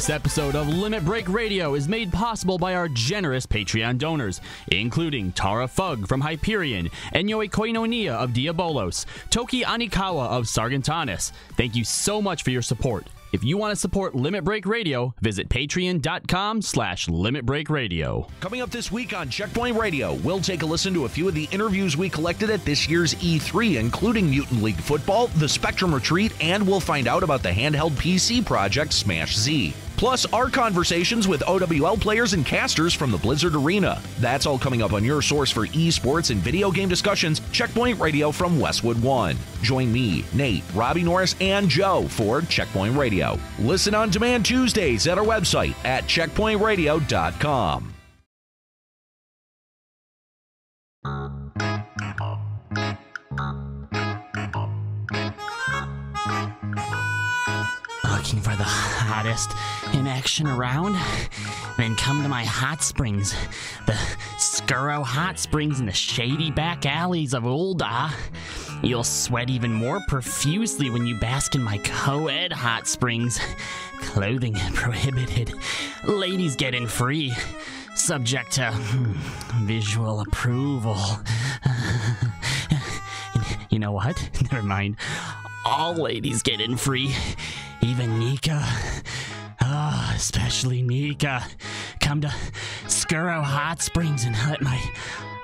This episode of Limit Break Radio is made possible by our generous Patreon donors, including Tara Fug from Hyperion, Enyo Koinonia of Diabolos, Toki Anikawa of Sargentanus. Thank you so much for your support. If you want to support Limit Break Radio, visit patreon.com/Limit Break Radio. Coming up this week on Checkpoint Radio, we'll take a listen to a few of the interviews we collected at this year's E3, including Mutant League Football, the Spectrum Retreat, and we'll find out about the handheld PC project Smash Z. Plus, our conversations with OWL players and casters from the Blizzard Arena. That's all coming up on your source for esports and video game discussions, Checkpoint Radio from Westwood One. Join me, Nate, Robbie Norris, and Joe for Checkpoint Radio. Listen on demand Tuesdays at our website at checkpointradio.com. Looking for the hottest in action around? Then come to my hot springs, the Skuro Hot Springs in the shady back alleys of Ul'dah. You'll sweat even more profusely when you bask in my co-ed hot springs. Clothing prohibited. Ladies get in free. Subject to visual approval. You know what? Never mind. All ladies get in free. Even Nika. Especially Nika. Come to Skuro Hot Springs and let my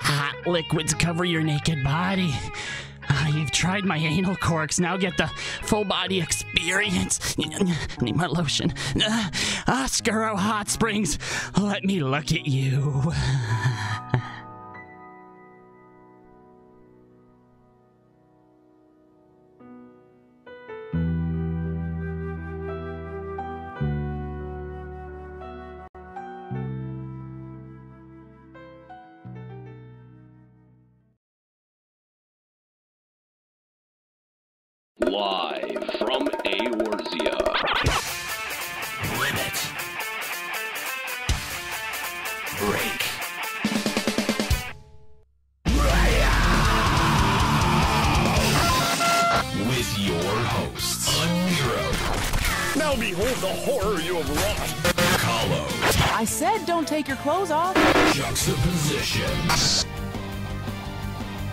hot liquids cover your naked body. You've tried my anal corks. Now get the full body experience. Need my lotion. Skuro Hot Springs. Let me look at you. Live from Eorzea. Limit Break with your hosts, Unhero. Now behold the horror you have wrought. Kahlo. I said don't take your clothes off. Juxtaposition.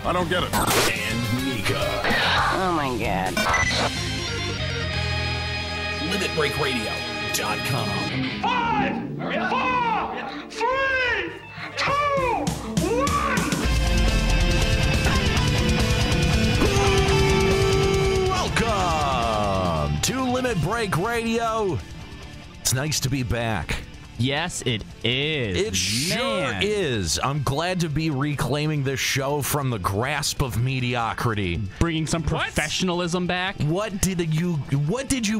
I don't get it. And Nika. Oh my god. LimitBreakRadio.com. 5, 4, 3, 2, 1. Welcome to Limit Break Radio. It's nice to be back. Yes, it is. It sure Man. is. I'm glad to be reclaiming this show from the grasp of mediocrity. Bringing some professionalism back. What did you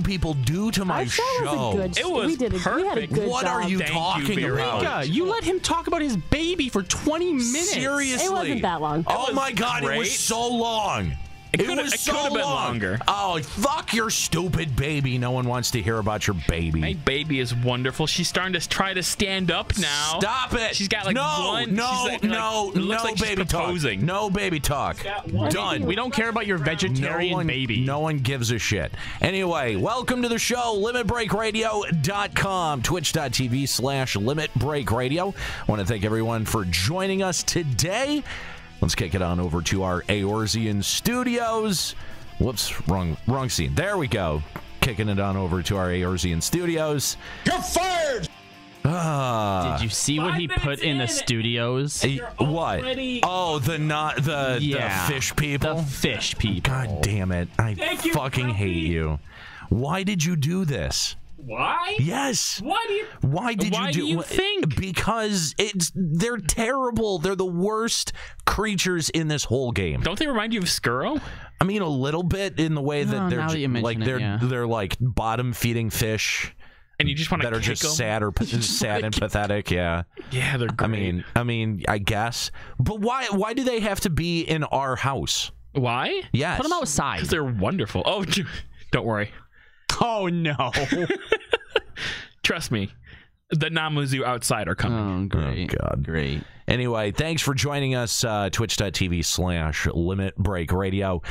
people do to my Our show was a good It was we had a perfect. good What job. are you Thank you talking very about? much. You let him talk about his baby for 20 minutes. Seriously? It wasn't that long. Oh my god, it was great. so long. It It could was so have been long. longer. Oh, fuck your stupid baby. No one wants to hear about your baby. My baby is wonderful. She's starting to try to stand up now. Stop it. She's got like one. No, she's like, no, it looks no like she's baby proposing. talk. No baby talk. Done. We don't care about your vegetarian baby. No one gives a shit. Anyway, welcome to the show, LimitBreakRadio.com, twitch.tv/LimitBreakRadio. I want to thank everyone for joining us today. Let's kick it on over to our Eorzean studios. Whoops, wrong scene. There we go. Kicking it on over to our Eorzean studios. You're fired! Did you see what he put in the studios? What? Oh, the fish people? The fish people. God damn it. I fucking hate you. Why did you do this? Why? Yes. Why did you think? Because they're terrible. They're the worst creatures in this whole game. Don't they remind you of Skuro? I mean, a little bit in the way that Oh, now that you mention they're like bottom feeding fish. And you just want to that are just sad and pathetic. Yeah. Yeah, they're great. I mean, I guess. But why do they have to be in our house? Why? Yes. Put them outside. Because they're wonderful. Oh, don't worry. Oh, no. Trust me. The Namazu outside are coming. Oh, great. Oh, God. Great. Anyway, thanks for joining us, twitch.tv/Limit Break Radio.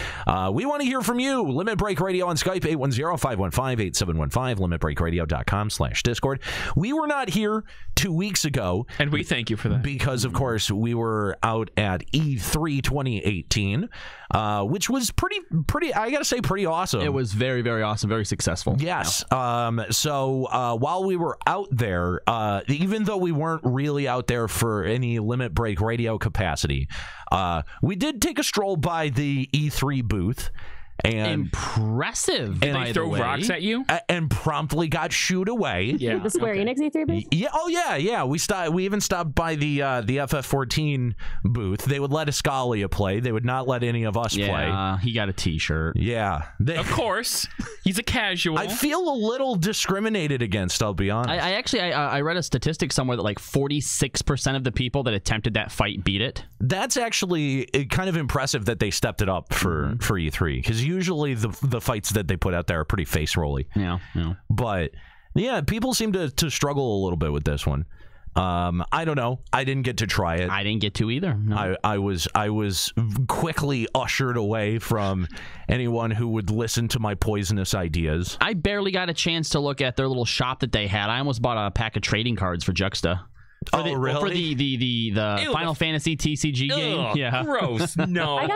We want to hear from you. Limit Break Radio on Skype, 810-515-8715, limitbreakradio.com/Discord. We were not here 2 weeks ago. And we thank you for that. Because, of course, we were out at E3 2018, which was pretty, I got to say, pretty awesome. It was very, very awesome, very successful. Yes. So while we were out there, even though we weren't really out there for any Limit Break Radio capacity, we did take a stroll by the E3 booth. And impressive. And they throw rocks at you and promptly got shooed away. Yeah, the Square Enix E3 booth. Yeah. Oh yeah. We even stopped by the FF14 booth. They would let Escalia play. They would not let any of us play. He got a T-shirt. Yeah. Of course, he's a casual. I feel a little discriminated against. I'll be honest. I actually read a statistic somewhere that like 46% of the people that attempted that fight beat it. That's actually kind of impressive that they stepped it up for E3, because usually the fights that they put out there are pretty face rolly. Yeah. But yeah, people seem to struggle a little bit with this one. I don't know. I didn't get to try it. I didn't get to either. No. I was quickly ushered away from anyone who would listen to my poisonous ideas. I barely got a chance to look at their little shop that they had. I almost bought a pack of trading cards for Juxta. Really? For the Final Fantasy TCG game. Yeah. Gross. No. I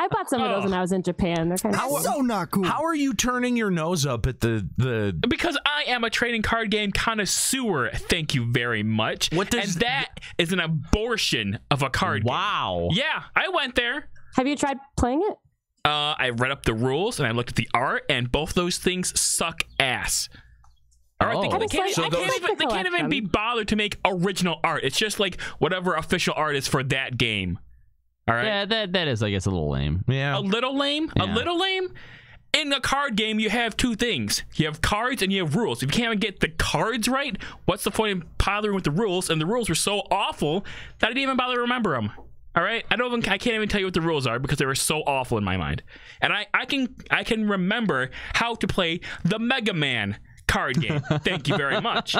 bought some of those when I was in Japan. They're kind of so not cool. How are you turning your nose up at the? Because I am a trading card game connoisseur. Thank you very much. And that is an abortion of a card game. Wow. Yeah, I went there. Have you tried playing it? I read up the rules and I looked at the art, and both those things suck ass. All right, they can't even be bothered to make original art. It's just like whatever official art is for that game. All right. Yeah, that is, I guess, a little lame. Yeah. A little lame. Yeah. A little lame. In a card game, you have two things. You have cards and you have rules. If you can't get the cards right, what's the point in bothering with the rules? And the rules were so awful that I didn't even bother to remember them. All right, I can't even tell you what the rules are because they were so awful in my mind. And I can remember how to play the Mega Man card game. Thank you very much.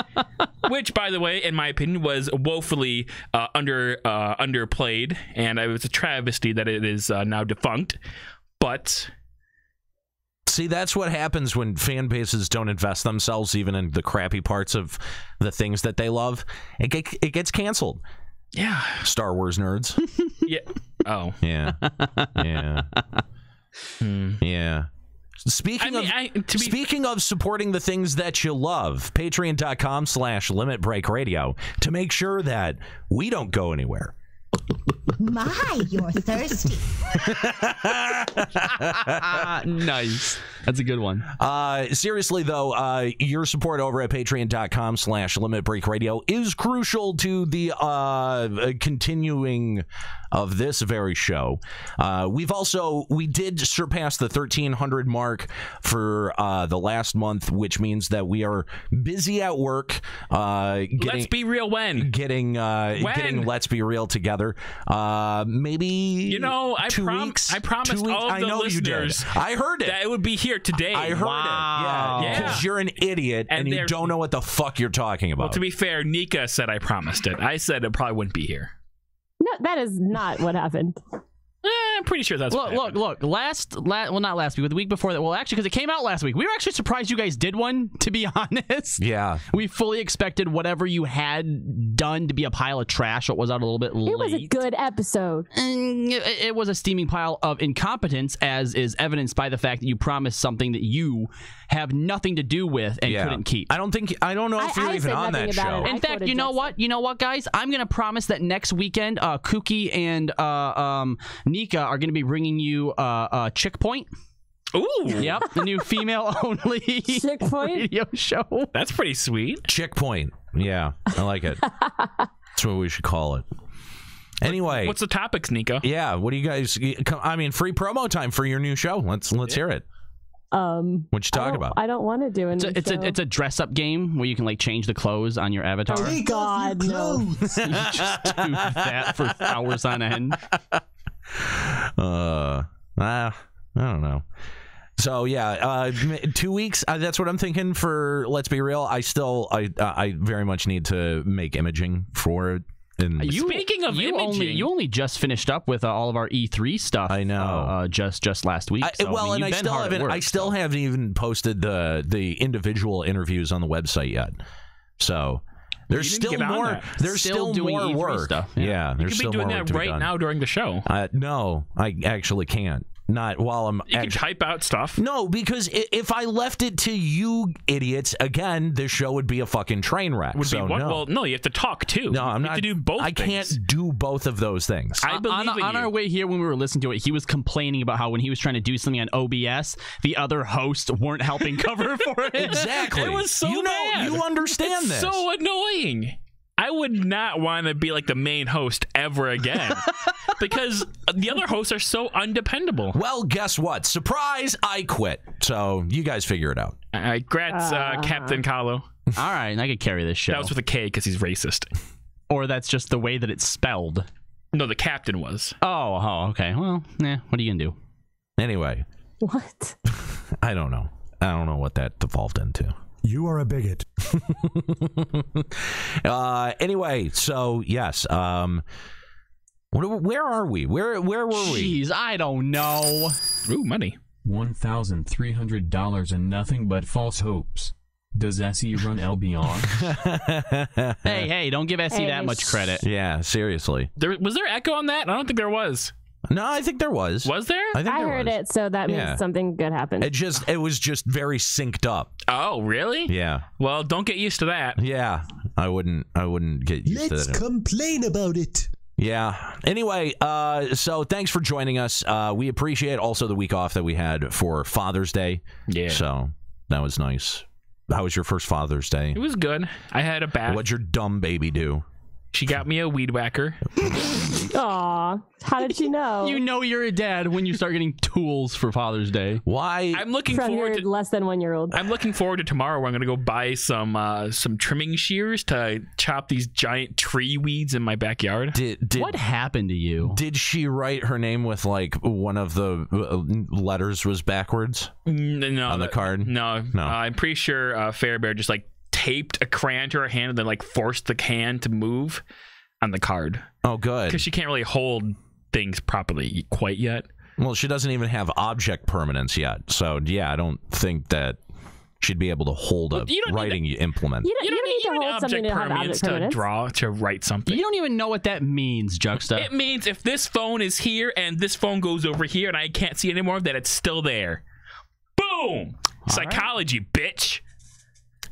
Which, by the way, in my opinion, was woefully underplayed, and it was a travesty that it is now defunct. But see, that's what happens when fan bases don't invest themselves even in the crappy parts of the things that they love. It gets canceled. Yeah. Star Wars nerds. Yeah. Oh. Yeah. Yeah. Yeah. Speaking of supporting the things that you love, patreon.com/Limit Break Radio to make sure that we don't go anywhere. My, you're thirsty. Nice. That's a good one. Seriously, though, your support over at patreon.com/Limit Break Radio is crucial to the continuing of this very show. We did surpass the 1,300 mark for the last month, which means that we are busy at work. Let's be real. Getting Let's Be Real together. Maybe I 2 weeks. I promised all of the listeners. I heard it. That it would be here today. I heard it. Yeah. Because you're an idiot and you don't know what the fuck you're talking about. Well, to be fair, Nika said I promised it. I said it probably wouldn't be here. No, that is not what happened. I'm pretty sure that's look. Not last week, but the week before that. Well, actually, because it came out last week, we were actually surprised you guys did one. To be honest, yeah, we fully expected whatever you had done to be a pile of trash. It was out a little bit late. It was a good episode. It was a steaming pile of incompetence, as is evidenced by the fact that you promised something that you have nothing to do with and couldn't keep. I don't know if you're even on that show. In fact, you know what, guys? I'm gonna promise that next weekend, Kooky and Nika are going to be bringing you a Chick Point. Ooh. Yep, the new female-only Chick Point radio show. That's pretty sweet. Chick Point. Yeah, I like it. That's what we should call it. Anyway. What's the topics, Nico? Yeah, what do you guys... I mean, free promo time for your new show. Let's hear it. What you talk about? I don't want to do it's a dress-up game where you can like change the clothes on your avatar. Oh, God, no. You just do that for hours on end. I don't know. So yeah, 2 weeks. That's what I'm thinking for Let's Be Real. I very much need to make imaging for And Speaking of imaging, you only just finished up with all of our E3 stuff. I know. Just last week. I still haven't even posted the individual interviews on the website yet. So there's still more. There's still more E3 work. Stuff. Yeah, you there's could be still doing more work that to be right done. now during the show. No, I actually can't. Not while I'm. You can type out stuff. No, because if I left it to you idiots, again, this show would be a fucking train wreck. Well, no, you have to talk too. No, I'm you not. have to do both. I can't do both of those things. I believe on our way here, when we were listening to it, he was complaining about how when he was trying to do something on OBS, the other hosts weren't helping cover for it. Exactly. It was so bad. You understand it's this. So annoying. I would not want to be like the main host ever again because the other hosts are so undependable. Well, guess what? Surprise, I quit. So you guys figure it out. All right, grats, Captain Kahlo. All right, I could carry this show. That was with a K because he's racist. Or that's just the way that it's spelled. No, the captain was. Oh, okay. Well, what are you going to do? Anyway. What? I don't know. I don't know what that devolved into. You are a bigot. Anyway, so yes. Where are we? Where were we? Jeez, I don't know. Ooh, money. $1,300 and nothing but false hopes. Does SE run LBR? Hey, don't give SE that much credit. Yeah, seriously. Was there echo on that? I don't think there was. No, I think there was. Was there? I heard it, so that means something good happened. It was just very synced up. Oh, really? Yeah. Well, don't get used to that. Yeah, I wouldn't get used to that. Let's complain about it. Yeah. Anyway, so thanks for joining us. We appreciate also the week off that we had for Father's Day. Yeah. So that was nice. How was your first Father's Day? It was good. I had a bath. What'd your dumb baby do? She got me a weed whacker. Aw, how did she know? You know you're a dad when you start getting tools for Father's Day. Why? I'm looking From forward your to less than 1 year old. I'm looking forward to tomorrow where I'm going to go buy some trimming shears to chop these giant tree weeds in my backyard. What happened to you? Did she write her name with like one of the letters was backwards? No, on the card? No. I'm pretty sure Fairbear just like taped a crayon to her hand and then like forced the hand to move on the card. Oh, good. Because she can't really hold things properly quite yet. Well, she doesn't even have object permanence yet. So, yeah, I don't think that she'd be able to hold a writing implement. You don't need to hold something to have object permanence. To write something. You don't even know what that means, Juxta. It means if this phone is here and this phone goes over here and I can't see anymore, that it's still there. Boom! Psychology, bitch.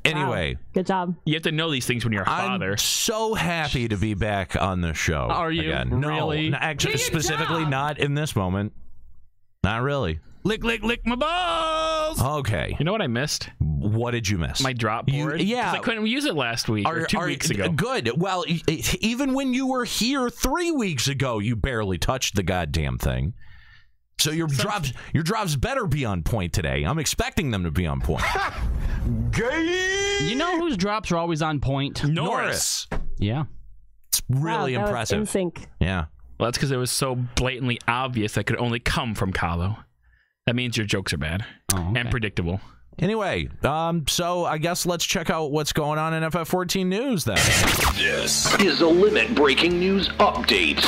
Anyway, wow. Good job. You have to know these things when you're a father. I'm so happy to be back on the show. Are you? Again. Really? No, actually, specifically not in this moment. Not really. Lick my balls. Okay. You know what I missed? What did you miss? My drop board. Yeah. I couldn't use it last week or 2 weeks ago. Good. Well, even when you were here 3 weeks ago, you barely touched the goddamn thing. So your drops better be on point today. I'm expecting them to be on point. You know whose drops are always on point? Norris. Yeah. It's really wow, that impressive. was in sync. Yeah. Well, that's because it was so blatantly obvious that could only come from Kahlo. That means your jokes are bad and predictable. Anyway, so I guess let's check out what's going on in FF14 news then. This is a limit-breaking news update.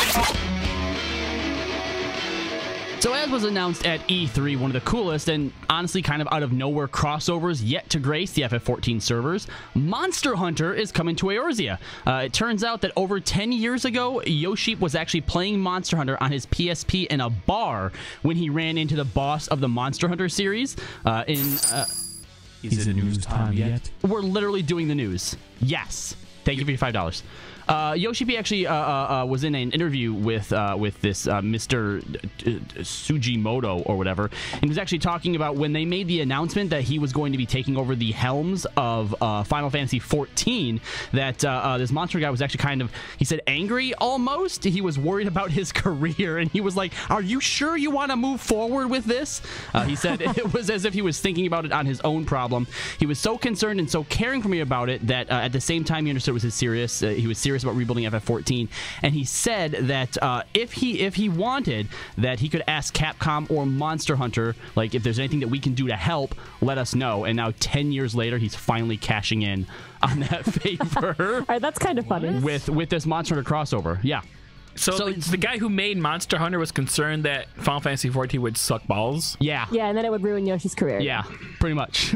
So as was announced at E3, one of the coolest and honestly kind of out of nowhere crossovers yet to grace the FF14 servers, Monster Hunter is coming to Eorzea. It turns out that over 10 years ago, Yoshi was actually playing Monster Hunter on his PSP in a bar when he ran into the boss of the Monster Hunter series. Is it news time yet? We're literally doing the news. Yes. Thank you for your $5. Yoshi P actually was in an interview with this Mr. Sugimoto or whatever, and he was actually talking about when they made the announcement that he was going to be taking over the helms of Final Fantasy XIV, that this monster guy was actually kind of, he said, angry almost. He was worried about his career, and he was like, are you sure you want to move forward with this? He said it was as if he was thinking about it on his own problem. He was so concerned and so caring for me about it that at the same time he understood it was serious. He was serious serious about rebuilding FF14, and he said that if he wanted, that he could ask Capcom or Monster Hunter, like, if there's anything that we can do to help, let us know. And now 10 years later, he's finally cashing in on that favor. All right, that's kind of funny. With this Monster Hunter crossover. Yeah. So the guy who made Monster Hunter was concerned that Final Fantasy XIV would suck balls? Yeah. Yeah, and then it would ruin Yoshi's career. Yeah, pretty much.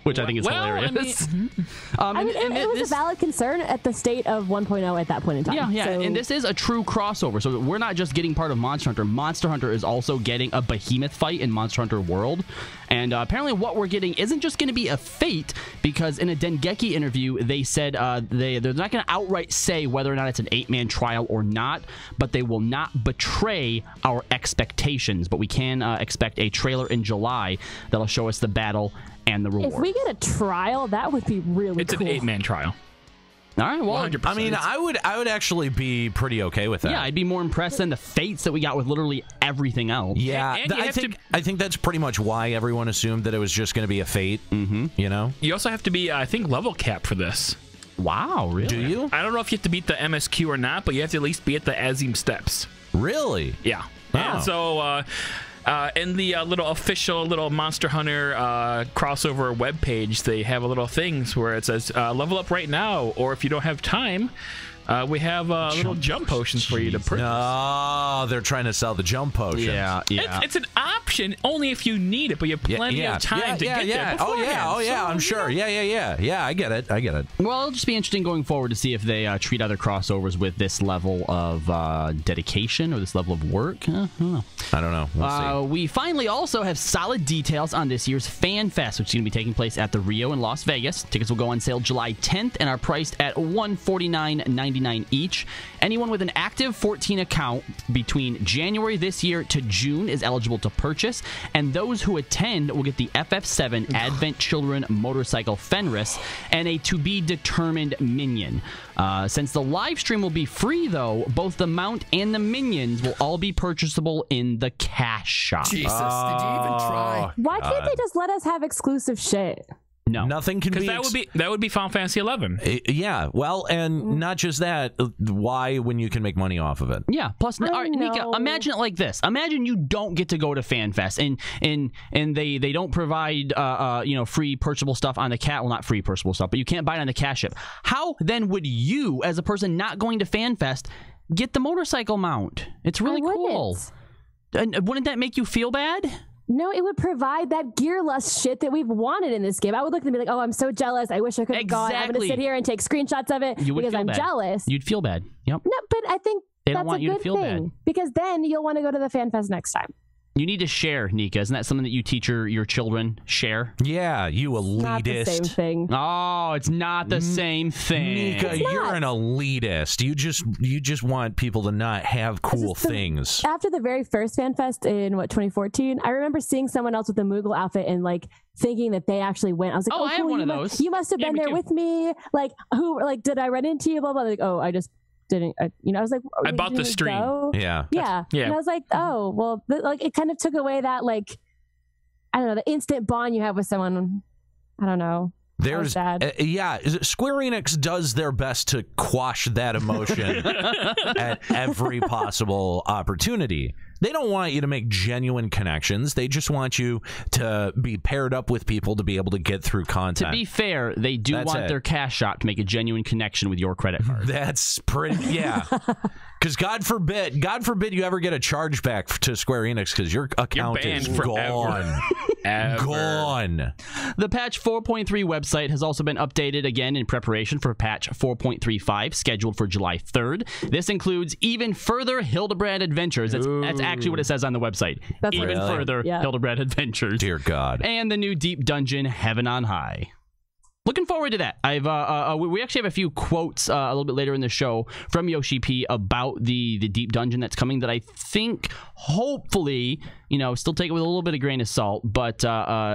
Which I think is hilarious. It was a valid concern at the state of 1.0 at that point in time. Yeah, so. and this is a true crossover. So we're not just getting part of Monster Hunter. Monster Hunter is also getting a behemoth fight in Monster Hunter World. And apparently what we're getting isn't just going to be a fate, because in a Dengeki interview, they said they're not going to outright say whether or not it's an 8-man trial or not, but they will not betray our expectations. But we can expect a trailer in July that'll show us the battle and the reward. If we get a trial, that would be really cool. It's an 8-man trial. All right, well, 100%. I mean, I would actually be pretty okay with that. Yeah, I'd be more impressed than the fates that we got with literally everything else. Yeah, I think that's pretty much why everyone assumed that it was just going to be a fate. Mm-hmm. You know, you also have to be, I think, level cap for this. Wow, really? Do you? I don't know if you have to beat the MSQ or not, but you have to at least be at the Azim steps. Really? Yeah. Oh. And so. In the little official Monster Hunter crossover webpage, they have a little things where it says level up right now, or if you don't have time, we have little jump potions for you to purchase. Oh, they're trying to sell the jump potions. Yeah. It's an option only if you need it, but you have plenty of time to get there beforehand. Oh yeah, I'm sure. Yeah, I get it. Well, it'll just be interesting going forward to see if they treat other crossovers with this level of dedication or this level of work. I don't know. We'll see. We finally also have solid details on this year's Fan Fest, which is going to be taking place at the Rio in Las Vegas. Tickets will go on sale July 10th and are priced at $149.99 each. Anyone with an active 14 account between January this year to June is eligible to purchase, and those who attend will get the FF7 Advent Children Motorcycle Fenris and a to-be-determined minion. Since the live stream will be free, though, both the mount and the minions will all be purchasable in the cash shop. Jesus, did you even try? Why can't they just let us have exclusive shit? No, nothing can be. That would be Final Fantasy XI. Yeah, well, and not just that. Why, when you can make money off of it? Yeah. Plus, all right, Nika, imagine it like this. Imagine you don't get to go to FanFest, and they don't provide free purchasable stuff on the cat. Well, not free purchasable stuff, but you can't buy it on the cash ship. How then would you, as a person not going to FanFest, get the motorcycle mount? It's really cool. And wouldn't that make you feel bad? No, it would provide that gear lust shit that we've wanted in this game. I would look at them and be like, oh, I'm so jealous. I wish I could have gone. I'm going to sit here and take screenshots of it because I'm jealous. You'd feel bad. Yep. No, but I think that's a good thing. Bad. Because then you'll want to go to the FanFest next time. You need to share, Nika. Isn't that something that you teach your children? Share? Yeah, you elitist. Not the same thing. Oh, it's not the same thing. Nika, you're an elitist. You just want people to not have cool things. After the very first FanFest in 2014, I remember seeing someone else with a Moogle outfit and like thinking that they actually went. I was like, oh, I have one of those. You must have been there with me. Like, did I run into you? Blah blah. Like, oh, I just didn't. I was like, I bought the stream. Yeah. And I was like, oh, well, like it kind of took away that, like, I don't know, the instant bond you have with someone. I don't know. There's Square Enix does their best to quash that emotion at every possible opportunity. They don't want you to make genuine connections. They just want you to be paired up with people to be able to get through content. To be fair, they do want their cash shop to make a genuine connection with your credit card. That's pretty, yeah. Because God forbid you ever get a chargeback to Square Enix because your account is gone. Gone. The patch 4.3 website has also been updated again in preparation for patch 4.35, scheduled for July 3rd. This includes even further Hildebrand adventures. That's actually what it says on the website. That's even further Hildebrand adventures. Dear God. And the new deep dungeon, Heaven on High. Looking forward to that. We actually have a few quotes a little bit later in the show from Yoshi P about the deep dungeon that's coming that I think, hopefully, still take it with a little bit of grain of salt, but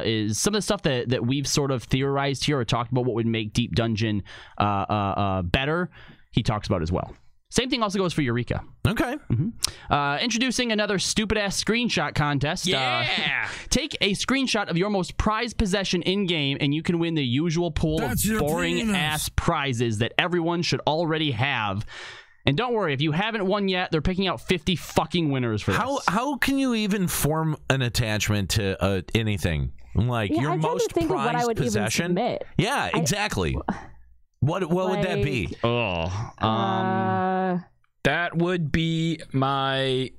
is some of the stuff that we've sort of theorized here or talked about what would make deep dungeon better, he talks about as well. Same thing also goes for Eureka. Okay. Introducing another stupid-ass screenshot contest. Yeah! Take a screenshot of your most prized possession in-game, and you can win the usual pool of boring-ass prizes that everyone should already have. And don't worry, if you haven't won yet, they're picking out 50 fucking winners for this. How can you even form an attachment to anything? Like your most prized possession? Yeah, exactly. What would that be? That would be my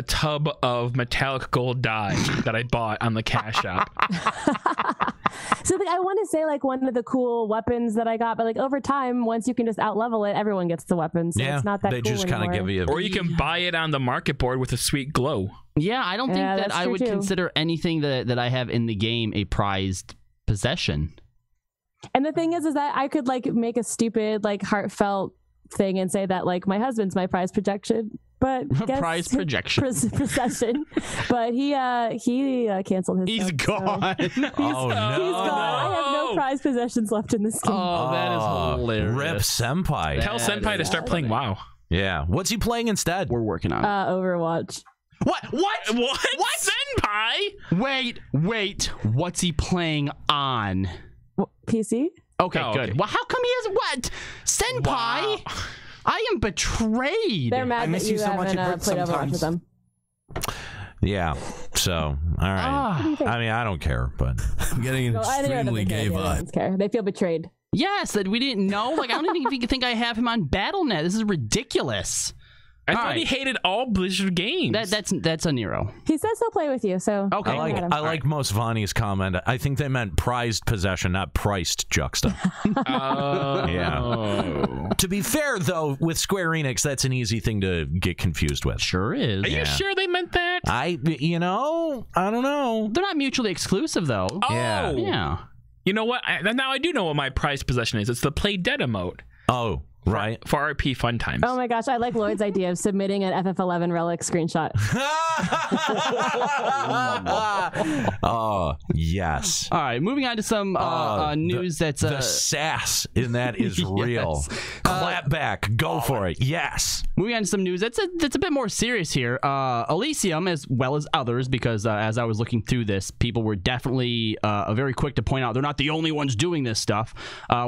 tub of metallic gold dye that I bought on the Cash App. So I want to say like one of the cool weapons that I got, but like over time, once you can just out level it, everyone gets the weapon. So it's not that they cool just kind of give you. Or you can buy it on the market board with a sweet glow. Yeah, I don't think that I would consider anything that I have in the game a prized possession. And the thing is that I could like make a stupid like heartfelt thing and say that like my husband's my prize projection, but prize projection procession, but he canceled his. He's gone. He's gone. I have no prize possessions left in this game. Oh, that is hilarious. Rip Senpai. Tell Senpai to start playing WoW. Yeah. What's he playing instead? We're working on it. Overwatch. What? Senpai? Wait. What's he playing on? PC? Okay, good. Well, how come he has what? Senpai? Wow. I am betrayed. They're mad that you haven't played Overwatch with them. Yeah. So, all right. I mean, I don't care, but I'm getting an extremely gay vibe. They feel betrayed. Yes, that we didn't know. Like, I don't even think you think I have him on BattleNet. This is ridiculous. I thought he hated all Blizzard games. That's a Nero. He says he'll play with you, so okay. I like Most Vani's comment. I think they meant prized possession, not priced juxta. Yeah. To be fair, though, with Square Enix, that's an easy thing to get confused with. Sure is. Are you sure they meant that? I don't know. They're not mutually exclusive, though. Oh. Yeah. You know what? Now I do know what my prized possession is. It's the Play Dead emote. Oh. Right. For RP fun times. Oh my gosh, I like Lloyd's idea of submitting an FF11 relic screenshot. Oh, yes. All right, moving on to some news that's... the sass in that is real. Clap back. Go for it. Yes. Moving on to some news that's a bit more serious here. Elysium, as well as others, because as I was looking through this, people were definitely very quick to point out they're not the only ones doing this stuff,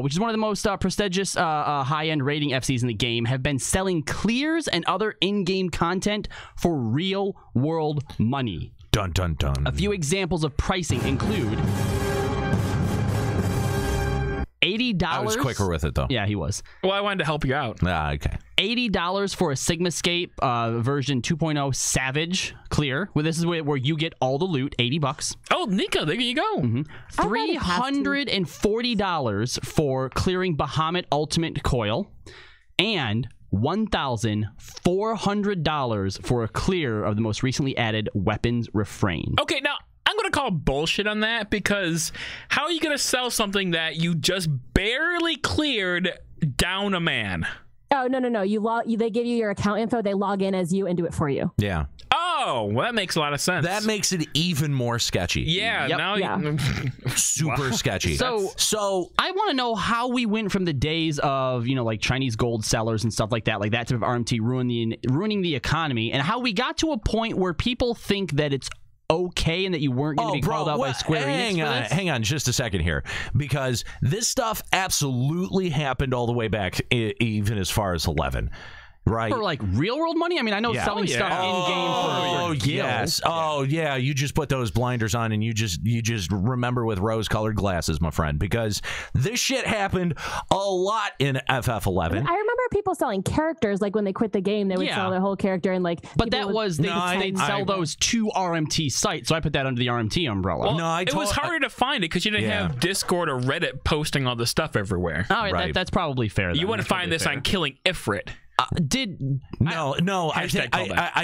which is one of the most prestigious high-end rating FCs in the game, have been selling clears and other in-game content for real-world money. Dun, dun, dun. A few examples of pricing include $80. I was quicker with it, though. Yeah, he was. Well, I wanted to help you out. Okay. $80 for a Sigmascape version 2.0 Savage clear. Well, this is where you get all the loot. $80. Oh, Nika, there you go. $340 for clearing Bahamut Ultimate Coil, and $1,400 for a clear of the most recently added Weapons Refrain. Okay, now I'm going to call bullshit on that, because how are you going to sell something that you just barely cleared down a man? Oh, no. They give you your account info, they log in as you and do it for you. Yeah. Oh, well, that makes a lot of sense. That makes it even more sketchy. Yeah, now super sketchy. So I want to know how we went from the days of, like Chinese gold sellers and stuff like that type of RMT ruining the economy, and how we got to a point where people think that it's okay and that you weren't going to be called out by Square Enix for this? Hang on just a second here, because this stuff absolutely happened all the way back, even as far as 11. Right. For like real world money? I mean, I know selling stuff in game for yes. Oh yeah, you just put those blinders on and you just remember with rose colored glasses, my friend, because this shit happened a lot in FF11. I remember people selling characters, like when they quit the game, they would sell their whole character, and like. But that was they'd sell those to RMT sites, so I put that under the RMT umbrella. Well, it was harder to find it because you didn't have Discord or Reddit posting all the stuff everywhere. All right, that's probably fair. You wouldn't find this on Killing Ifrit. I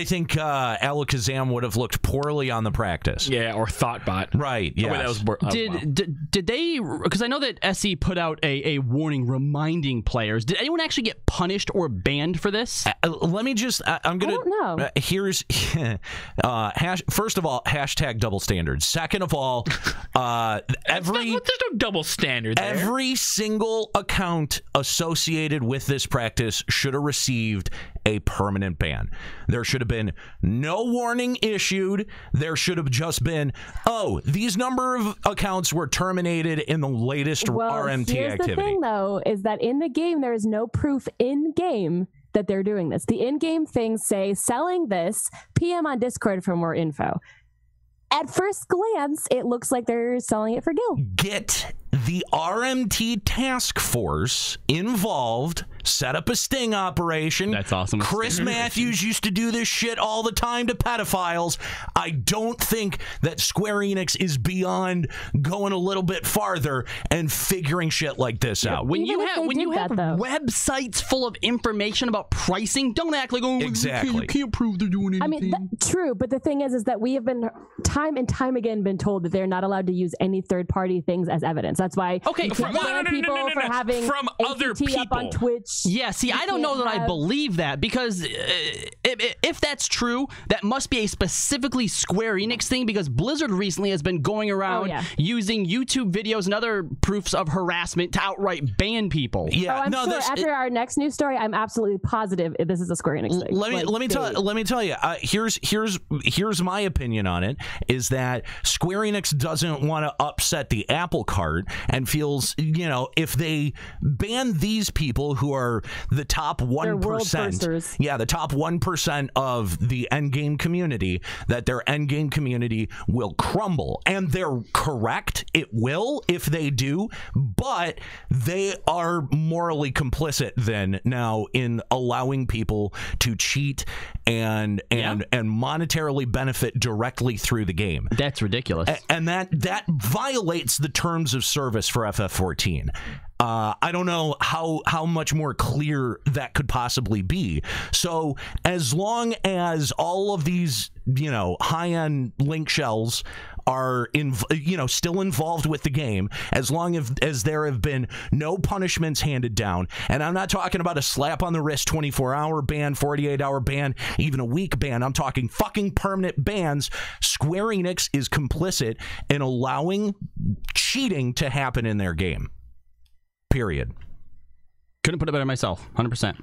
think Alakazam would have looked poorly on the practice. Yeah, or Thoughtbot. Right. Yeah. Did they? Because I know that SE put out a warning reminding players. Did anyone actually get punished or banned for this? Let me just. I'm gonna. I don't know. Here's. First of all, hashtag double standards. Second of all, there's no double standard there. Every single account associated with this practice should have received received a permanent ban. There should have been no warning issued. There should have just been, oh, these number of accounts were terminated in the latest RMT here's activity. The thing, though, is that in the game, there is no proof in game that they're doing this. The in-game things say selling this, PM on Discord for more info. At first glance, it looks like they're selling it for Gil. Get the RMT task force involved, set up a sting operation. That's awesome. Chris Matthews used to do this shit all the time to pedophiles. I don't think that Square Enix is beyond going a little bit farther and figuring shit like this out. When you have websites full of information about pricing, don't act like, oh, exactly. You can't prove they're doing anything. I mean, true, but the thing is that we have been time and time again been told that they're not allowed to use any third-party things as evidence. That's why okay, you can't ban people for having from other ATT people up on Twitch. Yeah, see, I don't know that I believe that, because if that's true, that must be a specifically Square Enix thing, because Blizzard recently has been going around using YouTube videos and other proofs of harassment to outright ban people. Yeah, I'm sure after our next news story, I'm absolutely positive this is a Square Enix thing. Let me tell you. Here's my opinion on it, is that Square Enix doesn't want to upset the apple cart and feels, if they ban these people who are the top 1%, the top 1% of the endgame community, that their endgame community will crumble. And they're correct. It will if they do, but they are morally complicit then now in allowing people to cheat and monetarily benefit directly through the game. That's ridiculous. And that violates the terms of service for FF14. I don't know how much more clear that could possibly be. So as long as all of these, high-end link shells are still involved with the game, as long as there have been no punishments handed down, and I'm not talking about a slap on the wrist 24-hour ban, 48-hour ban, even a week ban, I'm talking fucking permanent bans, Square Enix is complicit in allowing cheating to happen in their game. Period. Couldn't put it better myself. 100%.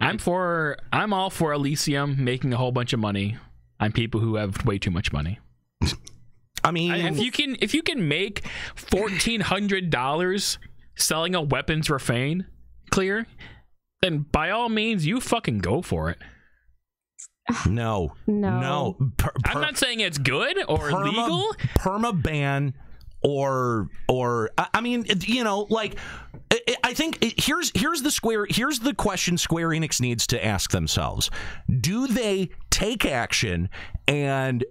I'm all for Elysium making a whole bunch of money on people who have way too much money. I mean, if you can make $1,400 selling a weapons refrain clear, then by all means you fucking go for it. No. I'm not saying it's good or legal. Perma ban. Or I mean, I think here's the question Square Enix needs to ask themselves: do they take action and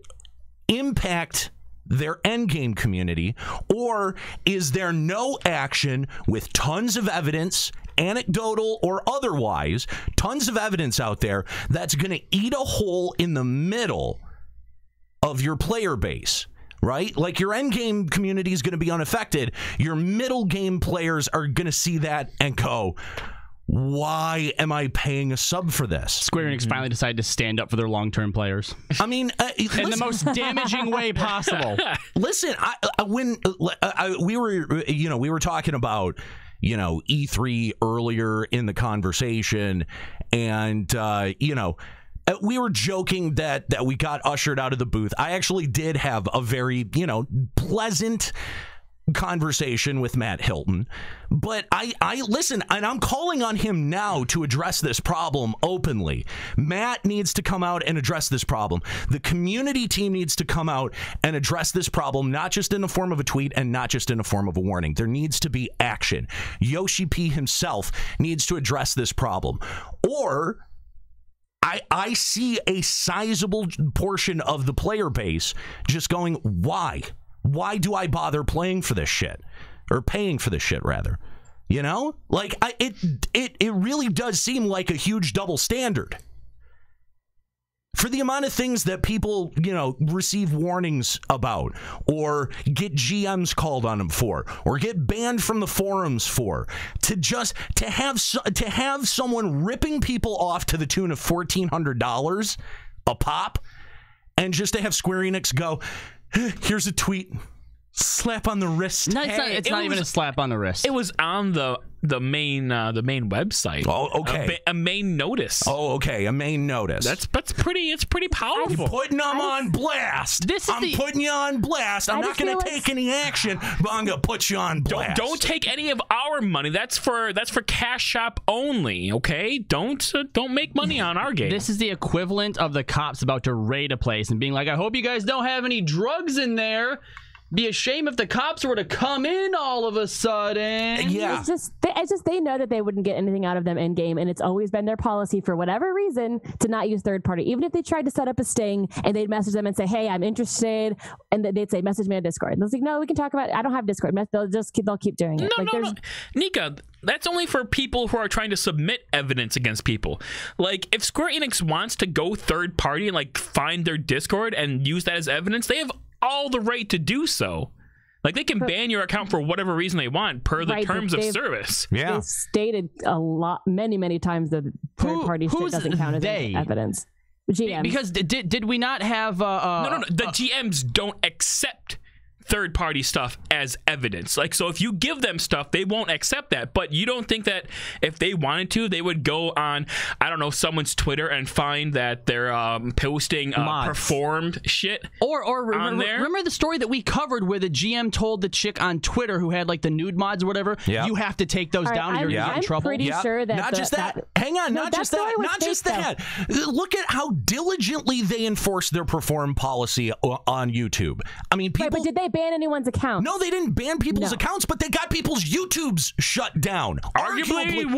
impact their endgame community, or is there no action with tons of evidence, anecdotal or otherwise, tons of evidence out there that's going to eat a hole in the middle of your player base? Right? Like, your end game community is going to be unaffected. Your middle game players are going to see that and go, why am I paying a sub for this? Square Enix finally decided to stand up for their long-term players. I mean, in the most damaging way possible. Listen, when we were talking about, E3 earlier in the conversation, and we were joking that we got ushered out of the booth. I actually did have a very, pleasant conversation with Matt Hilton. But I listen, and I'm calling on him now to address this problem openly. Matt needs to come out and address this problem. The community team needs to come out and address this problem, not just in the form of a tweet and not just in the form of a warning. There needs to be action. Yoshi P himself needs to address this problem. Or I see a sizable portion of the player base just going, why? Why do I bother playing for this shit? Or paying for this shit, rather. It really does seem like a huge double standard. For the amount of things that people, receive warnings about, or get GMs called on them for, or get banned from the forums for, to have someone ripping people off to the tune of $1,400 a pop, and just to have Square Enix go, here's a tweet, slap on the wrist. No, it's not even a slap on the wrist. It was on the the main website. Oh, okay. A main notice. Oh, okay. A main notice. That's pretty. It's pretty powerful. I'm putting them on blast. I'm putting you on blast. I'm not going to take any action, but I'm going to put you on blast. Don't take any of our money. That's for Cash Shop only. Okay. Don't make money on our game. This is the equivalent of the cops about to raid a place and being like, I hope you guys don't have any drugs in there. Be a shame if the cops were to come in all of a sudden. Yeah. It's just they know that they wouldn't get anything out of them in game, and it's always been their policy for whatever reason to not use third party. Even if they tried to set up a sting and they'd message them and say, "Hey, I'm interested," and they'd say, "Message me on Discord." And they'll say, "No, we can talk about it. I don't have Discord." They'll keep doing it. No. Nika, that's only for people who are trying to submit evidence against people. Like, if Square Enix wants to go third party and like find their Discord and use that as evidence, they have all the right to do so. Like, they can ban your account for whatever reason they want per the terms of service. Yeah, they've stated many times that third party shit doesn't count as evidence. GMs. Because did we not have no. The GMs don't accept third-party stuff as evidence. Like, so if you give them stuff, they won't accept that. But you don't think that if they wanted to, they would go on, I don't know, someone's Twitter and find that they're posting performed shit or on there? Remember the story that we covered where the GM told the chick on Twitter who had like the nude mods or whatever, you have to take those down or you're going to get in trouble? I'm pretty sure that... Not just that. Hang on, not just that. Look at how diligently they enforce their perform policy on YouTube. I mean, people... Right, but did they ban anyone's account? No, they didn't ban people's accounts, but they got people's YouTubes shut down. Arguably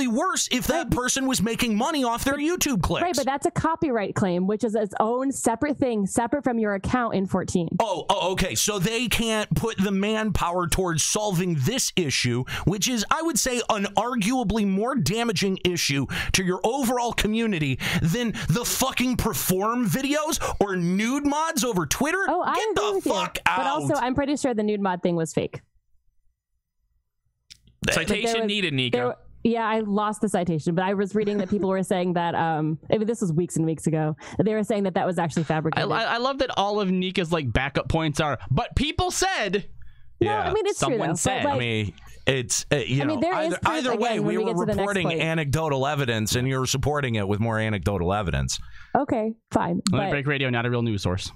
worse if that person was making money off their YouTube clicks. Right, but that's a copyright claim, which is its own separate thing, separate from your account in 14. Oh, okay. So they can't put the manpower towards solving this issue, which is, I would say, an arguably more damaging issue to your overall community than the fucking perform videos or nude mods over Twitter. Oh, I agree with you. Out. But also, I'm pretty sure the nude mod thing was fake. Citation needed, Nico. Yeah, I lost the citation, but I was reading that people were saying that, this was weeks and weeks ago, they were saying that was actually fabricated. I love that all of Nika's like backup points are, but people said... No, I mean, it's someone true, said. Like, I mean, it's either way, we were reporting anecdotal evidence, and you're supporting it with more anecdotal evidence. Okay, fine. Limit Break Radio, not a real news source.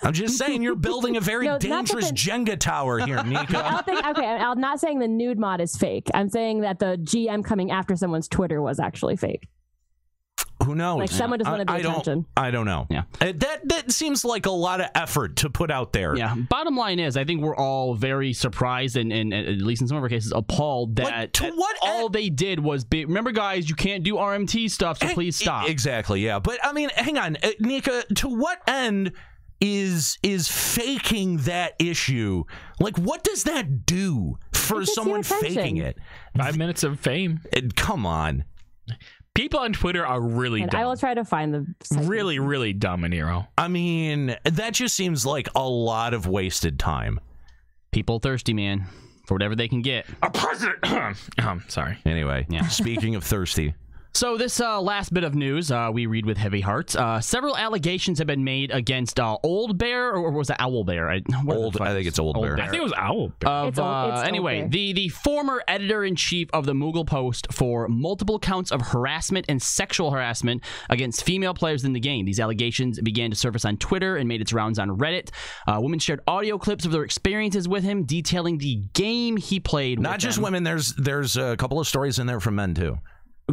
I'm just saying you're building a very dangerous Jenga tower here, Nico. I'm not saying the nude mod is fake. I'm saying that the GM coming after someone's Twitter was actually fake. Who knows? Like someone just wanted the attention. I don't know. Yeah, that seems like a lot of effort to put out there. Yeah. Bottom line is, I think we're all very surprised and at least in some of our cases appalled that, all they did was remember, guys, you can't do RMT stuff, so please stop. Exactly. Yeah, but I mean, hang on, Nika. To what end is faking that issue? Like, what does that do for someone faking it? 5 minutes of fame. Come on. People on Twitter are really dumb. I will try to find the really, really dumb, Nero. I mean, that just seems like a lot of wasted time. People thirsty, man, for whatever they can get. A president. Sorry. Anyway, speaking of thirsty. So this last bit of news, we read with heavy hearts. Several allegations have been made against Old Bear, or was it Owl Bear? I think it's Old Bear. I think it was Owl Bear. Anyway, the former editor-in-chief of the Moogle Post for multiple counts of harassment and sexual harassment against female players in the game. These allegations began to surface on Twitter and made its rounds on Reddit. Women shared audio clips of their experiences with him, detailing the game he played with Not just them. women, there's a couple of stories in there from men, too.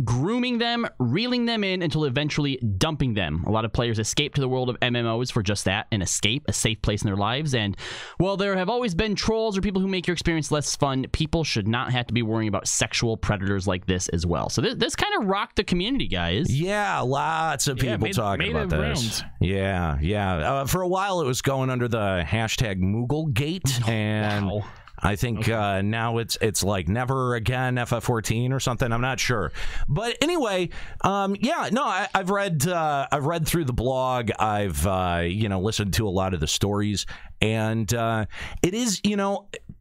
Grooming them, reeling them in until eventually dumping them. A lot of players escape to the world of MMOs for just that, an escape, a safe place in their lives. And while there have always been trolls or people who make your experience less fun, people should not have to be worrying about sexual predators like this as well. So this kind of rocked the community, guys. Yeah, lots of people talking about this. Yeah. For a while, it was going under the hashtag Mooglegate, and... Wow. I think now it's like never again FF14 or something. I'm not sure, but anyway, I've read through the blog. I've listened to a lot of the stories, and it is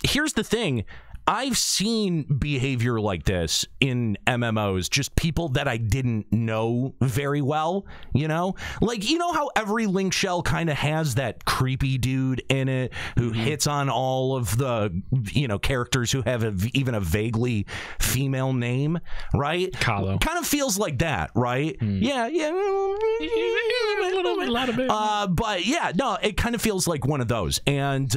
here's the thing. I've seen behavior like this in MMOs, just people that I didn't know very well, you know? Like, you know how every link shell kind of has that creepy dude in it who hits on all of the, you know, characters who have even a vaguely female name, right? Kahlo. Kind of feels like that, right? Yeah. A lot of it. But yeah, no, it kind of feels like one of those. And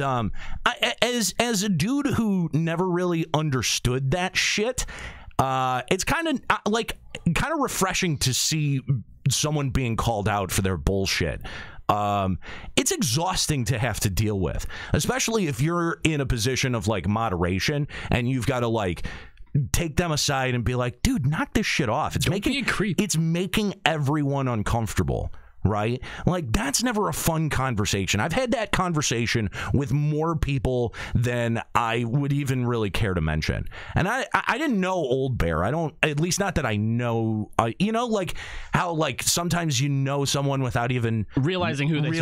as a dude who never really understood that shit, it's kind of refreshing to see someone being called out for their bullshit. It's exhausting to have to deal with, especially if you're in a position of like moderation and you've got to like take them aside and be like, dude, knock this shit off. It's making everyone uncomfortable. Right? Like, that's never a fun conversation. I've had that conversation with more people than I would even really care to mention. And I didn't know Old Bear. I don't, at least not that I know, you know, like how like sometimes you know someone without even realizing who they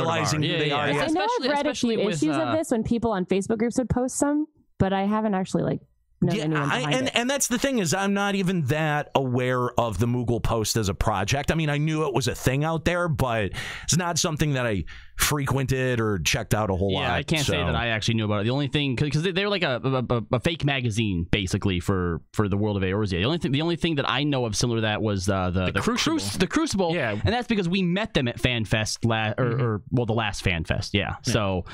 are. I know I've read a few issues of this when people on Facebook groups would post some, but I haven't actually like and that's the thing is I'm not even that aware of the Moogle Post as a project. I mean, I knew it was a thing out there, but it's not something that I frequented or checked out a whole lot. Yeah, I can't say that I actually knew about it. The only thing, because they're like a fake magazine basically for the world of Eorzea. The only thing that I know of similar to that was the Crucible. Yeah, and that's because we met them at FanFest the last FanFest. Yeah, so.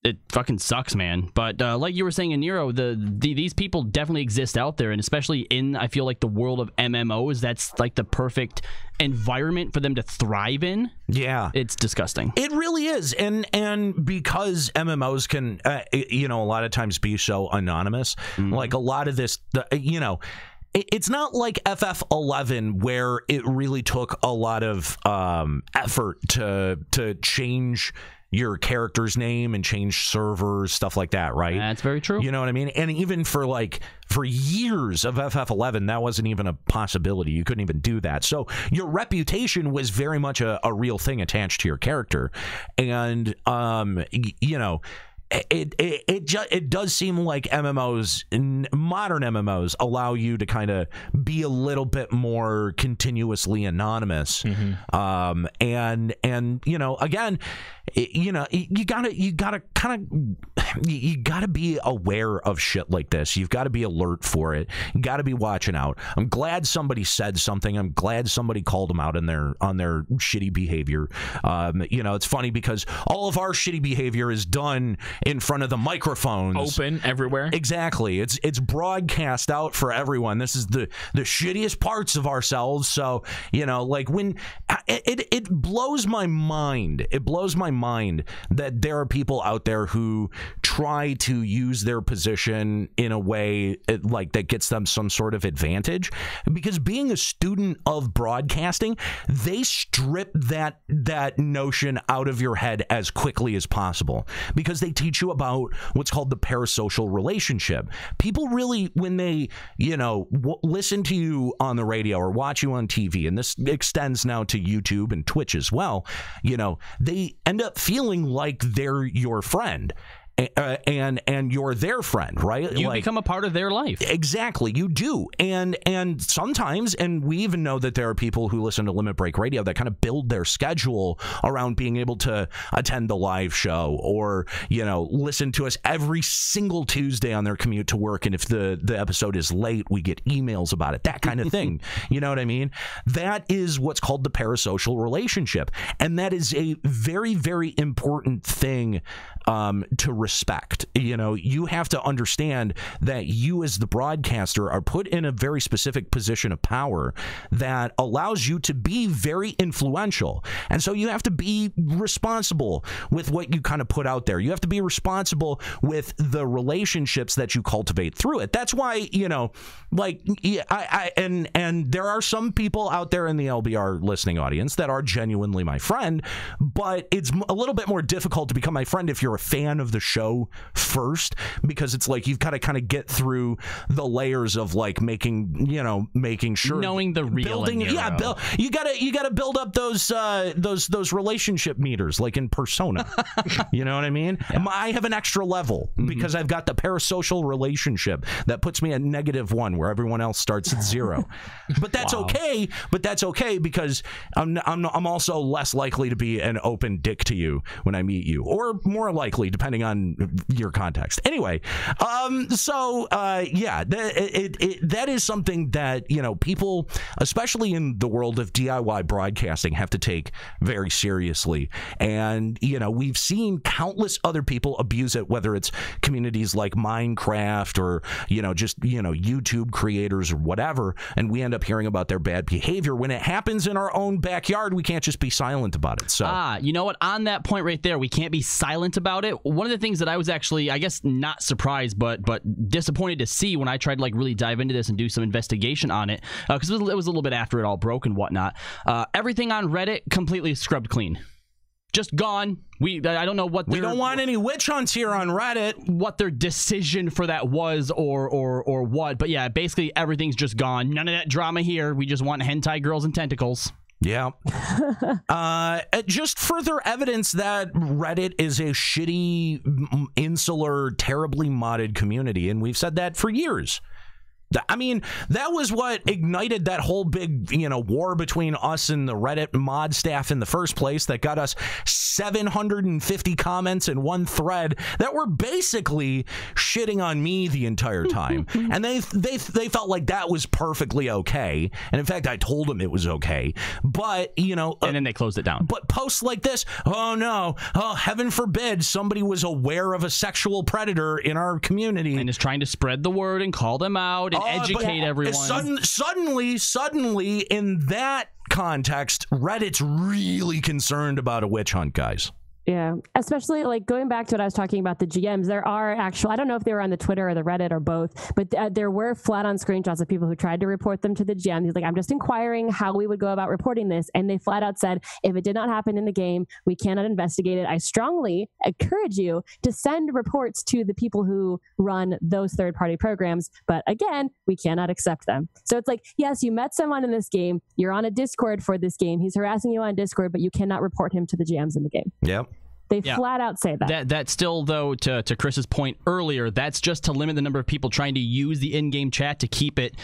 It fucking sucks, man. But like you were saying in Nero, these people definitely exist out there, and especially in, I feel like, the world of MMOs, that's like the perfect environment for them to thrive in. Yeah, it's disgusting. It really is, and because MMOs can, you know, a lot of times be so anonymous, like a lot of this, you know. It's not like FF11 where it really took a lot of effort to change your character's name and change servers, stuff like that, right? That's very true. You know what I mean? And even for years of FF11, that wasn't even a possibility. You couldn't even do that. So your reputation was very much a real thing attached to your character. And, you know, it does seem like MMOs, modern MMOs, allow you to kind of be a little bit more continuously anonymous. And you know, again, you know, you gotta be aware of shit like this. You've got to be alert for it. You got to be watching out. I'm glad somebody said something. I'm glad somebody called them out on their shitty behavior. You know, it's funny because all of our shitty behavior is done in front of the microphones, open everywhere. Exactly. It's broadcast out for everyone. This is the shittiest parts of ourselves. So, you know, like when it blows my mind. It blows my mind that there are people out there who try to use their position in a way like that gets them some sort of advantage, because being a student of broadcasting, they strip that notion out of your head as quickly as possible, because they teach you about what's called the parasocial relationship. People really, when they, you know, listen to you on the radio or watch you on TV, and this extends now to YouTube and Twitch as well, you know, they end up feeling like they're your friend. And you're their friend, right? You become a part of their life. Exactly, you do. And sometimes, and we even know that there are people who listen to Limit Break Radio that kind of build their schedule around being able to attend the live show, or, you know, listen to us every single Tuesday on their commute to work. And if the episode is late, we get emails about it, that kind of thing. You know what I mean? That is what's called the parasocial relationship. And that is a very, very important thing to respect. You know, you have to understand that you as the broadcaster are put in a very specific position of power that allows you to be very influential. And so you have to be responsible with what you kind of put out there. You have to be responsible with the relationships that you cultivate through it. That's why, you know, like, and there are some people out there in the LBR listening audience that are genuinely my friend, but it's a little bit more difficult to become my friend if you're a fan of the show show first, because it's like you've got to kind of get through the layers of like making sure, knowing the real building. Yeah, you gotta build up those relationship meters like in Persona. You know what I mean? Yeah. I have an extra level because I've got the parasocial relationship that puts me at -1 where everyone else starts at 0. But that's okay. But that's okay because I'm also less likely to be an open dick to you when I meet you, or more likely depending on your context. Anyway, that is something that people, especially in the world of DIY broadcasting, have to take very seriously. And we've seen countless other people abuse it, whether it's communities like Minecraft or just YouTube creators or whatever, and we end up hearing about their bad behavior. When it happens in our own backyard, we can't just be silent about it. So you know what, on that point right there, we can't be silent about it. One of the things that I was actually, I guess, not surprised but disappointed to see when I tried to like really dive into this and do some investigation on it, because it was a little bit after it all broke and whatnot, everything on Reddit completely scrubbed clean. Just gone. I don't know what we don't want any witch hunts here on Reddit. What their decision for that was, or what. But yeah, basically everything's just gone. None of that drama here. We just want hentai girls and tentacles. Yeah. Just further evidence that Reddit is a shitty, insular, terribly modded community, and we've said that for years. I mean, that was what ignited that whole big, war between us and the Reddit mod staff in the first place, that got us 750 comments in one thread that were basically shitting on me the entire time. And they felt like that was perfectly okay. And in fact, I told them it was okay. But, and then they closed it down. But posts like this, oh no, oh, heaven forbid somebody was aware of a sexual predator in our community and is trying to spread the word and call them out and educate everyone. Suddenly, in that context, Reddit's really concerned about a witch hunt, guys. Yeah, especially like going back to what I was talking about, the GMs, there are actual, I don't know if they were on the Twitter or the Reddit or both, but there were flat on screenshots of people who tried to report them to the GM. He's like, I'm just inquiring how we would go about reporting this. And they flat out said, if it did not happen in the game, we cannot investigate it. I strongly encourage you to send reports to the people who run those third-party programs. But again, we cannot accept them. So it's like, yes, you met someone in this game. You're on a Discord for this game. He's harassing you on Discord, but you cannot report him to the GMs in the game. Yep. They flat out say that. That still, though, to Chris's point earlier, that's just to limit the number of people trying to use the in-game chat to keep it,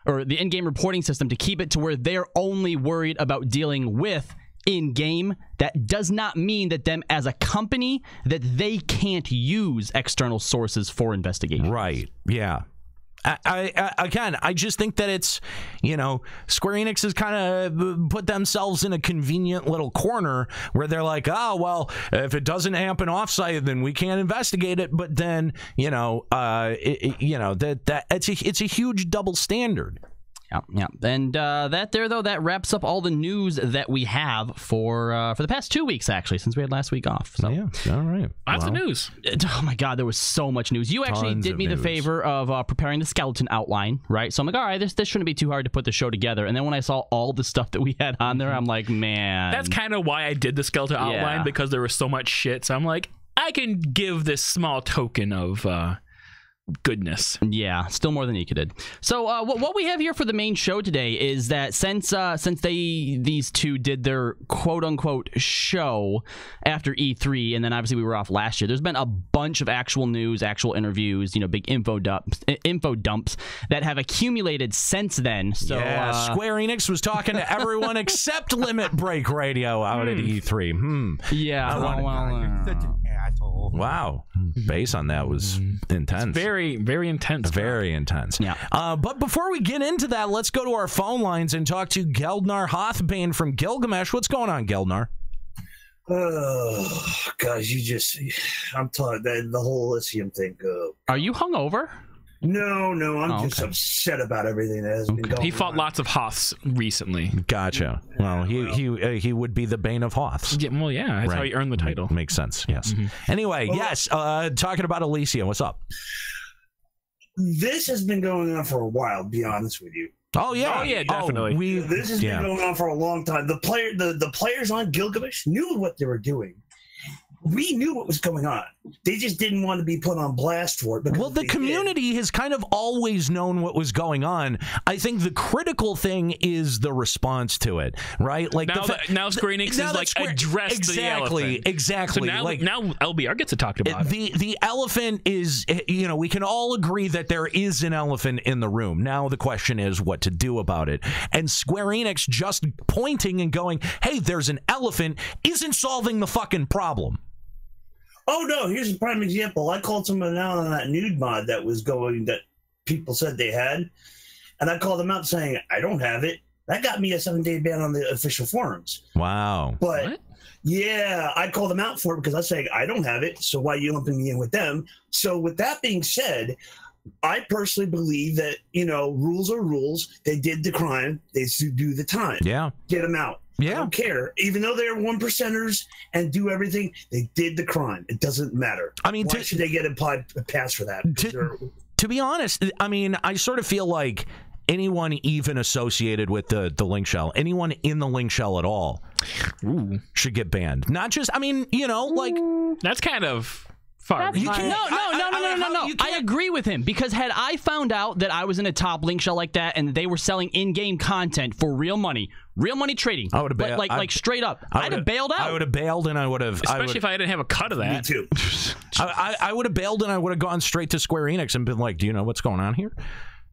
or the in-game reporting system to keep it to where they're only worried about dealing with in-game. That does not mean that them as a company, that they can't use external sources for investigation. Right. Yeah. I just think that it's, Square Enix has kind of put themselves in a convenient little corner where they're like, oh, well, if it doesn't happen offsite, then we can't investigate it. But then, it's a huge double standard. Yeah. And that wraps up all the news that we have for the past 2 weeks, actually, since we had last week off. So. Yeah, all right. Lots of news. Oh my God, there was so much news. You actually did me the favor of preparing the skeleton outline, right? So I'm like, all right, this shouldn't be too hard to put the show together. And then when I saw all the stuff that we had on there, I'm like, man. That's kind of why I did the skeleton outline, because there was so much shit. So I'm like, I can give this small token of goodness. Yeah, still more than Ika did. So what we have here for the main show today is that since these two did their quote-unquote show after E3, and then obviously we were off last year, there's been a bunch of actual news, actual interviews, big info dumps that have accumulated since then. So Square Enix was talking to everyone except Limit Break Radio out at E3. Yeah. Such an asshole. Wow. Base on that was intense. It's very, very intense. Very intense. Yeah. But before we get into that, let's go to our phone lines and talk to Geldnar Hothbane from Gilgamesh. What's going on, Geldnar? Oh, guys, I'm tired. The whole Elysium thing. Are you hungover? No, I'm just upset about everything that has been going on. He fought lots of Hoths recently. Gotcha. Well, he would be the bane of Hoths. Yeah, well, yeah, that's how he earned the title. Makes sense, yes. Anyway, talking about Elysium, what's up? This has been going on for a while, to be honest with you. Oh, yeah. Oh, yeah, definitely. This has been going on for a long time. The players on Gilgamesh knew what they were doing. We knew what was going on. They just didn't want to be put on blast for it. Well, the community has kind of always known what was going on. I think the critical thing is the response to it, right? Like now Square Enix is like addressed the elephant. Exactly. So now LBR gets to talk about it. The elephant is, we can all agree that there is an elephant in the room. Now the question is what to do about it. And Square Enix just pointing and going, hey, there's an elephant, isn't solving the fucking problem. Oh, no, here's a prime example. I called someone out on that nude mod that was going, that people said they had. And I called them out saying, I don't have it. That got me a 7-day ban on the official forums. Wow. But, what? Yeah, I called them out for it because I said, I don't have it. So why are you lumping me in with them? So with that being said, I personally believe that, rules are rules. They did the crime. They should do the time. Yeah. Get them out. Yeah. I don't care. Even though they're 1%ers and do everything, they did the crime. It doesn't matter. I mean, why should they get a pass for that? To be honest, I mean, I sort of feel like anyone even associated with the link shell, anyone in the link shell at all, should get banned. Not just, I mean, like that's kind of far. No. I agree with him, because had I found out that I was in a top link shell like that and they were selling in-game content for real money trading, I would have like straight up, I'd have bailed out. I would have bailed, and I would have, especially if I didn't have a cut of that. Me too. I would have bailed, and I would have gone straight to Square Enix and been like, do you know what's going on here?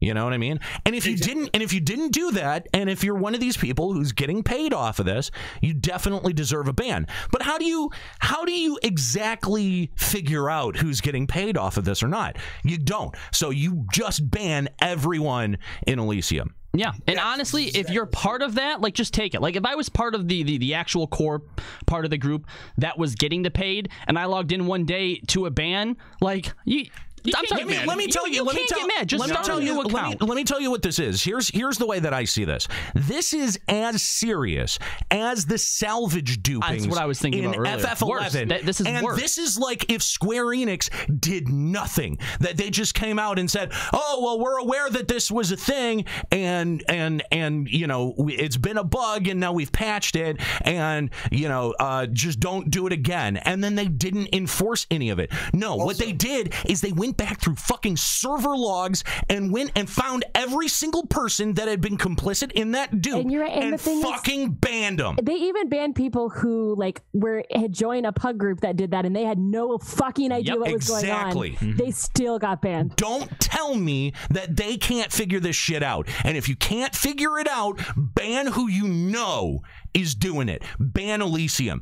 You know what I mean? And if you didn't do that, and if you're one of these people who's getting paid off of this, you definitely deserve a ban. But how do you exactly figure out who's getting paid off of this or not? You don't. So you just ban everyone in Elysium. Yeah, and honestly, if you're part of that, like, just take it. Like, if I was part of the actual core part of the group that was getting the paid, and I logged in one day to a ban, like, I'm sorry, let me tell you. Let me tell you what this is. Here's the way that I see this. This is as serious as the salvage dupings. That's what I was thinking in about earlier. FF11. This is worse. This is like if Square Enix did nothing. That they just came out and said, "Oh, well, we're aware that this was a thing, and it's been a bug, and now we've patched it, and just don't do it again." And then they didn't enforce any of it. No, what they did is they went back through fucking server logs and went and found every single person that had been complicit in that dupe and fucking banned them. They even banned people who had joined a pug group that did that, and they had no fucking idea what was going on. Mm-hmm. They still got banned. Don't tell me that they can't figure this shit out. And if you can't figure it out, ban who you know is doing it. Ban Elysium.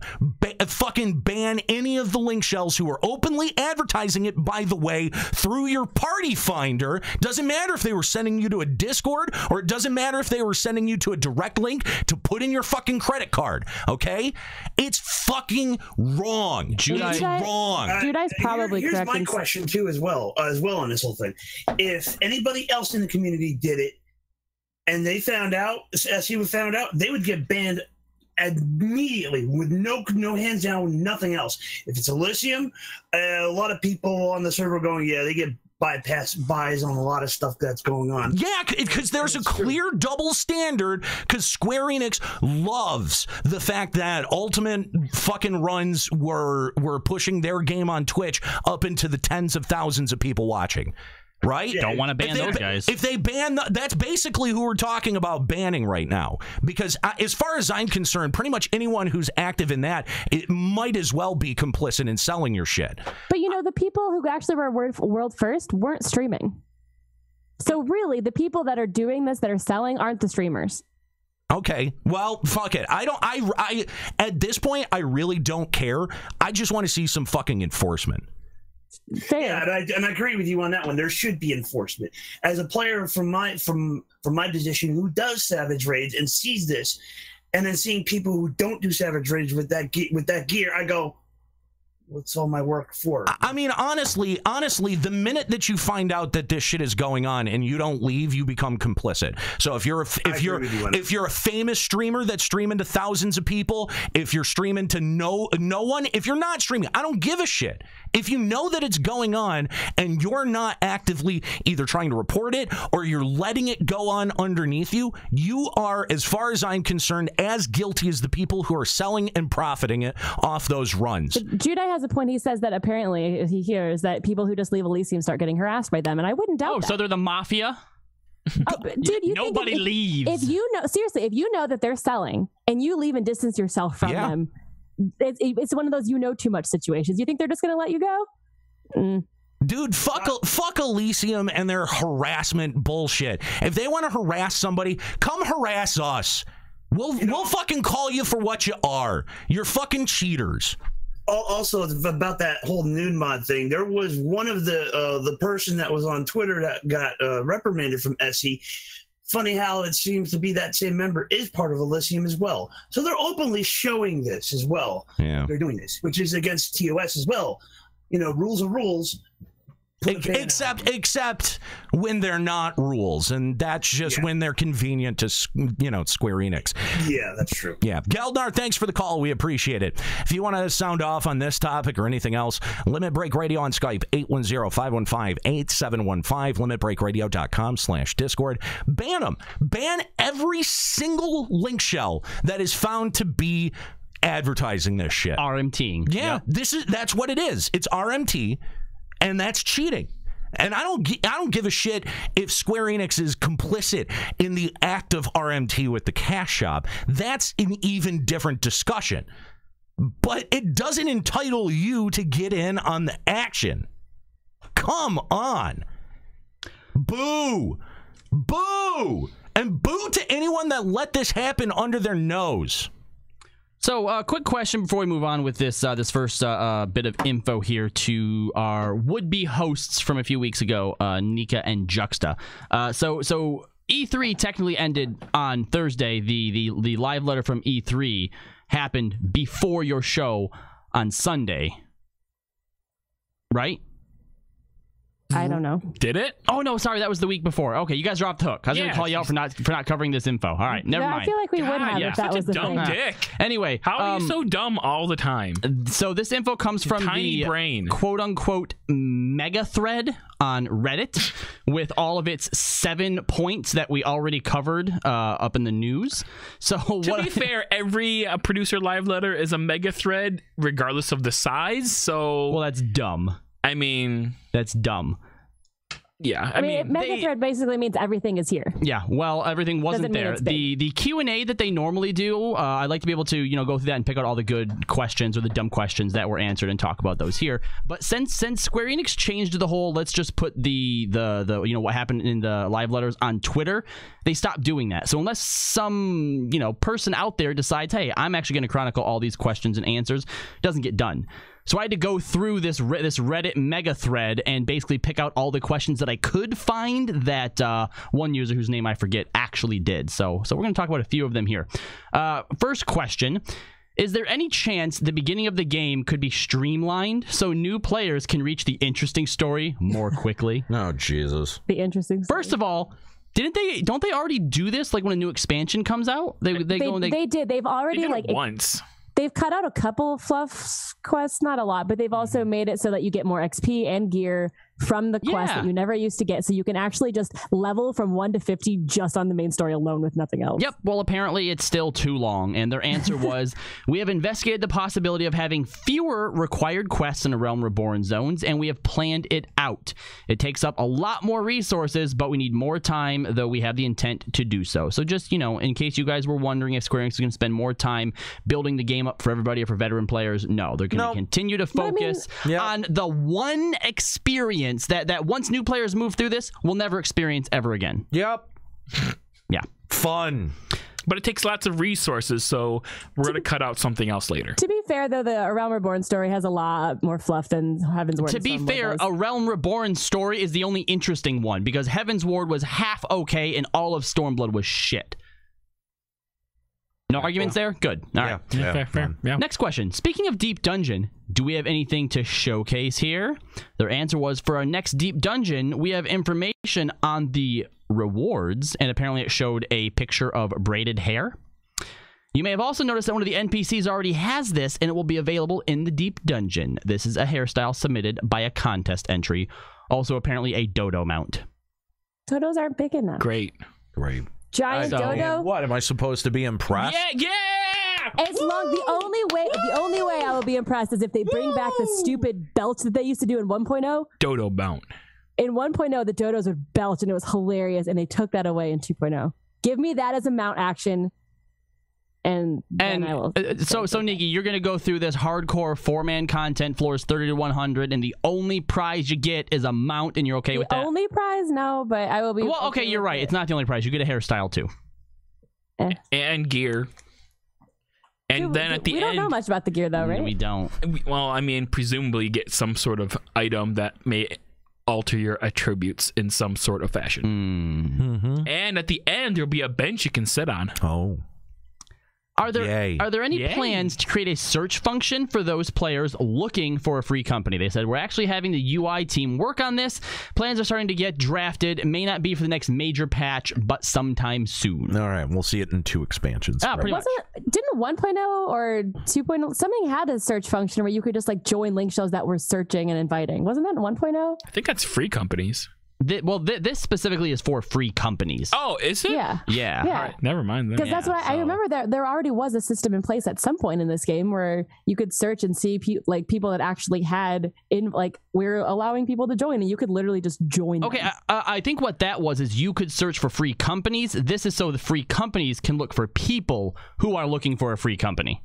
Fucking ban any of the link shells who are openly advertising it, by the way, through your party finder. Doesn't matter if they were sending you to a Discord, or it doesn't matter if they were sending you to a direct link to put in your fucking credit card. Okay? It's fucking wrong. It's wrong. Judai's probably here's correct. My question too, as well on this whole thing. If anybody else in the community did it, and they found out, as he found out, they would get banned immediately with no hands down, nothing else. If it's Elysium, a lot of people on the server going, yeah, they get buys on a lot of stuff that's going on. Yeah, because there's a clear double standard, because Square Enix loves the fact that Ultimate fucking runs were pushing their game on Twitch up into the tens of thousands of people watching. Right? Yeah. Don't want to ban those guys. If they ban, that's basically who we're talking about banning right now. Because as far as I'm concerned, pretty much anyone who's active in that, it might as well be complicit in selling your shit. But the people who actually were world first weren't streaming. So really, the people that are doing this, that are selling, aren't the streamers. Okay, well, fuck it. I at this point, I really don't care. I just want to see some fucking enforcement. Fair. Yeah, and I agree with you on that one. There should be enforcement. As a player from my position who does Savage Raids and sees this, and then seeing people who don't do Savage Raids with that gear, I go, what's all my work for? I mean, honestly, the minute that you find out that this shit is going on and you don't leave, you become complicit. So if you're a famous streamer that's streaming to thousands of people, if you're streaming to no one, if you're not streaming, I don't give a shit. If you know that it's going on and you're not actively either trying to report it or you're letting it go on underneath you, you are, as far as I'm concerned, as guilty as the people who are selling and profiting it off those runs. Judai has a point. He says that apparently he hears that people who just leave Elysium start getting harassed by them, and I wouldn't doubt that. So they're the mafia? Dude, nobody leaves. If you know, seriously, if you know that they're selling and you leave and distance yourself from them, it's one of those too much situations. You think they're just going to let you go? Dude, fuck Elysium and their harassment bullshit. If they want to harass somebody, come harass us. We'll fucking call you for what you are. You're fucking cheaters. Also, about that whole nude mod thing, there was one of the person that was on Twitter that got reprimanded from SE. Funny how it seems to be that same member is part of Elysium as well. So they're openly showing this as well. Yeah. They're doing this, which is against TOS as well. Rules are rules. Except when they're not rules, and that's just when they're convenient to Square Enix. Yeah, that's true. Yeah, Geldnar, thanks for the call. We appreciate it. If you want to sound off on this topic or anything else, Limit Break Radio on Skype 810-515-8715, limitbreakradio.com/Discord. Ban them. Ban every single link shell that is found to be advertising this shit. RMT. Yeah, that's what it is. It's RMT. And that's cheating. And I don't give a shit if Square Enix is complicit in the act of RMT with the cash shop. That's an even different discussion. But it doesn't entitle you to get in on the action. Come on. Boo. Boo. And boo to anyone that let this happen under their nose. So, quick question before we move on with this this first bit of info here to our would-be hosts from a few weeks ago, Nika and Juxta. So E3 technically ended on Thursday. The live letter from E3 happened before your show on Sunday, right? I don't know. Did it? Oh no, sorry, that was the week before. Okay, you guys are off the hook. I was gonna call you out for not covering this info. All right, never mind. I feel like we would have if that was the dumb thing. dick. Anyway, how are you so dumb all the time? So this info comes from Tiny the brain. quote-unquote mega thread on Reddit with all of its 7 points that we already covered up in the news. So to be fair, every producer live letter is a mega thread regardless of the size. So well, that's dumb. I mean, that's dumb. Yeah, I mean mega thread basically means everything is here. Yeah, well, everything wasn't there. The Q&A that they normally do, I'd like to be able to go through that and pick out all the good questions or the dumb questions that were answered and talk about those here. But since Square Enix changed the whole, let's just put the what happened in the live letters on Twitter, they stopped doing that. So unless some person out there decides, hey, I'm actually going to chronicle all these questions and answers, it doesn't get done. So I had to go through this Reddit mega thread and basically pick out all the questions that I could find that one user whose name I forget actually did. So we're going to talk about a few of them here. First question. Is there any chance the beginning of the game could be streamlined so new players can reach the interesting story more quickly? Oh, Jesus. The interesting story. First of all, don't they already do this like when a new expansion comes out? They did. They've already once. They've cut out a couple of fluff quests, not a lot, but they've also made it so that you get more XP and gear from the quest that you never used to get, so you can actually just level from 1 to 50 just on the main story alone with nothing else. Yep. Well, apparently it's still too long, and their answer was, we have investigated the possibility of having fewer required quests in the Realm Reborn zones, and we have planned it out. It takes up a lot more resources, but we need more time, though we have the intent to do so. So just, in case you guys were wondering if Square Enix is going to spend more time building the game up for everybody or for veteran players, no. They're going to continue to focus on the one experience that once new players move through this, will never experience ever again. Yep. Yeah. Fun. But it takes lots of resources, so we're going to cut out something else later. To be fair, though, the Realm Reborn story has a lot more fluff than Heaven's Ward. To be fair, a Realm Reborn story is the only interesting one, because Heaven's Ward was half okay and all of Stormblood was shit. No arguments there? Good. All right. Fair. Yeah. Next question. Speaking of Deep Dungeon, do we have anything to showcase here? Their answer was, for our next Deep Dungeon, we have information on the rewards, and apparently it showed a picture of braided hair. You may have also noticed that one of the NPCs already has this, and it will be available in the Deep Dungeon. This is a hairstyle submitted by a contest entry. Also, apparently, a dodo mount. Dodos aren't big enough. Great. Giant dodo? What, am I supposed to be impressed? Yeah! As long the only way I will be impressed is if they bring back the stupid belch that they used to do in 1.0. Dodo mount. In 1.0, the dodos would belch, and it was hilarious, and they took that away in 2.0. Give me that as a mount action, and I will. So Nikki, you're gonna go through this hardcore 4-man content, floors 30 to 100, and the only prize you get is a mount, and you're okay with that? The only prize, no, but I will be. Well, okay, you're right. It's not the only prize. You get a hairstyle too, and gear. And then at the end, we don't know much about the gear, though, right? We don't. Well, I mean, presumably you get some sort of item that may alter your attributes in some sort of fashion. And at the end, there'll be a bench you can sit on. Oh. Are there any plans to create a search function for those players looking for a free company? They said, we're actually having the UI team work on this. Plans are starting to get drafted. It may not be for the next major patch, but sometime soon. All right, we'll see it in 2 expansions. Pretty much. Didn't 1.0 or 2.0 something had a search function where you could just like join link shows that were searching and inviting? Wasn't that in 1.0? I think that's free companies. This specifically is for free companies. Oh, is it? Yeah. All right, never mind then. Because that's what I remember. There already was a system in place at some point in this game where you could search and see people that actually had we're allowing people to join, and you could literally just join. Okay, I think what that was is you could search for free companies. This is so the free companies can look for people who are looking for a free company.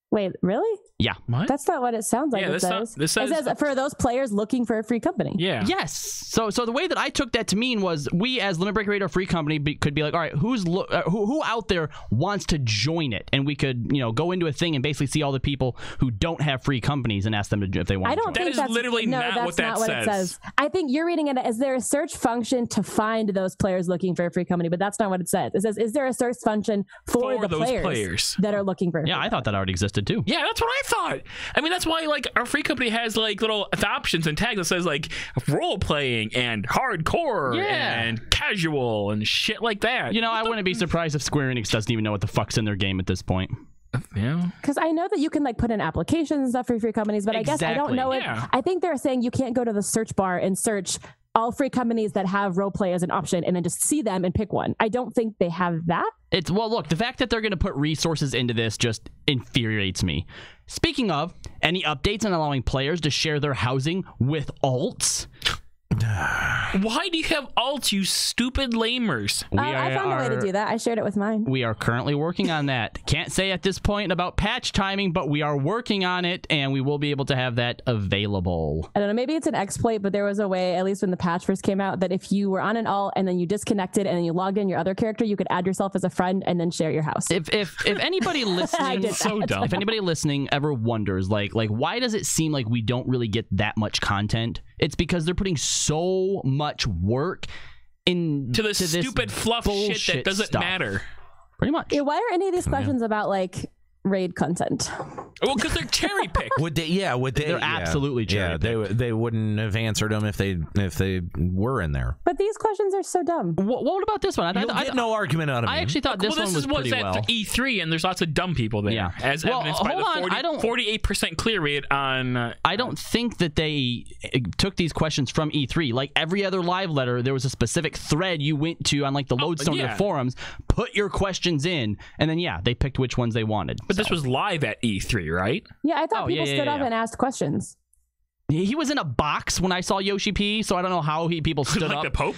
Wait, really? Yeah. What? That's not what it sounds like. It says it says for those players looking for a free company. Yeah. Yes. So the way that I took that to mean was we as Limit Break Radio Free Company could be like, all right, who out there wants to join it, and we could go into a thing and basically see all the people who don't have free companies and ask them if they want. I don't think that's literally not what that says. I think you're reading it as there a search function to find those players looking for a free company, but that's not what it says. It says, is there a search function for the those players that are looking for? I thought that already existed too. Yeah, that's what I thought. I mean, that's why our free company has little options and tags that says role playing and hardcore and casual and shit like that. I wouldn't be surprised if Square Enix doesn't even know what the fuck's in their game at this point. Yeah. Because I know that you can put in applications and stuff for free companies, but I guess I don't know it. I think they're saying you can't go to the search bar and search all free companies that have role play as an option and then just see them and pick one. I don't think they have that. Look, the fact that they're going to put resources into this just infuriates me. Speaking of, any updates on allowing players to share their housing with alts? Why do you have alts, you stupid lamers? I found a way to do that. I shared it with mine. We are currently working on that. Can't say at this point about patch timing, but we are working on it, and we will be able to have that available. I don't know, maybe it's an exploit, but there was a way, at least when the patch first came out, that if you were on an alt and then you disconnected and then you logged in your other character, you could add yourself as a friend and then share your house. If anybody listening, so dumb. If anybody listening ever wonders, why does it seem like we don't really get that much content? It's because they're putting so much work into this stupid fluff shit that doesn't matter. Pretty much. Yeah, why are any of these questions about raid content? Well, because they're cherry picked. They're absolutely cherry picked. They wouldn't have answered them if they were in there. But these questions are so dumb. What about this one? You'll get no argument out of me. I actually thought this one was pretty well. At E3, and there's lots of dumb people there. Yeah. As evidenced by the 48% clear rate on. I don't think that they took these questions from E3. Like every other live letter, there was a specific thread you went to on the Lodestone of the forums. Put your questions in, and then they picked which ones they wanted. But this was live at E3, right? Yeah, I thought people stood up and asked questions. He was in a box when I saw Yoshi P, so I don't know how people stood up. Like the Pope?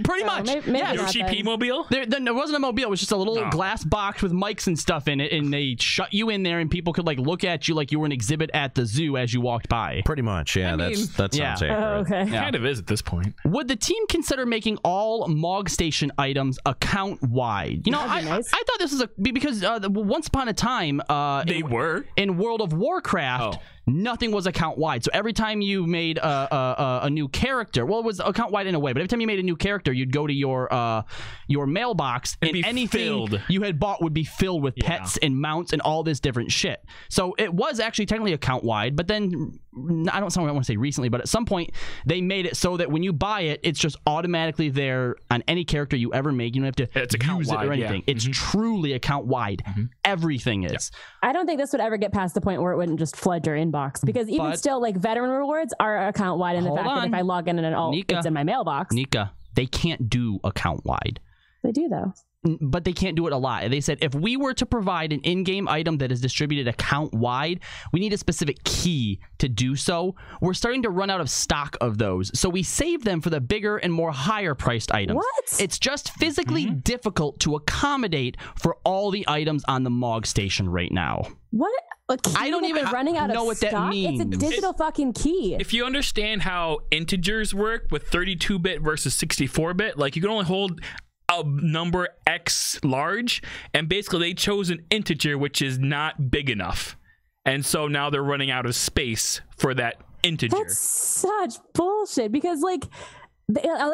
Pretty much. Maybe Yoshi P mobile? There wasn't a mobile. It was just a little glass box with mics and stuff in it, and they shut you in there, and people could look at you like you were an exhibit at the zoo as you walked by. Pretty much, yeah. That sounds accurate. Okay. It kind of is at this point. Would the team consider making all Mog Station items account-wide? I thought this was because once upon a time... they were? In World of Warcraft... Nothing was account-wide. So every time you made a new character, well, it was account-wide in a way, but every time you made a new character, you'd go to your mailbox, and anything you had bought would be filled with pets and mounts and all this different shit. So it was actually technically account-wide, but then, I don't want to say recently, but at some point, they made it so that when you buy it, it's just automatically there on any character you ever make. You don't have to use it or anything. Yeah. It's truly account-wide. Everything is. I don't think this would ever get past the point where it wouldn't just flood your inbox. Because even still, veteran rewards are account wide in the fact that if I log in an alt, it's in my mailbox. Nika, they can't do account wide. They do though. but they can't do it a lot. They said if we were to provide an in-game item that is distributed account-wide, we need a specific key to do so. We're starting to run out of stock of those, so we save them for the bigger and more higher-priced items. What? It's just physically difficult to accommodate for all the items on the MOG station right now. What? I don't even running out know of what that stock? means. It's a digital fucking key. If you understand how integers work with 32-bit versus 64-bit, like you can only hold a number X large, and basically they chose an integer which is not big enough, and so now they're running out of space for that integer. That's such bullshit, because like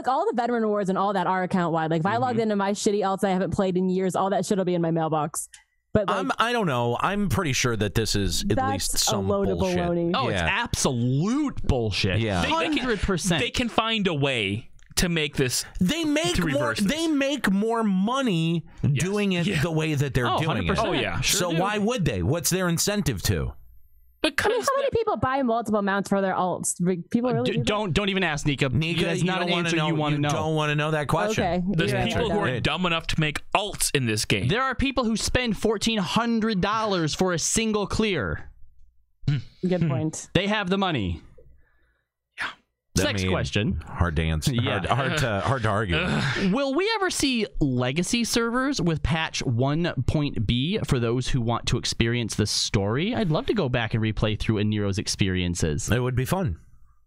all the veteran awards and all that are account wide. Like if I logged into my shitty alts I haven't played in years, all that shit will be in my mailbox. But like, I don't know. I'm pretty sure that this is at least some a load bullshit. of baloney. Oh, Yeah. it's absolute bullshit. Yeah. 100%. They can find a way to make this. They make more money doing it the way that they're doing 100%. it. Oh yeah. So why would they? What's their incentive to? Because I mean, how many people buy multiple mounts for their alts? People really don't even ask Nika. Nika, that's you not don't an wanna answer know. you want to know. Don't want to know that question. Okay. there's you're people right. who are dumb enough to make alts in this game. There are people who spend $1,400 for a single clear. Good point. They have the money. Next question. Hard to answer. Yeah. Hard to argue. Will we ever see legacy servers with patch 1.b for those who want to experience the story? I'd love to go back and replay through Nero's experiences. It would be fun.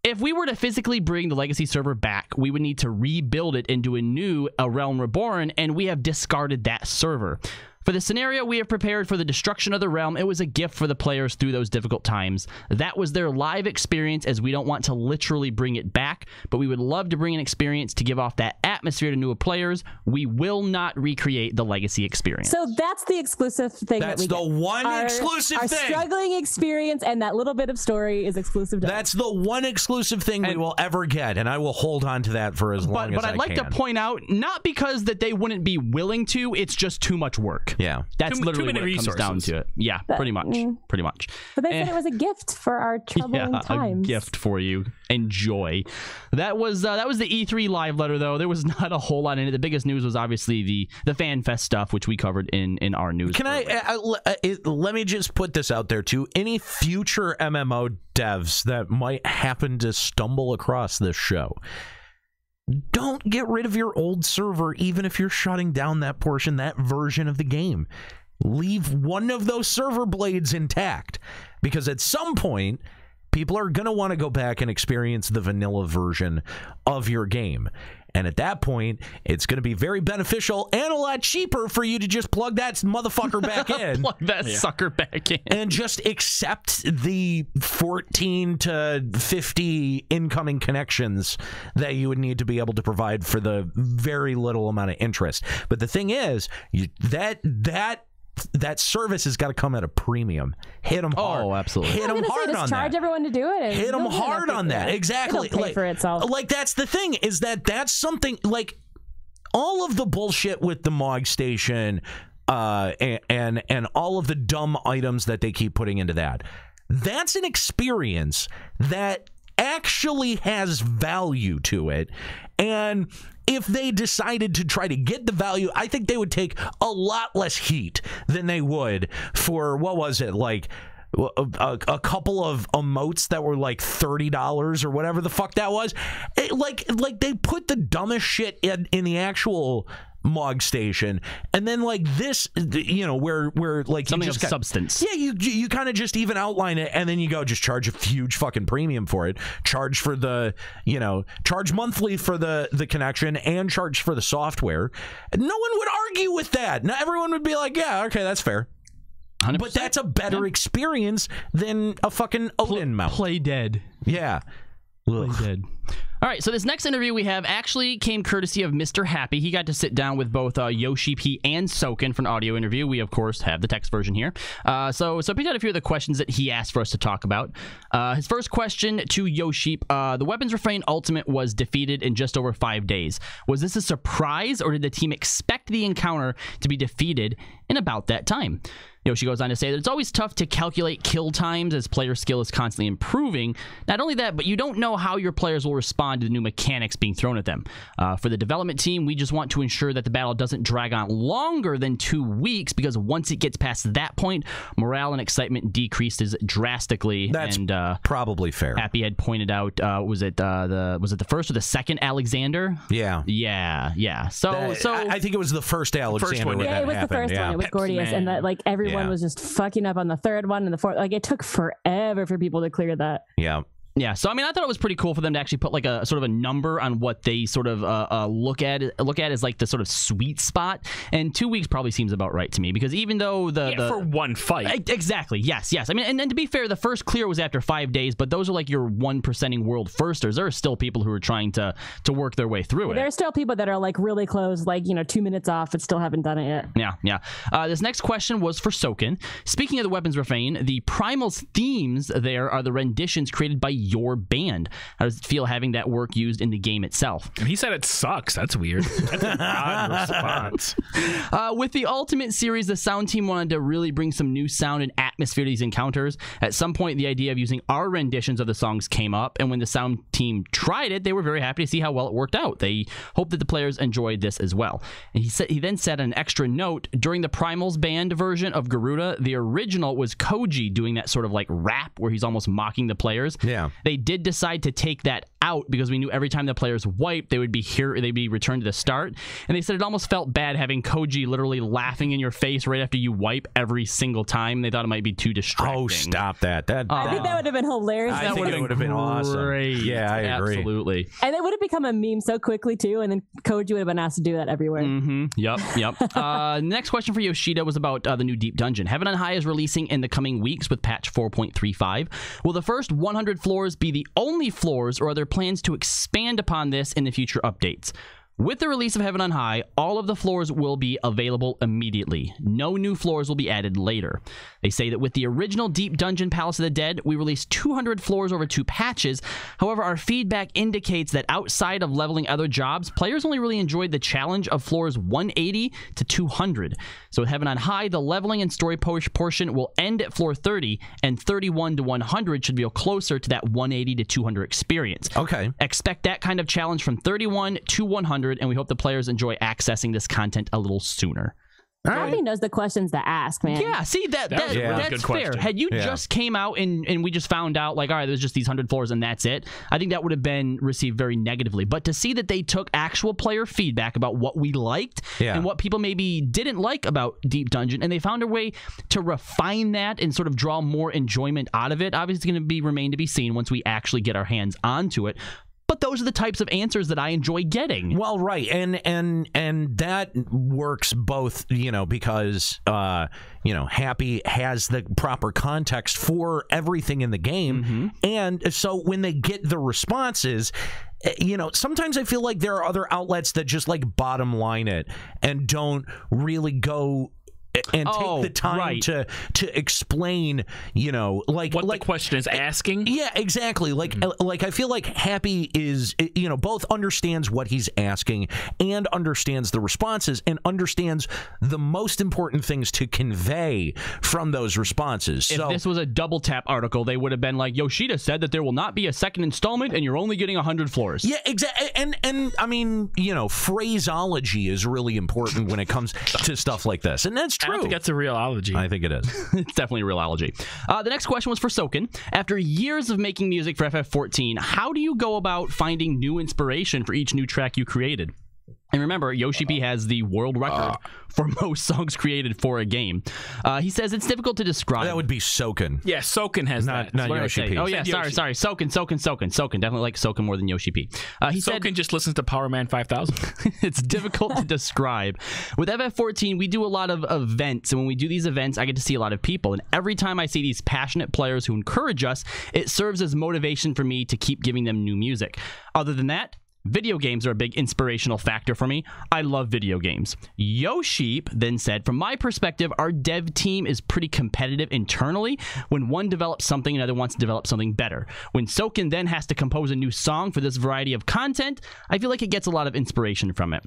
If we were to physically bring the legacy server back, we would need to rebuild it into a Realm Reborn, and we have discarded that server. For the scenario we have prepared for the destruction of the realm, it was a gift for the players through those difficult times. That was their live experience, as we don't want to literally bring it back, but we would love to bring an experience to give off that atmosphere to newer players. We will not recreate the legacy experience. So that's the exclusive thing. That's that we the get. one exclusive our thing. Struggling experience and that little bit of story is exclusive to That's the one exclusive thing we will ever get, and I will hold on to that for as long as I can. But I'd like to point out, not because that they wouldn't be willing to, it's just too much work. Yeah. That's literally too many what it comes down to it. Yeah, pretty much. Pretty much. But they said it was a gift for our troubling times. A gift for you. Enjoy. That was the E3 live letter, though. There was not a whole lot in it. The biggest news was obviously the Fan Fest stuff, which we covered in our news. Can let me just put this out there too. Any future MMO devs that might happen to stumble across this show, don't get rid of your old server, even if you're shutting down that version of the game. Leave one of those server blades intact, because at some point, people are going to want to go back and experience the vanilla version of your game. And at that point, it's going to be very beneficial and a lot cheaper for you to just plug that motherfucker back in. Plug that sucker back in. And just accept the 14 to 50 incoming connections that you would need to be able to provide for the very little amount of interest. But the thing is, that service has got to come at a premium. Hit them hard. Oh, absolutely. Hit them hard on that. Charge everyone to do it. And Hit them hard on that. Exactly. It'll pay for itself. Like, that's the thing, is that's something, like, all of the bullshit with the MOG station and all of the dumb items that they keep putting into that's an experience that actually has value to it. And if they decided to try to get the value, I think they would take a lot less heat than they would for, what was it, like a couple of emotes that were like $30 or whatever the fuck that was. Like they put the dumbest shit in the actual MOG station, and then like this, where like something of substance. Yeah, you kind of just even outline it, and then you go just charge a huge fucking premium for it. Charge for the charge monthly for the connection, and charge for the software. No one would argue with that. Now everyone would be like, yeah, okay, that's fair. 100%. But that's a better experience than a fucking Odin mount. Play dead. Yeah. Play dead. All right, so this next interview we have actually came courtesy of Mr. Happy. He got to sit down with both Yoshi P and Soken for an audio interview. We, of course, have the text version here. So picked out a few of the questions that he asked for us to talk about. His first question to Yoshi, the Weapons Refrain Ultimate was defeated in just over 5 days. Was this a surprise, or did the team expect the encounter to be defeated in about that time? Yoshi goes on to say that it's always tough to calculate kill times as player skill is constantly improving. Not only that, but you don't know how your players will respond to the new mechanics being thrown at them. For the development team, we just want to ensure that the battle doesn't drag on longer than 2 weeks, because once it gets past that point, morale and excitement decreases drastically. That's probably fair. Happy had pointed out, was it the first or the second Alexander? Yeah. So I think it was the first Alexander. First one, yeah, it was the first one. It was Gordius, and that like everyone was just fucking up on the third one and the fourth. Like it took forever for people to clear that. Yeah, so I mean, I thought it was pretty cool for them to actually put like a sort of a number on what they sort of look at as like the sort of sweet spot, and 2 weeks probably seems about right to me, because even though for one fight, exactly, yes. I mean, and to be fair, the first clear was after 5 days, but those are like your 1%ing world firsters. There are still people who are trying to work their way through it. There are still people that are like really close, like 2 minutes off, but still haven't done it yet. Yeah. This next question was for Soken. Speaking of the weapons refrain, the Primal's themes there are the renditions created by your band. How does it feel having that work used in the game itself? And he said it sucks. That's weird. That's an odd response. With the Ultimate series, the sound team wanted to really bring some new sound and atmosphere to these encounters. At some point, the idea of using our renditions of the songs came up, and when the sound team tried it, they were very happy to see how well it worked out. They hoped that the players enjoyed this as well. And he then said an extra note, during the Primals band version of Garuda, the original was Koji doing that sort of like rap where he's almost mocking the players. Yeah. They did decide to take that out because we knew every time the players wiped, they'd be returned to the start. And they said it almost felt bad having Koji literally laughing in your face right after you wipe every single time. They thought it might be too distracting. Oh, stop that. I think that would have been hilarious. I think it would have been awesome. Yeah, I agree. Absolutely. And it would have become a meme so quickly too, and then Koji would have been asked to do that everywhere. Yep. Next question for Yoshida was about the new Deep Dungeon. Heaven on High is releasing in the coming weeks with patch 4.35. Will the first 100 floors be the only floors, or are there plans to expand upon this in the future updates? With the release of Heaven on High, all of the floors will be available immediately. No new floors will be added later. They say that with the original Deep Dungeon Palace of the Dead, we released 200 floors over 2 patches. However, our feedback indicates that outside of leveling other jobs, players only really enjoyed the challenge of floors 180 to 200. So with Heaven on High, the leveling and story portion will end at floor 30, and 31 to 100 should feel closer to that 180 to 200 experience. Okay. Expect that kind of challenge from 31 to 100, and we hope the players enjoy accessing this content a little sooner. Nobody knows the questions to ask, man. Yeah, see, that's really fair. Had you just came out and we just found out, like, all right, there's just these 100 floors and that's it, I think that would have been received very negatively. But to see that they took actual player feedback about what we liked and what people maybe didn't like about Deep Dungeon, and they found a way to refine that and sort of draw more enjoyment out of it, obviously it's going to remain to be seen once we actually get our hands onto it. But those are the types of answers that I enjoy getting. Well, right, and that works both, because Happy has the proper context for everything in the game, and so when they get the responses, sometimes I feel like there are other outlets that just like bottom line it and don't really go and take the time to explain, like what the question is asking. Yeah, exactly. Like I feel like Happy is, both understands what he's asking and understands the responses and understands the most important things to convey from those responses. If this was a double tap article, they would have been like, Yoshida said that there will not be a second installment and you're only getting 100 floors. Yeah, exactly. And I mean, phraseology is really important when it comes to stuff like this, and that's true. I don't think that's a realology. I think it is. It's definitely a realology. The next question was for Soken. After years of making music for FF14, how do you go about finding new inspiration for each new track you created? And remember, Yoshi P has the world record for most songs created for a game. He says it's difficult to describe. That would be Soken. Yeah, Soken has not that. Yoshi P. Oh, yeah, sorry. Soken. Definitely like Soken more than Yoshi P. He said Soken just listens to Power Man 5000. It's difficult to describe. With FF14, we do a lot of events, and when we do these events, I get to see a lot of people. And every time I see these passionate players who encourage us, it serves as motivation for me to keep giving them new music. Other than that, video games are a big inspirational factor for me. I love video games. Yoshi then said, from my perspective, our dev team is pretty competitive internally. When one develops something, another wants to develop something better. When Soken then has to compose a new song for this variety of content, I feel like it gets a lot of inspiration from it.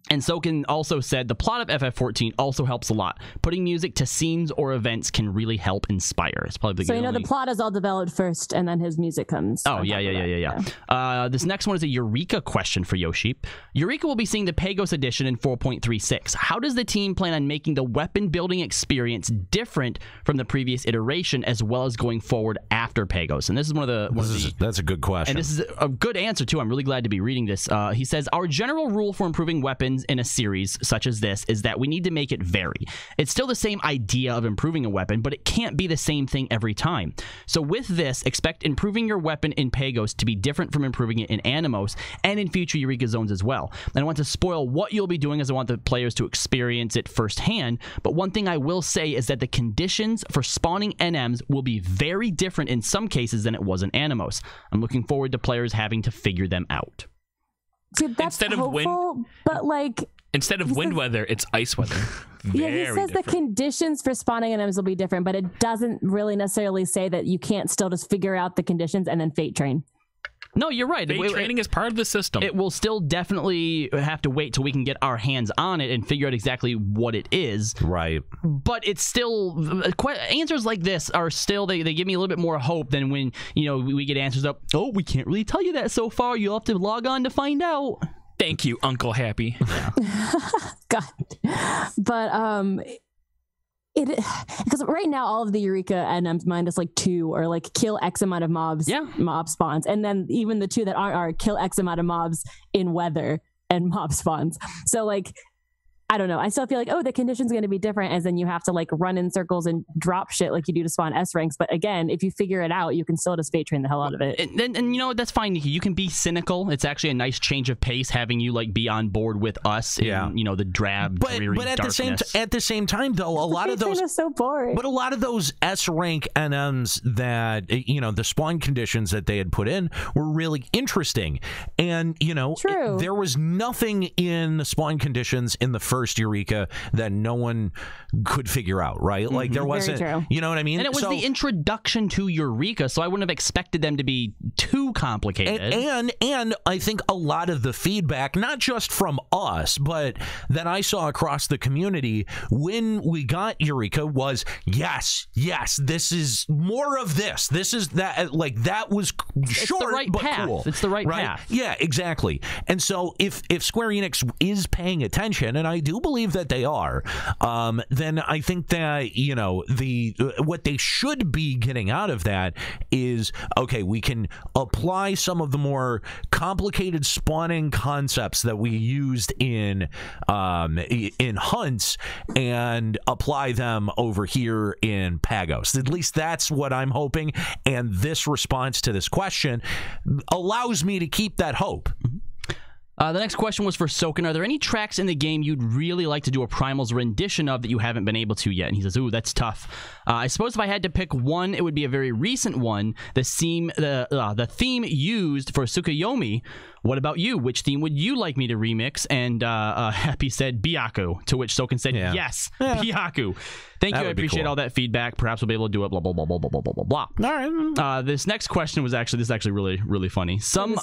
And Soken also said the plot of FF14 also helps a lot. Putting music to scenes or events can really help inspire. It's probably so the plot is all developed first, and then his music comes. Oh yeah. This next one is a Eureka question for Yoshi. Eureka will be seeing the Pagos edition in 4.36. How does the team plan on making the weapon building experience different from the previous iteration, as well as going forward after Pagos? And this is that's a good question. And this is a good answer too. I'm really glad to be reading this. He says our general rule for improving weapons in a series such as this is that we need to make it vary. It's still the same idea of improving a weapon, but it can't be the same thing every time. So with this, expect improving your weapon in Pagos to be different from improving it in Animos and in future Eureka zones as well. And I want to spoil what you'll be doing, as I want the players to experience it firsthand. But one thing I will say is that the conditions for spawning NMs will be very different in some cases than it was in Animos. I'm looking forward to players having to figure them out. See, that's hopeful, but instead of wind weather, it's ice weather. Yeah, he says the conditions for spawning NMs will be different, but it doesn't really necessarily say that you can't still just figure out the conditions and then fate train. No, you're right. Fate training is part of the system. It will still definitely have to wait till we can get our hands on it and figure out exactly what it is. Right. But it's still answers like this are still they give me a little bit more hope than when we get answers up. Oh, we can't really tell you that so far. You'll have to log on to find out. Thank you, Uncle Happy. God, but because right now all of the Eureka NMs mind is 2 or kill X amount of mobs, mob spawns, and then even the 2 that aren't are kill X amount of mobs in weather and mob spawns. So I don't know. I still feel the condition's going to be different, as then you have to run in circles and drop shit like you do to spawn S ranks. But again, if you figure it out, you can still just fate train the hell out of it. And that's fine, Nikki. You can be cynical. It's actually a nice change of pace having you be on board with us in the drab, dreary darkness. At the same time, though, a lot of those is so boring. But a lot of those S rank NMs that the spawn conditions that they had put in were really interesting, and there was nothing in the spawn conditions in the first Eureka that no one could figure out, right? There wasn't, you know what I mean? And it was the introduction to Eureka, so I wouldn't have expected them to be too complicated. And I think a lot of the feedback, not just from us, but that I saw across the community when we got Eureka was, yes, this is more of this. This is that, that was short, it's the right but path. Cool. It's the right path. Yeah, exactly. And so if Square Enix is paying attention, and I do believe that they are, then I think that what they should be getting out of that is, okay, we can apply some of the more complicated spawning concepts that we used in hunts and apply them over here in Pagos. At least that's what I'm hoping, and this response to this question allows me to keep that hope. The next question was for Soken. Are there any tracks in the game you'd really like to do a Primal's rendition of that you haven't been able to yet? And he says, ooh, that's tough. I suppose if I had to pick one, it would be a very recent one. The theme used for Tsukuyomi. What about you? Which theme would you like me to remix? And Happy said Byaku, to which Soken said, yes, Byaku. Thank you. I appreciate all that feedback. Perhaps we'll be able to do it, blah, blah, blah, blah, blah, blah, blah, blah. All right. This next question was actually really, really funny. For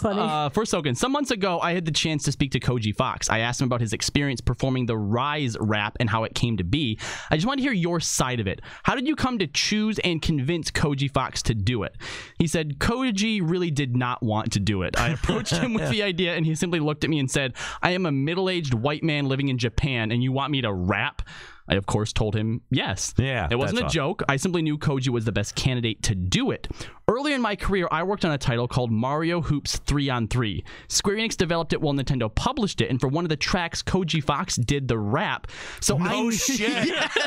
Soken, some months ago, I had the chance to speak to Koji Fox. I asked him about his experience performing the Rise rap and how it came to be. I just want to hear your side of it. How did you come to choose and convince Koji Fox to do it? He said, Koji really did not want to do it. I approached him with the idea, and he simply looked at me and said, I am a middle-aged white man living in Japan, and you want me to rap? I, of course, told him yes. Yeah, it wasn't a joke. I simply knew Koji was the best candidate to do it. Earlier in my career, I worked on a title called Mario Hoops 3-on-3. Square Enix developed it while Nintendo published it, and for one of the tracks, Koji Fox did the rap. So shit. Yes.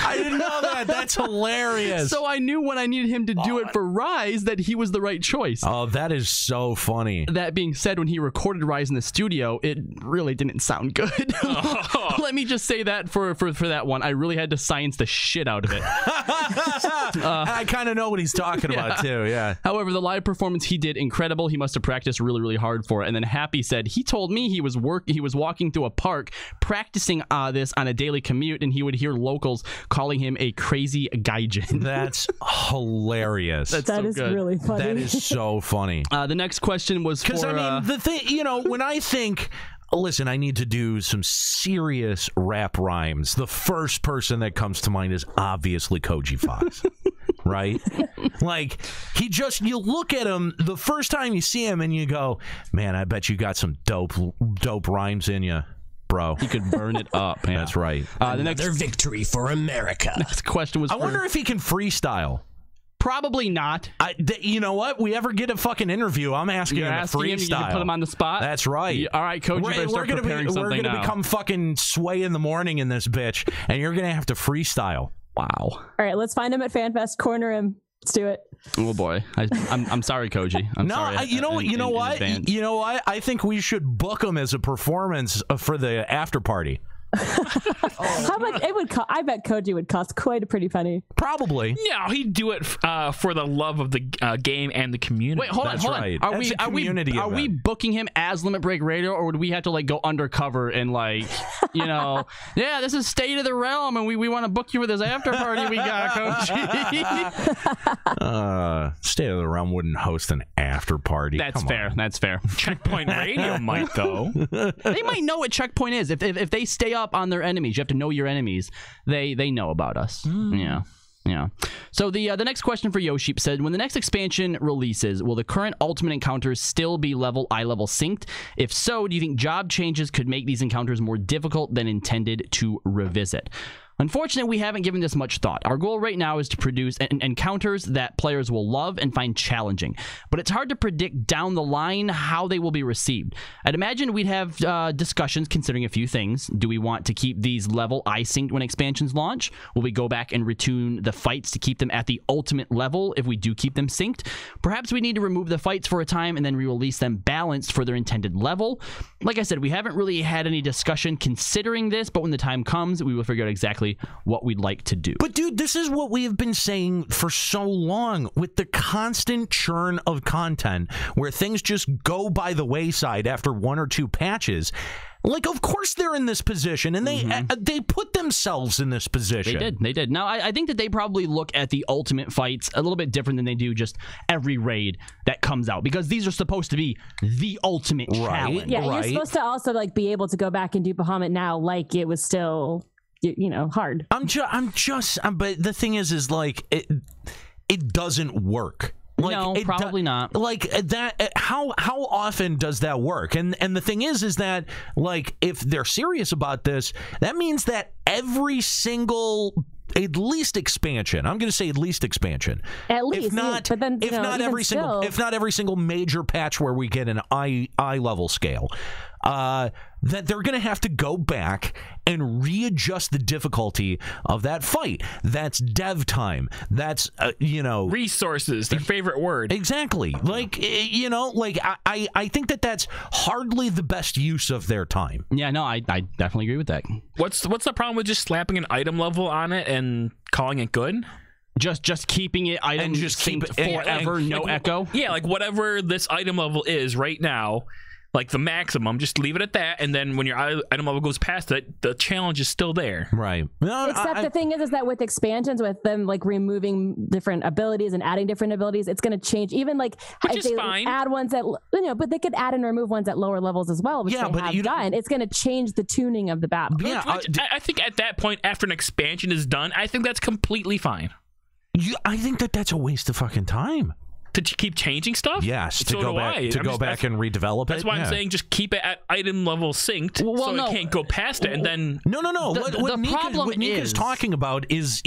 I didn't know that. That's hilarious. So I knew when I needed him to do it for Rise that he was the right choice. Oh, that is so funny. That being said, when he recorded Rise in the studio, it really didn't sound good. Let me just say that for that one, I really had to science the shit out of it. I kind of know what he's talking about too. Yeah. However, the live performance he did incredible. He must have practiced really, really hard for it. And then Happy said he told me he was walking through a park practicing this on a daily commute, and he would hear locals calling him a crazy gaijin. That's hilarious. That is really funny. That is so funny. The next question was because I mean the thing, when I think listen, I need to do some serious rap rhymes. The first person that comes to mind is obviously Koji Fox. Right? Like, you look at him the first time you see him and you go, man, I bet you got some dope rhymes in you, bro. He could burn it up. Yeah. That's right. The next victory for America. Next question was I wonder if he can freestyle. Probably not. You know what? We ever get a fucking interview, I'm asking him to freestyle. You can put him on the spot? That's right. All right, Coach, we're going to become fucking Sway in the morning in this bitch, and you're going to have to freestyle. Wow. All right, let's find him at FanFest. Corner him. Let's do it. Oh boy, I'm sorry, Koji. Sorry. You know what? I think we should book him as a performance for the after party. How much it would cost? I bet Koji would cost quite a pretty penny. Probably. No, he'd do it for the love of the game and the community. Wait, hold on. Are we booking him as Limit Break Radio, or would we have to like go undercover and like, yeah, this is State of the Realm, and we want to book you for this after party we got, Koji? State of the Realm wouldn't host an after party. That's fair. That's fair. Checkpoint Radio might though. They might know what Checkpoint is if they stay up on their enemies. You have to know your enemies. They know about us. Yeah. So the next question for Yoshi said, when the next expansion releases, will the current ultimate encounters still be eye level synced? If so, do you think job changes could make these encounters more difficult than intended to revisit? Unfortunately, we haven't given this much thought. Our goal right now is to produce encounters that players will love and find challenging, but it's hard to predict down the line how they will be received. I'd imagine we'd have discussions considering a few things. Do we want to keep these level synced when expansions launch? Will we go back and retune the fights to keep them at the ultimate level if we do keep them synced? Perhaps we need to remove the fights for a time and then re-release them balanced for their intended level. Like I said, we haven't really had any discussion considering this, but when the time comes, we will figure out exactly what we'd like to do. But dude, this is what we have been saying for so long with the constant churn of content where things just go by the wayside after 1 or 2 patches. Like, of course they're in this position, and they put themselves in this position. They did. Now, I think that they probably look at the ultimate fights a little bit different than they do just every raid that comes out, because these are supposed to be the ultimate challenge. Yeah, you're supposed to also like be able to go back and do Bahamut now like it was still, hard. But the thing is like it doesn't work. Like, no, probably not. Like that. How often does that work? And the thing is that like if they're serious about this, that means that every single at least expansion. I'm going to say at least expansion. At least, if not, but then if not every single major patch where we get an eye level scale. That they're going to have to go back and readjust the difficulty of that fight. That's dev time. That's, resources, their favorite word. Exactly. Like, I think that's hardly the best use of their time. Yeah, no, I definitely agree with that. What's the problem with just slapping an item level on it and calling it good? Just keeping it item synced forever, no echo? Yeah, like whatever this item level is right now, like the maximum, just leave it at that, and then when your item level goes past it, the challenge is still there. Right. Except the thing is that with expansions, with them like removing different abilities and adding different abilities, it's going to change. Even like if they add ones that but they could add and remove ones at lower levels as well, which they have done. It's going to change the tuning of the battle. Yeah, I think at that point, after an expansion is done, I think that's completely fine. I think that's a waste of fucking time. To keep changing stuff? Yes, to go back and redevelop it. That's why I'm saying just keep it at item level synced, so it can't go past it. And then no. What Nika's talking about is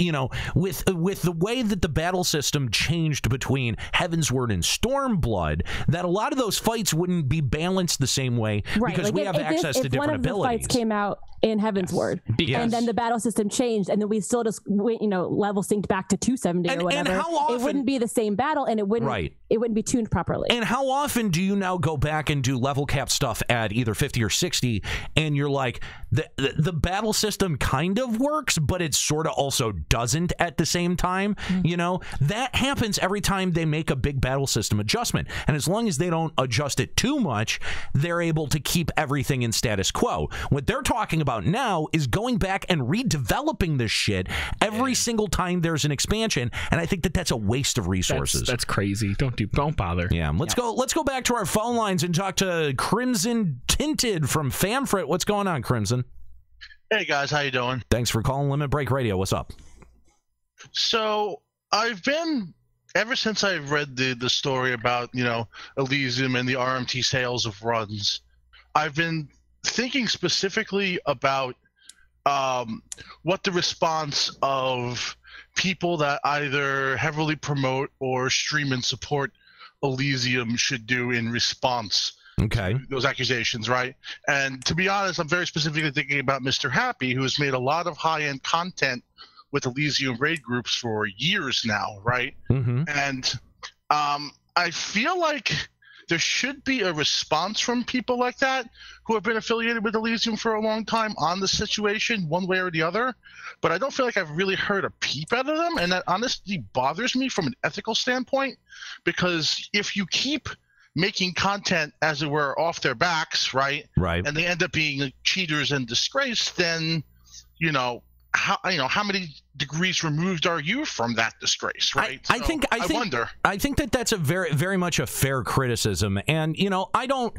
with the way that the battle system changed between Heavensward and Stormblood, that a lot of those fights wouldn't be balanced the same way because we have access to different abilities. If one of the fights came out in Heavensward, and then the battle system changed, and then we still just level synced back to 270 or whatever, and how often, it wouldn't be the same battle, and it wouldn't be tuned properly. And how often do you now go back and do level cap stuff at either 50 or 60, and you're like, the battle system kind of works, but it sort of also doesn't at the same time? That happens every time they make a big battle system adjustment, and as long as they don't adjust it too much, they're able to keep everything in status quo. What they're talking about now is going back and redeveloping this shit every single time there's an expansion, and I think that's a waste of resources. That's crazy. Don't don't bother. Yeah, let's go back to our phone lines and talk to Crimson Tinted from Famfrit. What's going on, Crimson? Hey guys, how you doing? Thanks for calling Limit Break Radio. What's up? So I've been, ever since I've read the story about, Elysium and the RMT sales of runs, I've been thinking specifically about what the response of people that either heavily promote or stream and support Elysium should do in response to those accusations, right? And to be honest, I'm very specifically thinking about Mr. Happy, who has made a lot of high-end content with Elysium raid groups for years now, right? And I feel like there should be a response from people like that who have been affiliated with Elysium for a long time on the situation, one way or the other. But I don't feel like I've really heard a peep out of them, and that honestly bothers me from an ethical standpoint, because if you keep making content, as it were, off their backs, right? And they end up being cheaters and disgraced, then, how many degrees removed are you from that disgrace, right? I wonder. I think that that's a very, very much a fair criticism, and I don't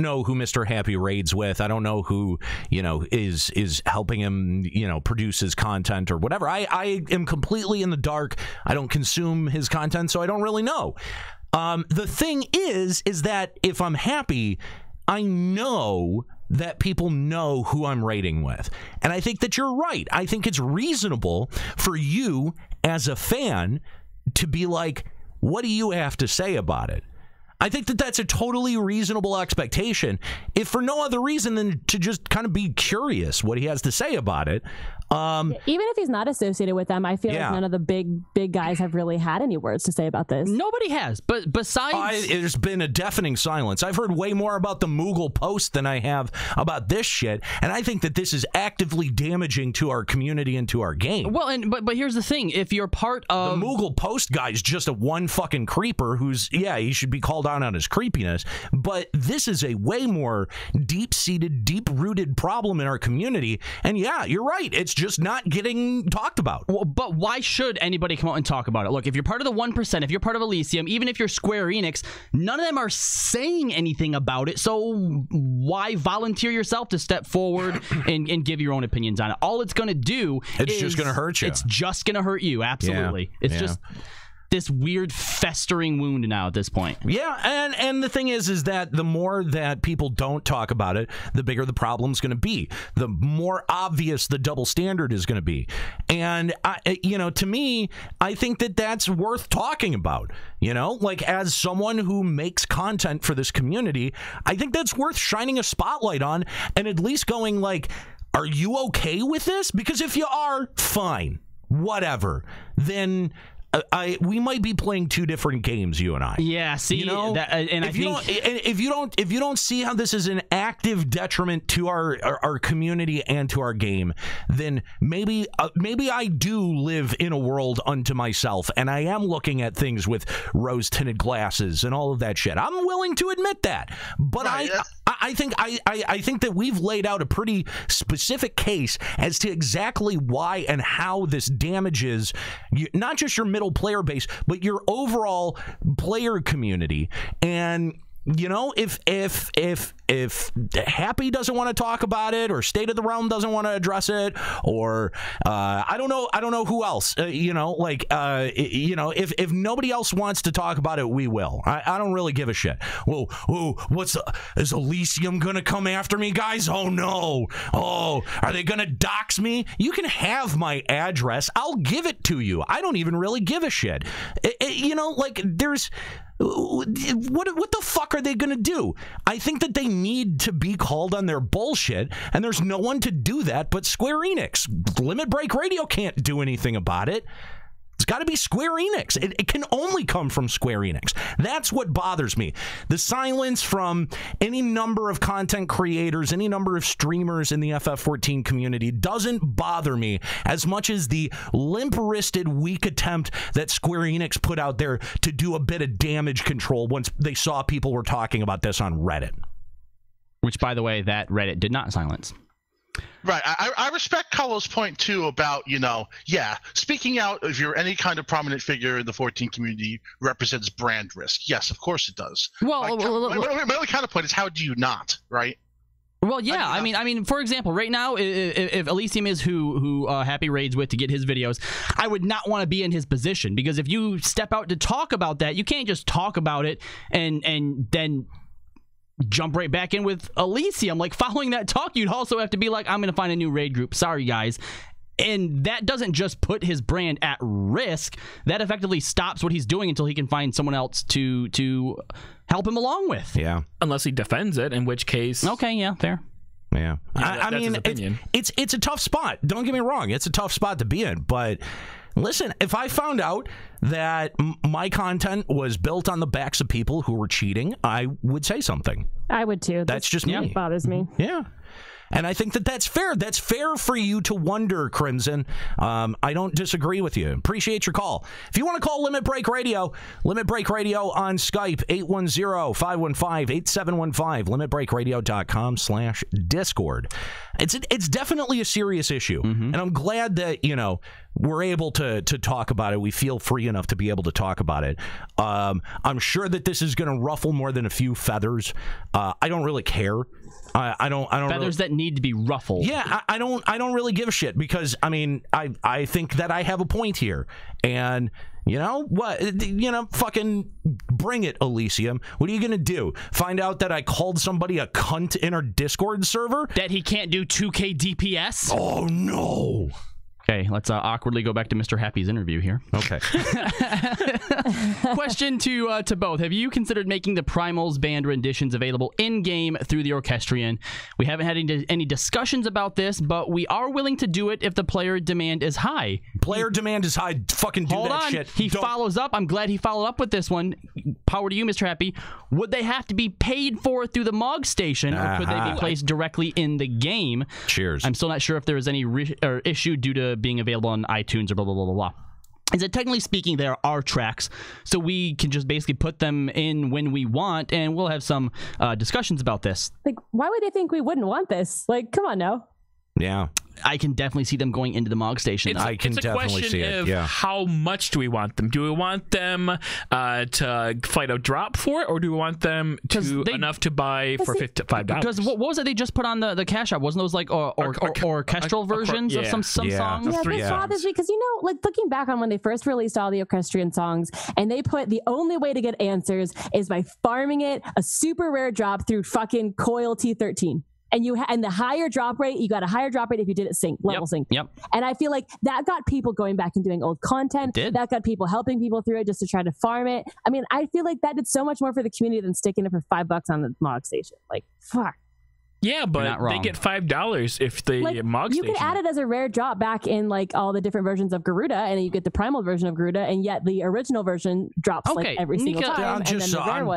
know who Mr. Happy raids with. I don't know who is helping him produce his content or whatever. I am completely in the dark. I don't consume his content, so I don't really know. The thing is that if I'm happy, I know that people know who I'm raiding with. And I think that you're right. I think it's reasonable for you as a fan to be like, what do you have to say about it? I think that that's a totally reasonable expectation, if for no other reason than to just kind of be curious what he has to say about it. Even if he's not associated with them, I feel like none of the big guys have really had any words to say about this. Nobody has, but besides... there's been a deafening silence. I've heard way more about the Moogle post than I have about this shit, and I think that this is actively damaging to our community and to our game. Well, but here's the thing. If you're part of... The Moogle post guy's just a one fucking creeper who's, he should be called out on his creepiness, but this is a way more deep-seated, deep-rooted problem in our community, and you're right. It's just not getting talked about. Well, but why should anybody come out and talk about it? Look, if you're part of the 1%, if you're part of Elysium, even if you're Square Enix, none of them are saying anything about it, so why volunteer yourself to step forward and give your own opinions on it? All it's going to do is just going to hurt you. It's just going to hurt you, absolutely. It's just this weird festering wound now at this point. Yeah, and the thing is that the more that people don't talk about it, the bigger the problem's going to be. The more obvious the double standard is going to be. And, to me, I think that that's worth talking about. Like, as someone who makes content for this community, I think that's worth shining a spotlight on and at least going like, are you okay with this? Because if you are, fine, whatever. Then... we might be playing two different games, you and I. Yeah, see, and if you don't see how this is an active detriment to our community and to our game, then maybe I do live in a world unto myself, and I am looking at things with rose-tinted glasses and all of that shit. I'm willing to admit that, but I think that we've laid out a pretty specific case as to exactly why and how this damages not just your middle player base, but your overall player community. And if Happy doesn't want to talk about it, or State of the Realm doesn't want to address it, or I don't know who else, if nobody else wants to talk about it, we will. I don't really give a shit. Whoa, is Elysium gonna come after me, guys? Oh no. Oh, are they gonna dox me? You can have my address. I'll give it to you. I don't even really give a shit. There's... What the fuck are they going to do? I think that they need to be called on their bullshit, and there's no one to do that but Square Enix. Limit Break Radio can't do anything about it. It's got to be Square Enix. It can only come from Square Enix. That's what bothers me. The silence from any number of content creators, any number of streamers in the FF14 community doesn't bother me as much as the limp-wristed, weak attempt that Square Enix put out there to do a bit of damage control once they saw people were talking about this on Reddit. Which, by the way, that Reddit did not silence. Right. I respect Carlos' point, too, about, speaking out if you're any kind of prominent figure in the 14 community represents brand risk. Yes, of course it does. Well, my only counterpoint is how do you not, right? Well, yeah, I mean, for example, right now, if Elysium is who Happy raids with to get his videos, I would not want to be in his position, because if you step out to talk about that, you can't just talk about it and then jump right back in with Elysium. Like, following that talk, you'd also have to be like, I'm going to find a new raid group. Sorry, guys. And that doesn't just put his brand at risk. That effectively stops what he's doing until he can find someone else to help him along with. Yeah. Unless he defends it, in which case... Okay, yeah, fair. Yeah. I mean, it's a tough spot. Don't get me wrong. It's a tough spot to be in. But listen, if I found out that my content was built on the backs of people who were cheating, I would say something. I would too. That's just me. It bothers me. Yeah. And I think that's fair. That's fair for you to wonder, Crimson. I don't disagree with you. Appreciate your call. If you want to call Limit Break Radio on Skype, 810-515-8715, limitbreakradio.com/Discord. It's definitely a serious issue. And I'm glad that, we're able to talk about it. We feel free enough to be able to talk about it. I'm sure that this is going to ruffle more than a few feathers. I don't really care. I don't feathers that need to be ruffled. Yeah, I don't really give a shit, because I think that I have a point here, and fucking bring it, Elysium. What are you gonna do? Find out that I called somebody a cunt in our Discord server? That he can't do 2K DPS? Oh no. Okay, let's awkwardly go back to Mr. Happy's interview here. Okay. Question to both. Have you considered making the Primals band renditions available in-game through the Orchestrion? We haven't had any discussions about this, but we are willing to do it if the player demand is high. Player demand is high. Fucking do that shit. He follows up. I'm glad he followed up with this one. Power to you, Mr. Happy. Would they have to be paid for through the MOG station, or could they be placed directly in the game? Cheers. I'm still not sure if there is any issue due to being available on iTunes or blah, blah, blah, blah, blah. Is that technically speaking, there are tracks, so we can just basically put them in when we want, and we'll have some discussions about this. Like, why would they think we wouldn't want this? Like, come on now. Yeah. I can definitely see them going into the MOG station. I can definitely see it. Yeah. How much do we want them? Do we want them to fight a drop for it, or do we want them to enough to buy for $5? Because what was it they just put on the cash app? Wasn't those like orchestral versions of some songs? Yeah, this bothers me because, like, looking back on when they first released all the Orchestrion songs, and they put the only way to get answers is by farming it a super rare drop through fucking Coil T13. And and the higher drop rate, you got a higher drop rate if you did it level sync. Yep. And I feel like that got people going back and doing old content. That got people helping people through it just to try to farm it. I mean, I feel like that did so much more for the community than sticking it for $5 on the MOG station. Like, fuck. Yeah, but they get $5 if they MOG station. You could add it as a rare drop back in like all the different versions of Garuda, and then you get the primal version of Garuda, and yet the original version drops like every single time.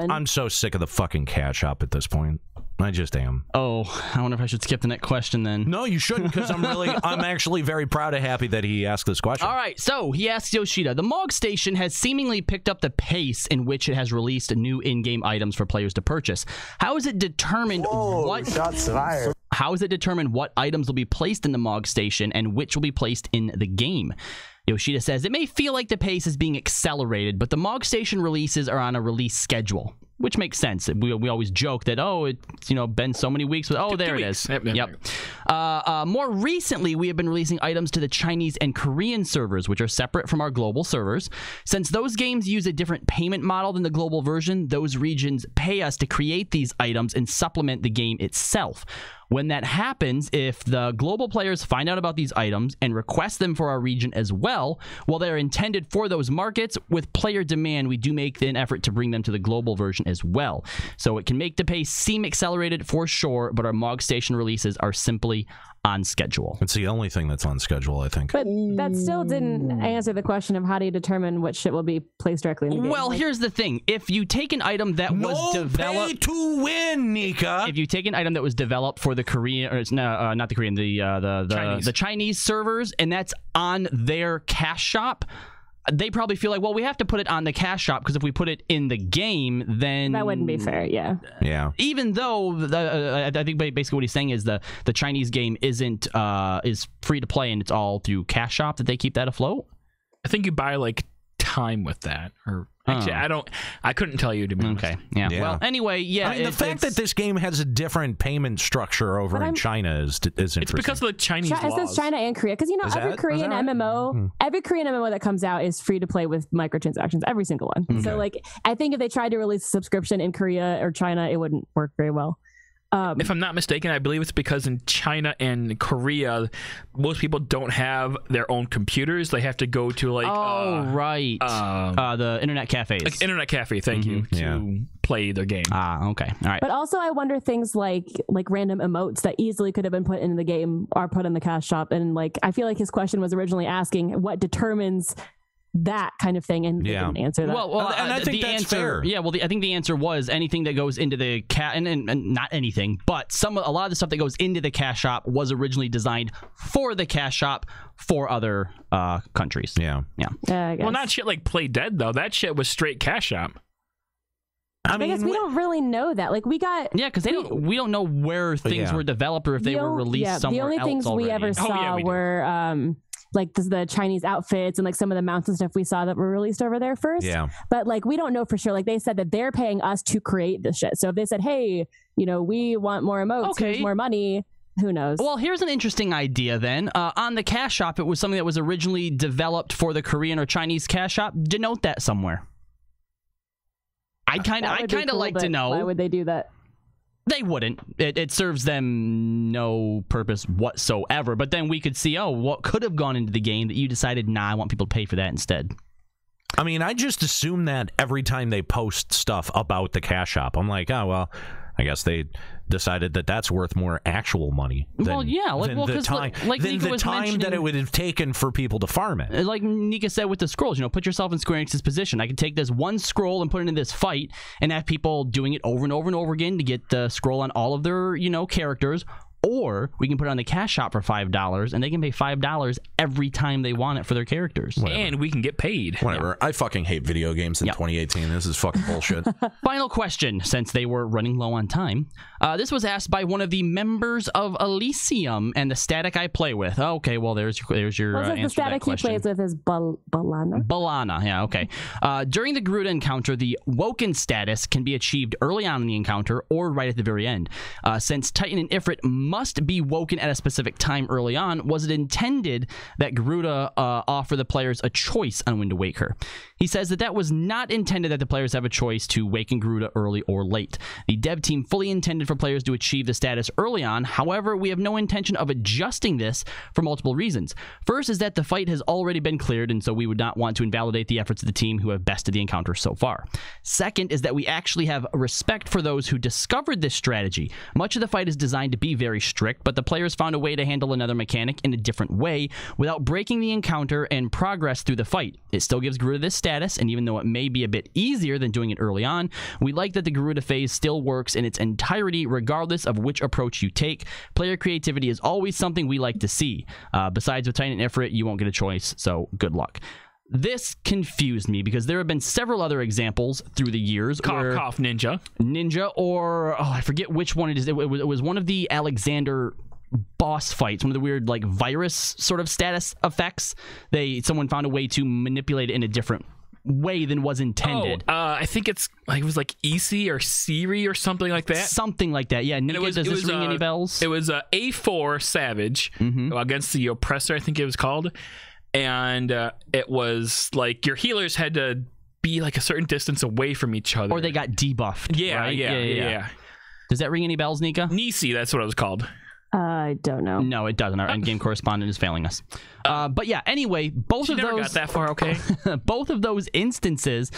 I'm so sick of the fucking cash shop at this point. I just am. Oh, I wonder if I should skip the next question then. No, you shouldn't, because I'm actually very proud and happy that he asked this question. All right, so he asks Yoshida, the MOG station has seemingly picked up the pace in which it has released new in-game items for players to purchase. How is it determined How is it determined what items will be placed in the MOG station and which will be placed in the game? Yoshida says, it may feel like the pace is being accelerated, but the MOG station releases are on a release schedule, which makes sense. We always joke that, it's been so many weeks. There it is. Yep. More recently, we have been releasing items to the Chinese and Korean servers, which are separate from our global servers. Since those games use a different payment model than the global version, those regions pay us to create these items and supplement the game itself. When that happens, if the global players find out about these items and request them for our region as well, while they're intended for those markets, with player demand, we do make an effort to bring them to the global version as well. So it can make the pace seem accelerated for sure, but our MOG station releases are simply on schedule. It's the only thing that's on schedule, I think. But that still didn't answer the question of how do you determine what shit will be placed directly in the game. Well, here's the thing. If you take an item that was developed... pay to win, Nika! If you take an item that was developed for the Korean... Or not the Korean, the Chinese servers, and that's on their cash shop, they probably feel like, well, we have to put it on the cash shop because if we put it in the game, then that wouldn't be fair. Yeah. Even though I think basically what he's saying is the Chinese game isn't is free to play and it's all through cash shop that they keep that afloat. I think you buy like time with that, or actually, I couldn't tell you to be honest. Okay, yeah. Well, anyway, yeah. I mean, the fact that this game has a different payment structure over in China is interesting. It's because of the Chinese laws. It says China and Korea, because every Korean MMO, every Korean MMO that comes out is free to play with microtransactions. Every single one. Okay. So, like, I think if they tried to release a subscription in Korea or China, it wouldn't work very well. If I'm not mistaken, I believe it's because in China and Korea, most people don't have their own computers. They have to go to like the internet cafes, like internet cafe. Thank you to play their game. Okay, all right. But also, I wonder things like random emotes that easily could have been put into the game are put in the cash shop, and like I feel like his question was originally asking what determines that kind of thing, and they didn't answer that. Well, and I think that's fair. Yeah, well, I think the answer was anything that goes into the and not anything, but a lot of the stuff that goes into the cash shop was originally designed for the cash shop for other countries. Yeah. Well, not shit like Play Dead though. That shit was straight cash shop. I guess we don't really know that. Like we got because we don't know where things were developed or if they were released somewhere else. The only things we ever saw were like the Chinese outfits and like some of the mounts and stuff we saw that were released over there first. Yeah. But like we don't know for sure. Like they said that they're paying us to create this shit. So if they said, hey, we want more emotes, here's more money, who knows? Well, here's an interesting idea then. On the cash shop, it was something that was originally developed for the Korean or Chinese cash shop. Denote that somewhere. I'd kind of like to know. Why would they do that? They wouldn't. It serves them no purpose whatsoever. But then we could see, what could have gone into the game that you decided, I want people to pay for that instead. I mean, I just assume that every time they post stuff about the cash shop, I'm like, oh, well, I guess they decided that that's worth more actual money than, the time that it would have taken for people to farm it. Like Nika said with the scrolls, put yourself in Square Enix's position. I could take this one scroll and put it in this fight and have people doing it over and over and over again to get the scroll on all of their, characters. Or we can put it on the cash shop for $5, and they can pay $5 every time they want it for their characters. Whatever. And we can get paid. Whatever. I fucking hate video games in 2018. This is fucking bullshit. Final question, since they were running low on time. This was asked by one of the members of Elysium and the static I play with. Okay, well, there's your answer to that question. The static he plays with is Balana. Balana, yeah, okay. During the Garuda encounter, the Woken status can be achieved early on in the encounter or right at the very end. Since Titan and Ifrit must be woken at a specific time early on, was it intended that Garuda offer the players a choice on when to wake her? He says that was not intended that the players have a choice to waken Garuda early or late. The dev team fully intended for players to achieve the status early on. However, we have no intention of adjusting this for multiple reasons. First is that the fight has already been cleared, and so we would not want to invalidate the efforts of the team who have bested the encounter so far. Second is that we actually have respect for those who discovered this strategy. Much of the fight is designed to be very strict, but the players found a way to handle another mechanic in a different way without breaking the encounter and progress through the fight. It still gives Garuda this status, and even though it may be a bit easier than doing it early on, we like that the Garuda phase still works in its entirety regardless of which approach you take. Player creativity is always something we like to see. Besides with Titan and Ifrit, you won't get a choice, so good luck. This confused me because there have been several other examples through the years. Cough, Ninja, or I forget which one it is. It was one of the Alexander boss fights, one of the weird like virus sort of status effects. Someone found a way to manipulate it in a different way than was intended. I think it was like EC or Siri or something like that. Something like that. Yeah. Nika, does this ring any bells? It was A4 Savage against the Oppressor, I think it was called. And it was like your healers had to be like a certain distance away from each other. Or they got debuffed. Yeah, right? Yeah. Does that ring any bells, Nika? Nisi, that's what it was called. I don't know. No, it doesn't. Our endgame correspondent is failing us. But yeah, anyway, both of those... got that far, okay? Both of those instances,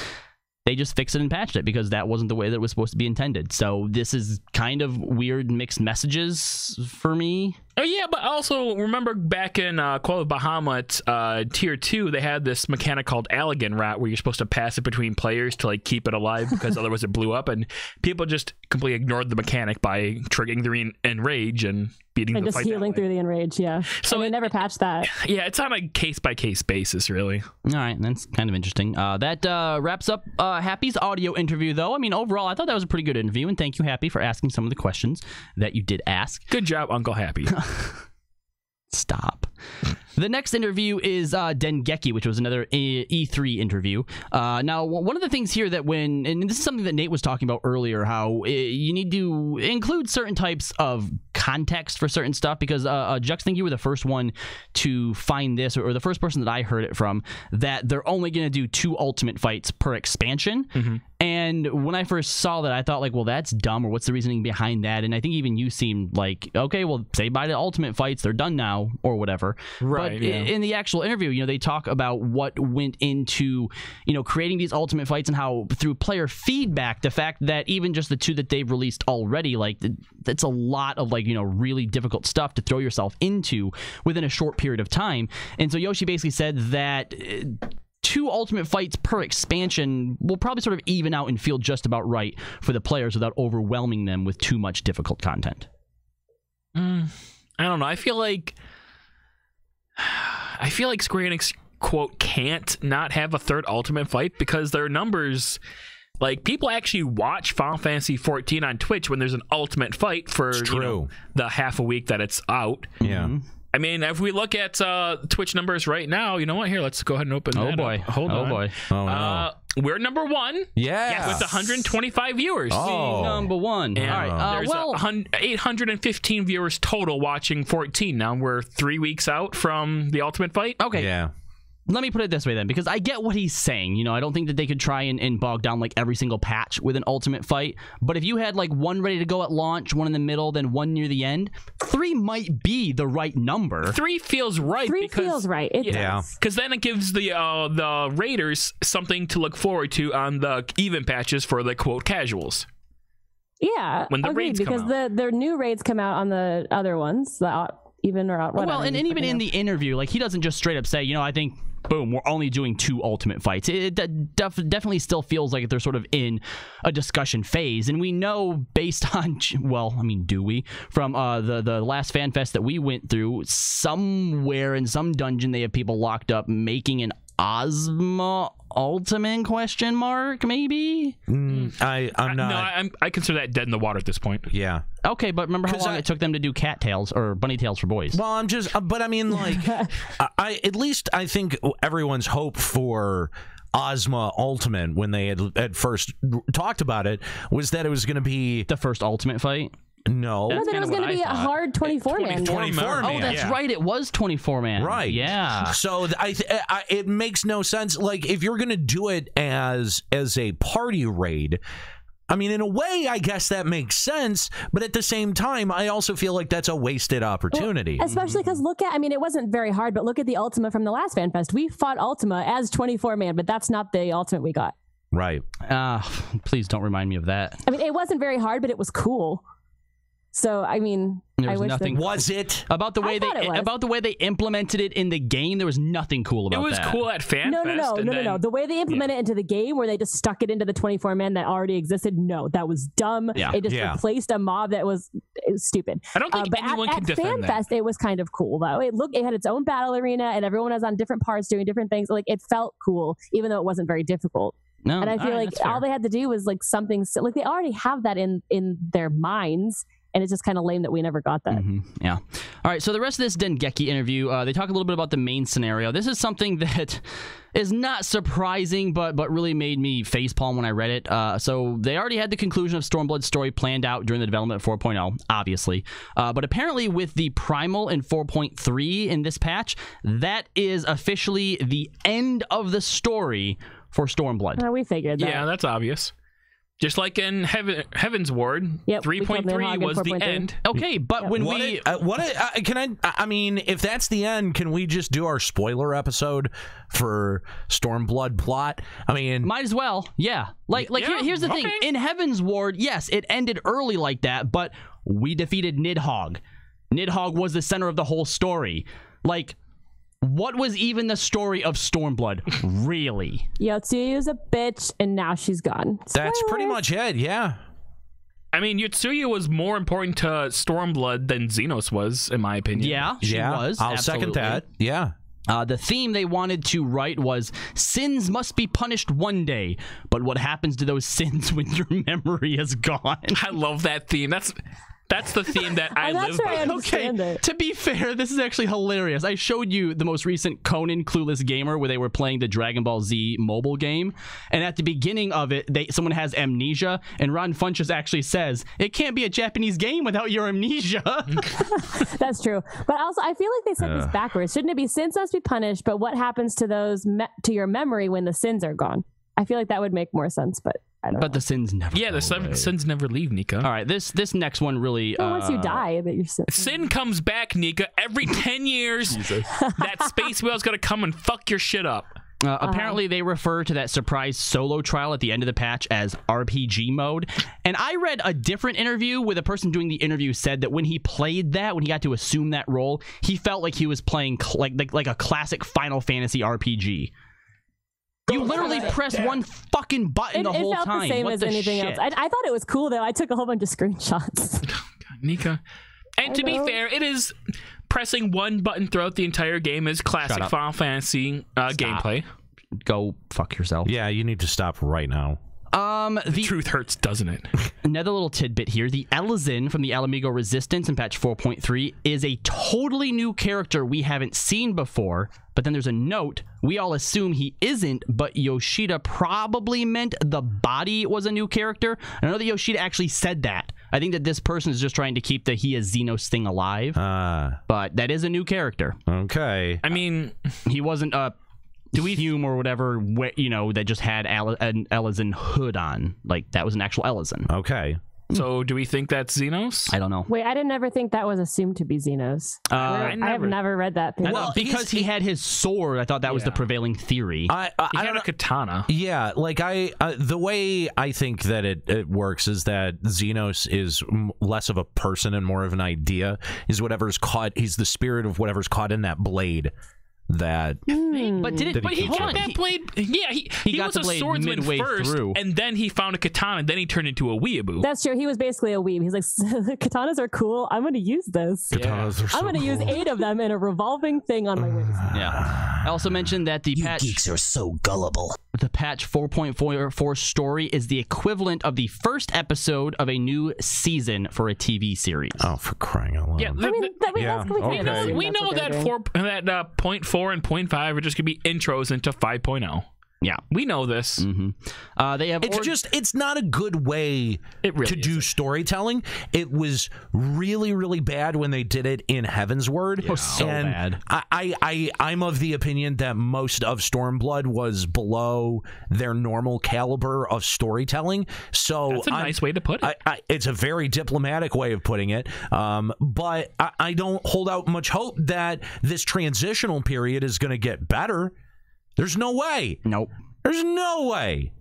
they just fixed it and patched it because that wasn't the way that it was supposed to be intended. So this is kind of weird mixed messages for me. Oh yeah, but also remember back in Call of Bahamut Tier 2, they had this mechanic called Allegan Rat where you're supposed to pass it between players to like keep it alive because otherwise it blew up, and people just completely ignored the mechanic by triggering the enrage and beating the fight. And just healing through the enrage, yeah. So they never patched that. Yeah, it's on a case-by-case basis, really. All right, that's kind of interesting. That wraps up Happy's audio interview, though. I mean, overall, I thought that was a pretty good interview, and thank you, Happy, for asking some of the questions that you did ask. Good job, Uncle Happy. Stop. The next interview is Dengeki, which was another E3 interview. Now, one of the things here that and this is something that Nate was talking about earlier, how you need to include certain types of context for certain stuff, because Jux, I think you were the first one to find this, or the first person that I heard it from, that they're only going to do 2 ultimate fights per expansion. Mm-hmm. And when I first saw that, I thought, like, well, that's dumb, or what's the reasoning behind that? And I think even you seemed like, okay, well, say bye to ultimate fights, they're done now, or whatever. Right. But in the actual interview, they talk about what went into, creating these ultimate fights, and how through player feedback, the fact that even just the 2 that they've released already, like, that's a lot of, like, really difficult stuff to throw yourself into within a short period of time. And so Yoshi basically said that 2 ultimate fights per expansion will probably sort of even out and feel just about right for the players without overwhelming them with too much difficult content. I don't know. I feel like Square Enix, quote, can't not have a 3rd ultimate fight because their numbers, like, people actually watch Final Fantasy XIV on Twitch when there's an ultimate fight for the half a week that it's out. Yeah. Mm-hmm. I mean, if we look at Twitch numbers right now, you know what? Here, let's go ahead and open that up. Hold on. Oh, boy. Oh, no. We're number 1. Yes. With 125 viewers. Oh. Number 1. And all right. There's 815 viewers total watching 14. Now we're 3 weeks out from the ultimate fight. Okay. Yeah. Let me put it this way then, because I get what he's saying. I don't think that they could try and bog down like every single patch with an ultimate fight. But if you had like 1 ready to go at launch, 1 in the middle, then 1 near the end, 3 might be the right number. 3 feels right. 3 feels right. It does. Because then it gives the raiders something to look forward to on the even patches for the quote casuals. Yeah, when the raids because come out. the new raids come out on the other ones, the even or out. Whatever. Well, and even in the interview, like, he doesn't just straight up say, I think, boom, we're only doing 2 ultimate fights. It definitely still feels like they're sort of in a discussion phase. And we know, based on, well, I mean, do we? From the last fan fest that we went through, somewhere in some dungeon they have people locked up making an Ozma ultimate question mark, maybe? I'm not. No, I consider that dead in the water at this point. Yeah. Okay, but remember how long it took them to do cattails or bunny tails for boys? Well, but I mean, like, at least I think everyone's hope for Ozma Ultimate, when they had first talked about it, was that it was going to be the first ultimate fight. No, that it was going to be a hard 24-man. 24-man. Oh, that's right. It was 24-man. Right. Yeah. So it makes no sense. Like, if you're going to do it as a party raid, I mean, in a way, I guess that makes sense. But at the same time, I also feel like that's a wasted opportunity. Well, especially because it wasn't very hard, but look at the Ultima from the last Fan Fest. We fought Ultima as 24-man, but that's not the Ultimate we got. Right. Please don't remind me of that. I mean, it wasn't very hard, but it was cool. So, I mean, there was nothing. Was it about the way they implemented it in the game? There was nothing cool about that. It was cool at FanFest. No. The way they implemented it into the game, where they just stuck it into the 24-man that already existed, no, that was dumb. Yeah. It just replaced a mob that was stupid. I don't think anyone can defend that. At FanFest, it was kind of cool though. It had its own battle arena, and everyone was on different parts doing different things. Like, it felt cool, even though it wasn't very difficult. No, and I feel like all they had to do was like something like they already have that in their minds. And it's just kind of lame that we never got that. Mm-hmm. Yeah. All right. So the rest of this Dengeki interview, they talk a little bit about the main scenario. This is something that is not surprising, but really made me facepalm when I read it. So they already had the conclusion of Stormblood's story planned out during the development of 4.0, obviously. But apparently with the Primal in 4.3 in this patch, that is officially the end of the story for Stormblood. We figured that. Yeah, that's obvious. Just like in Heaven's Ward, 3.3 was the end. Okay, but I mean, if that's the end, can we just do our spoiler episode for Stormblood plot? I mean, might as well. Yeah. Here's the thing. In Heaven's Ward, yes, it ended early like that, but we defeated Nidhogg. Nidhogg was the center of the whole story. Like, what was even the story of Stormblood, really? Yotsuyu's a bitch, and now she's gone. That's pretty much it, yeah. I mean, Yotsuya was more important to Stormblood than Xenos was, in my opinion. Yeah, she was. I'll second that. Yeah. The theme they wanted to write was, sins must be punished one day, but what happens to those sins when your memory is gone? I love that theme. That's the theme that I live by. Okay, to be fair, this is actually hilarious. I showed you the most recent Conan Clueless Gamer where they were playing the Dragon Ball Z mobile game, and at the beginning of it, someone has amnesia, and Ron Funches actually says, it can't be a Japanese game without your amnesia. That's true. But also, I feel like they said this backwards. Shouldn't it be sins must be punished, but what happens to those to your memory when the sins are gone? I feel like that would make more sense, but I don't know. The sins never the sins never leave, Nika. All right, this next one really... Well, once you die, that your sin comes back, Nika. Every 10 years, that space whale's going to come and fuck your shit up. Apparently, they refer to that surprise solo trial at the end of the patch as RPG mode. And I read a different interview where the person doing the interview said that when he played that, when he got to assume that role, he felt like he was playing like a classic Final Fantasy RPG. You literally press one fucking button the whole time. It felt the same as anything else. I thought it was cool, though. I took a whole bunch of screenshots. God, Nika. And to be fair, it is pressing one button throughout the entire game is classic Final Fantasy gameplay. Go fuck yourself. Yeah, you need to stop right now. The truth hurts, doesn't it? Another little tidbit here. The Elizin from the Alamigo Resistance in patch 4.3 is a totally new character we haven't seen before, but then there's a note. We all assume he isn't, but Yoshida probably meant the body was a new character. I know that Yoshida actually said that. I think that this person is just trying to keep the he is Xenos thing alive, but that is a new character. Okay. I mean, he wasn't a... Hume or whatever, that just had an Elizin hood on. Like, that was an actual Elizin. Okay. So, do we think that's Xenos? I don't know. Wait, I didn't ever think that was assumed to be Xenos. I have never read that thing. Well, because he had his sword, I thought that was the prevailing theory. He had a katana. Yeah, like the way I think that it works is that Xenos is less of a person and more of an idea. Is whatever's caught. He's the spirit of whatever's caught in that blade. But he got that blade. Yeah, he got was the a swordsman first, and then he found a katana, and then he turned into a weeaboo. That's true. He was basically a weeb. He's like, katanas are cool. I'm going to use this. Katanas are so I'm going to use 8 of them in a revolving thing on my waist. Yeah. I also mentioned that the patch geeks are so gullible. The patch 4.44 story is the equivalent of the first episode of a new season for a TV series. Oh, for crying out loud! Yeah, we know that 0.4 and 0.5 are just gonna be intros into 5.0. Yeah, we know this. They have. It's not a good way to do storytelling. It was really, really bad when they did it in Heaven's Word. It was so bad. I'm of the opinion that most of Stormblood was below their normal caliber of storytelling. So that's a nice way to put it. It's a very diplomatic way of putting it. But I don't hold out much hope that this transitional period is going to get better. There's no way. Nope. There's no way.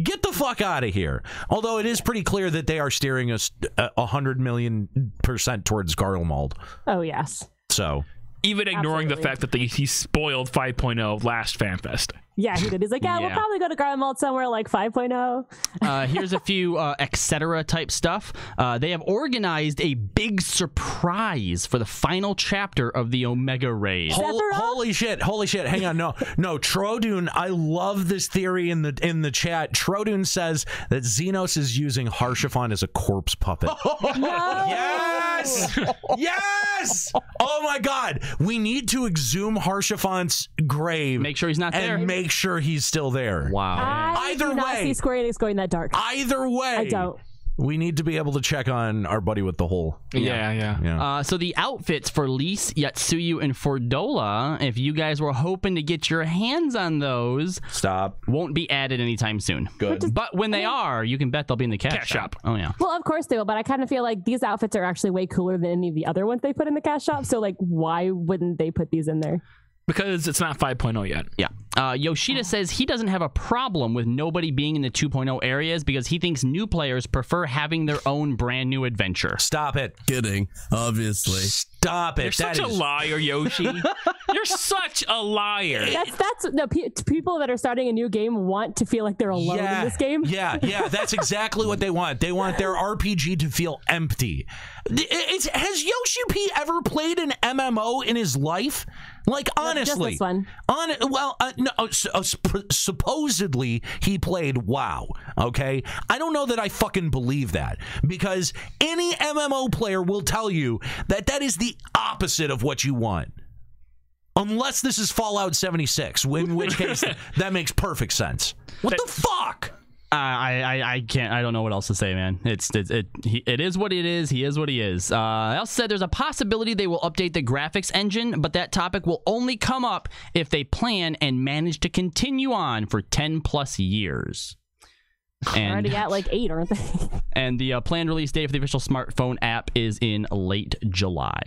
Get the fuck out of here. Although it is pretty clear that they are steering us 100,000,000% towards Garlemald. Oh, yes. So. Even ignoring the fact that he spoiled 5.0 last FanFest. Yeah, he did. He's like, we'll probably go to Garlemald somewhere like 5.0. Here's a few etc. type stuff. They have organized a big surprise for the final chapter of the Omega Raid. Holy shit. Hang on. No, Trodun, I love this theory in the chat. Trodun says that Xenos is using Harshaphon as a corpse puppet. No! Yes! Yes! Oh my god. We need to exhume Harshaphon's grave. Make sure he's not there. And make sure he's still there. Wow. I do not see Square Enix going that dark. Either way. I don't. We need to be able to check on our buddy with the hole. Yeah. So the outfits for Lise, Yatsuyu, and Fordola, if you guys were hoping to get your hands on those, won't be added anytime soon. Good. But when they are, you can bet they'll be in the cash shop. Oh, yeah. Well, of course they will, but I kind of feel like these outfits are actually way cooler than any of the other ones they put in the cash shop. So, like, why wouldn't they put these in there? Because it's not 5.0 yet. Yeah. Yoshida says he doesn't have a problem with nobody being in the 2.0 areas because he thinks new players prefer having their own brand new adventure. Stop it. Kidding, obviously. Stop it. You're such a liar, Yoshi. You're such a liar. People that are starting a new game want to feel like they're alone in this game. Yeah, that's exactly what they want. They want their RPG to feel empty. Has Yoshi P ever played an MMO in his life? Like, honestly. Just this one. Supposedly he played WoW, okay? I don't know that I fucking believe that, because any MMO player will tell you that that is the opposite of what you want. Unless this is Fallout 76, in which case that makes perfect sense. What the fuck? I can't. I don't know what else to say, man. It is what it is. He is what he is. I also said there's a possibility they will update the graphics engine, but that topic will only come up if they plan and manage to continue on for 10 plus years. They're already at like 8, aren't they? And the planned release date for the official smartphone app is in late July.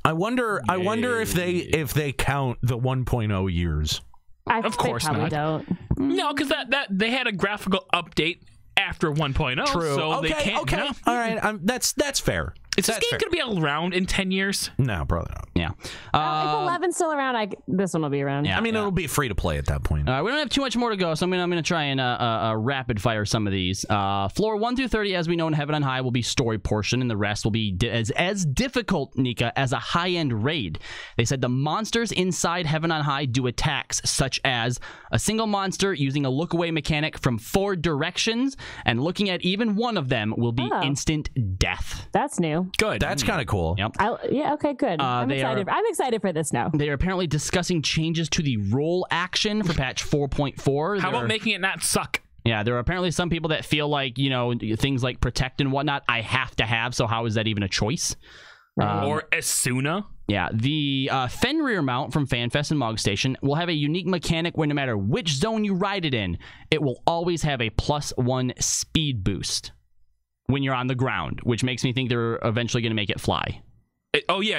I wonder if they count the 1.0 years. Of course probably not. Don't. No, because that they had a graphical update after 1.0. True. So okay. they can't. Okay. No. All right. That's fair. Is this game going to be around in 10 years? No, probably not. Yeah. If 11's still around, this one will be around. Yeah, I mean, it'll be free to play at that point. We don't have too much more to go, so I'm gonna try and rapid fire some of these. Floor 1 through 30, as we know in Heaven on High, will be story portion, and the rest will be as difficult, Nika, as a high-end raid. They said the monsters inside Heaven on High do attacks such as a single monster using a look-away mechanic from 4 directions, and looking at even one of them will be instant death. That's new. Good. That's kind of cool. Yep. Okay, good. I'm excited for this now. They are apparently discussing changes to the roll action for patch 4.4. How about making it not suck? Yeah, there are apparently some people that feel like, things like protect and whatnot, I have to have, so how is that even a choice? Or Asuna? Yeah, the Fenrir mount from FanFest and Mog Station will have a unique mechanic where no matter which zone you ride it in, it will always have a +1 speed boost when you're on the ground, which makes me think they're eventually going to make it fly. It already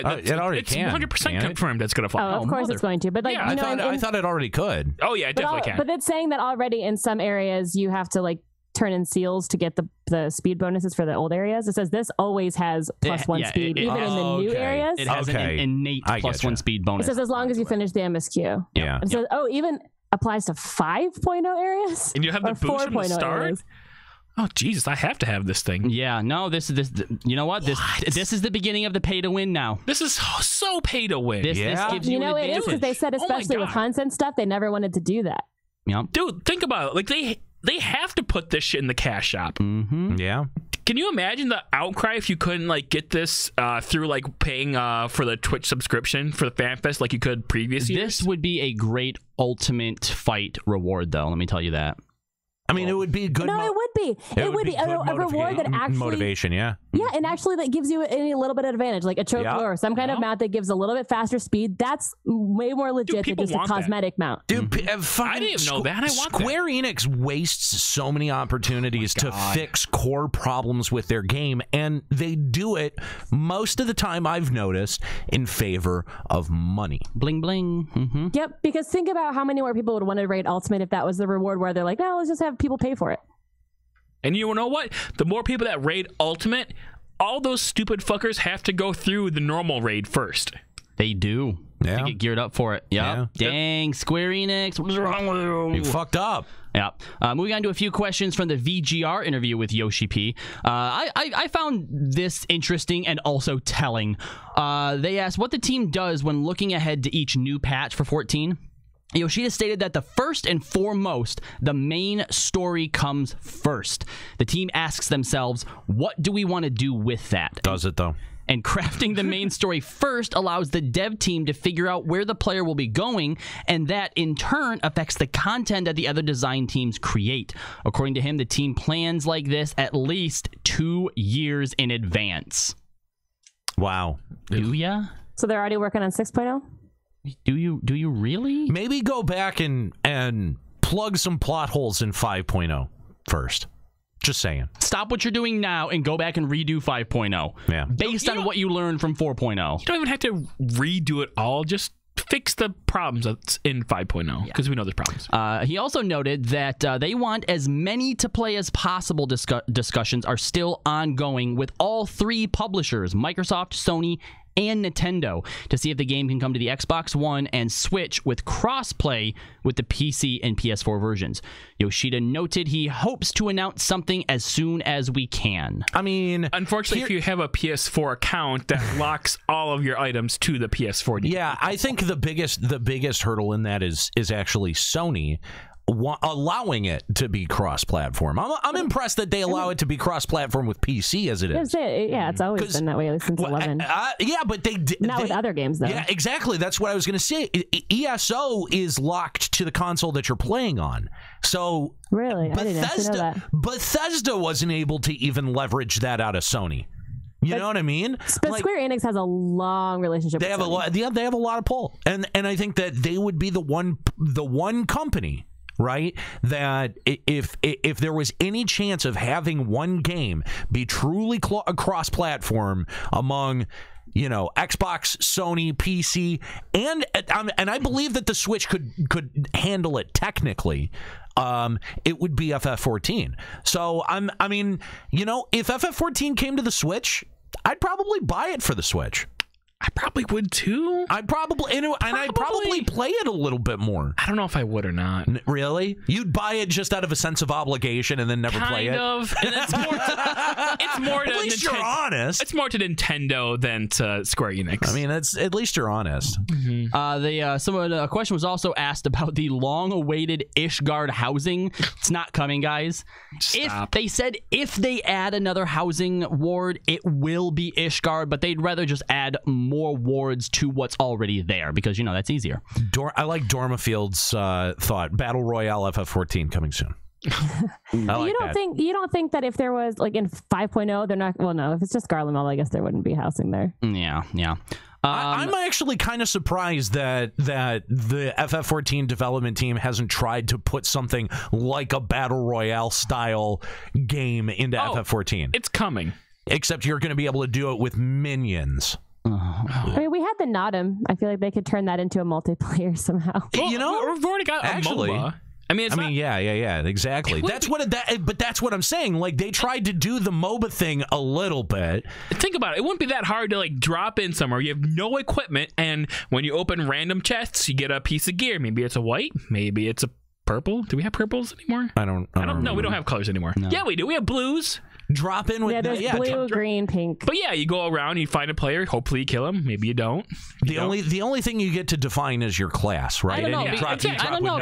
it's can. 100% confirmed that's going to fly. Of course it's going to. But I thought it already could. Oh yeah, it definitely can. But it's saying that already in some areas you have to turn in seals to get the speed bonuses for the old areas. It says this always has +1 speed, even in the new areas. It has an innate +1 speed bonus. It says as long as you finish the MSQ. Yeah. It says even applies to 5.0 areas. And you have the boost from the start. Areas. Oh Jesus! I have to have this thing. Yeah, no, this. You know what? This is the beginning of the pay to win now. This is so pay to win. This gives you an it is, because they said especially with hunts and stuff, they never wanted to do that. Yeah, dude, think about it. They have to put this shit in the cash shop. Mm-hmm. Yeah. Can you imagine the outcry if you couldn't get this through paying for the Twitch subscription for the FanFest like you could previous years? This would be a great ultimate fight reward, though. Let me tell you that. I mean, it would be good. No, it would be. It would be a reward that actually motivation. Yeah. Yeah, and actually that gives you a little bit of advantage, like a choke or some kind of mount that gives a little bit faster speed. That's way more legit than just a cosmetic mount. Dude, I didn't know that. I want Square Enix wastes so many opportunities to fix core problems with their game, and they do it most of the time, I've noticed, in favor of money. Bling bling. Mm-hmm. Yep, because think about how many more people would want to raid Ultimate if that was the reward where they're like, well, let's just have people pay for it. And you know what? The more people that raid Ultimate, all those stupid fuckers have to go through the normal raid first. They do. Yeah. They get geared up for it. Yep. Yeah. Dang, Square Enix. What's wrong with you? You fucked up. Yeah. Moving on to a few questions from the VGR interview with Yoshi P. I found this interesting and also telling. They asked what the team does when looking ahead to each new patch for 14. Yoshida stated that the first and foremost, the main story comes first. The team asks themselves, what do we want to do with that? Does it, though? And crafting the main story first allows the dev team to figure out where the player will be going, and that, in turn, affects the content that the other design teams create. According to him, the team plans like this at least 2 years in advance. Wow. Do ya? So they're already working on 6.0? Do you really? Maybe go back and plug some plot holes in 5.0 first. Just saying. Stop what you're doing now and go back and redo 5.0. Yeah. Based on what you learned from 4.0. You don't even have to redo it all. Just fix the problems that's in 5.0 because we know there's problems. He also noted that they want as many to play as possible. Discussions are still ongoing with all three publishers, Microsoft, Sony, and Nintendo, to see if the game can come to the Xbox One and Switch with crossplay with the PC and PS4 versions. Yoshida noted he hopes to announce something as soon as we can. I mean, unfortunately, if you have a PS4 account, that locks all of your items to the PS4. Yeah, I think the biggest hurdle in that is actually Sony allowing it to be cross-platform. I'm impressed that they allow it to be cross-platform with PC as it is. Yeah, it's always been that way since 11. Yeah, but not with other games though. Yeah, exactly. That's what I was going to say. ESO is locked to the console that you're playing on. So really, I didn't actually know that. Bethesda wasn't able to even leverage that out of Sony. You know what I mean? But Square Enix has a long relationship. They have a lot. Yeah, they have a lot of pull, and I think that they would be the one company. Right, that if there was any chance of having one game be truly cross-platform among, Xbox, Sony, PC, and I believe that the Switch could handle it technically, it would be FF14. So if FF14 came to the Switch, I'd probably buy it for the Switch. I probably would too. I'd probably play it a little bit more. I don't know if I would or not. Really? You'd buy it just out of a sense of obligation and then never play it? Kind of. And it's more to at least you're honest. It's more to Nintendo than to Square Enix. I mean, at least you're honest. Mm-hmm. A question was also asked about the long-awaited Ishgard Housing. It's not coming, guys. They said if they add another housing ward, it will be Ishgard, but they'd rather just add more wards to what's already there because that's easier. I like Dormafield's thought. Battle Royale FF14 coming soon. You don't think that if there was like in 5.0 they're not, well, no, if it's just Garlemald, I guess there wouldn't be housing there. Yeah. I'm actually kind of surprised that the FF14 development team hasn't tried to put something like a Battle Royale style game into FF14. It's coming. Except you're going to be able to do it with minions. I mean, we had the Notum. I feel like they could turn that into a multiplayer somehow. Well, we've already got a MOBA. Yeah, exactly. That's what I'm saying. Like, they tried to do the MOBA thing a little bit. Think about it. It wouldn't be that hard to like drop in somewhere. You have no equipment, and when you open random chests, you get a piece of gear. Maybe it's a white, maybe it's a purple. Do we have purples anymore? I don't know. We don't have colors anymore. No. Yeah, we do. We have blues. Drop in with there's blue, green, pink. But yeah, you go around, you find a player, hopefully you kill him, maybe you don't. The only thing you get to define is your class, right? I don't know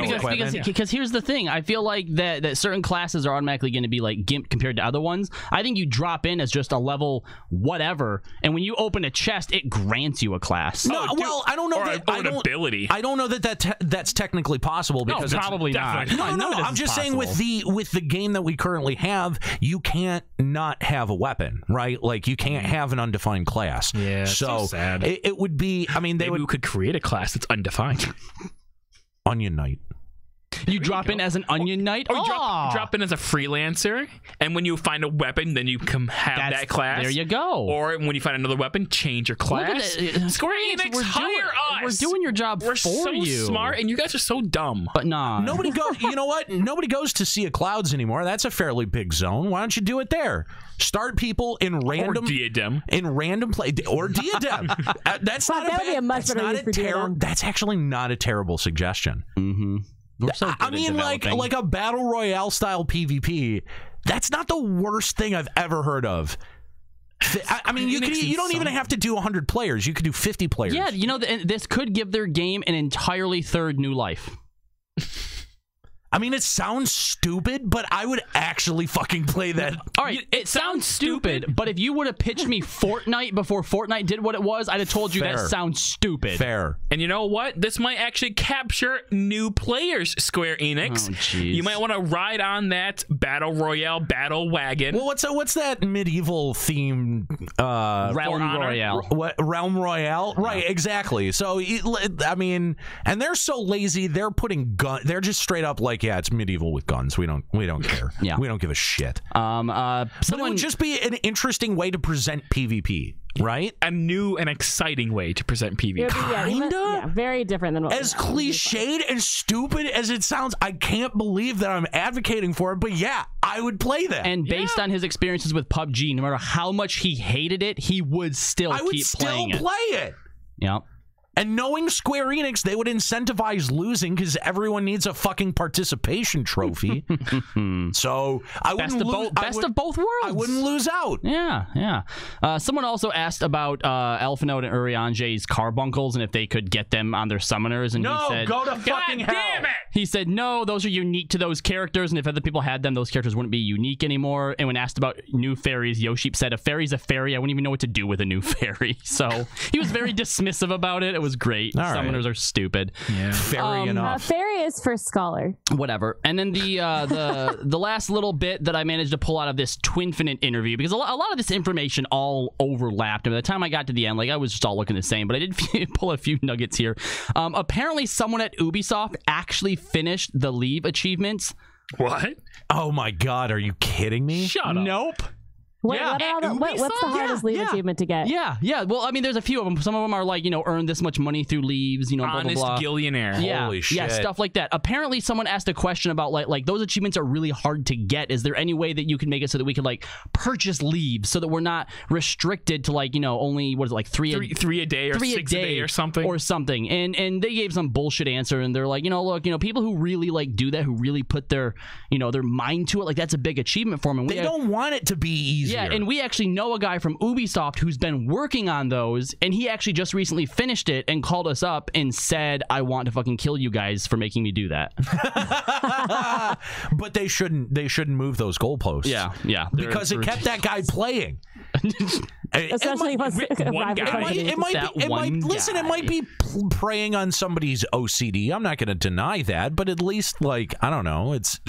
because here's the thing. I feel like that certain classes are automatically going to be like GIMP compared to other ones. I think you drop in as just a level whatever, and when you open a chest, it grants you a class. No, I don't know that an ability. I don't know that's technically possible because probably not. No. I'm just saying with the game that we currently have, you can't not have a weapon, right? Like you can't have an undefined class. Yeah, so sad. It would be. I mean, we could create a class that's undefined. Onion Knight. You drop in as an Onion Knight? Or you drop in as a freelancer, and when you find a weapon, then you can have that class. There you go. Or when you find another weapon, change your class. Square Enix, hire us! We're doing your job for you. We're so smart, and you guys are so dumb. But nah. Nobody goes. You know what? Nobody goes to Sea of Clouds anymore. That's a fairly big zone. Why don't you do it there? Start people in random... Or Diadem. In random play... Or Diadem. That's not that would be a much better use for Diadem. That's actually not a terrible suggestion. Mm-hmm. I mean, like a Battle Royale style PvP, that's not the worst thing I've ever heard of. I mean, you don't even have to do 100 players. You could do 50 players. Yeah, this could give their game an entirely third new life. I mean, it sounds stupid, but I would actually fucking play that. All right, it sounds stupid, but if you would have pitched me Fortnite before Fortnite did what it was, I'd have told you that sounds stupid. Fair. And you know what? This might actually capture new players, Square Enix. Oh, jeez. You might want to ride on that Battle Royale battle wagon. Well, what's that medieval theme? Realm Royale. What, Realm Royale? Right, exactly. So, I mean, and they're so lazy, they're putting they're just straight up like, like, yeah, it's medieval with guns. We don't care. Yeah. We don't give a shit. Someone But it would just be an interesting way to present PvP, right? A new and exciting way to present PvP. Yeah, very different than what as cliched and stupid as it sounds. I can't believe that I'm advocating for it, but yeah, I would play that. And based on his experiences with PUBG, no matter how much he hated it, he would still keep playing it. play it. Yep. And knowing Square Enix, they would incentivize losing because everyone needs a fucking participation trophy. So I wouldn't lose. Best of both worlds. I wouldn't lose out. Yeah. Someone also asked about Elfinode and Urianger's carbuncles and if they could get them on their summoners. And he said, go to fucking hell. Damn it! He said, no, those are unique to those characters, and if other people had them, those characters wouldn't be unique anymore. And when asked about new fairies, Yoshi said, a fairy's a fairy. I wouldn't even know what to do with a new fairy. So he was very dismissive about it. It was great. Summoners are stupid. Yeah. Fairy enough. Fairy is for scholar. Whatever. And then the last little bit that I managed to pull out of this Twinfinite interview, because a lot of this information all overlapped. And by the time I got to the end, like, I was just all looking the same, but I did pull a few nuggets here. Apparently someone at Ubisoft actually finished the Leave achievements. What? Oh my god, are you kidding me? Shut up. Nope. What's the hardest Leave achievement to get? Yeah. Well, I mean, there's a few of them. Some of them are like, earn this much money through leaves, blah, Honest blah, blah. Gillionaire. Yeah. Holy shit. Yeah, stuff like that. Apparently, someone asked a question about, like those achievements are really hard to get. Is there any way that you can make it so that we could, like, purchase leaves so that we're not restricted to, like, only, what is it, like three a day or 6 a day or something? Or something. And they gave some bullshit answer, and they're like, look, people who really, like, do that, who really put their, their mind to it, like, that's a big achievement for them. And they don't want it to be easier. Yeah, and we actually know a guy from Ubisoft who's been working on those, and he actually just recently finished it and called us up and said, I want to fucking kill you guys for making me do that. But they shouldn't move those goalposts. Yeah. Because it kept that guy playing. Especially it might be preying on somebody's OCD. I'm not going to deny that, but at least, like, I don't know, it's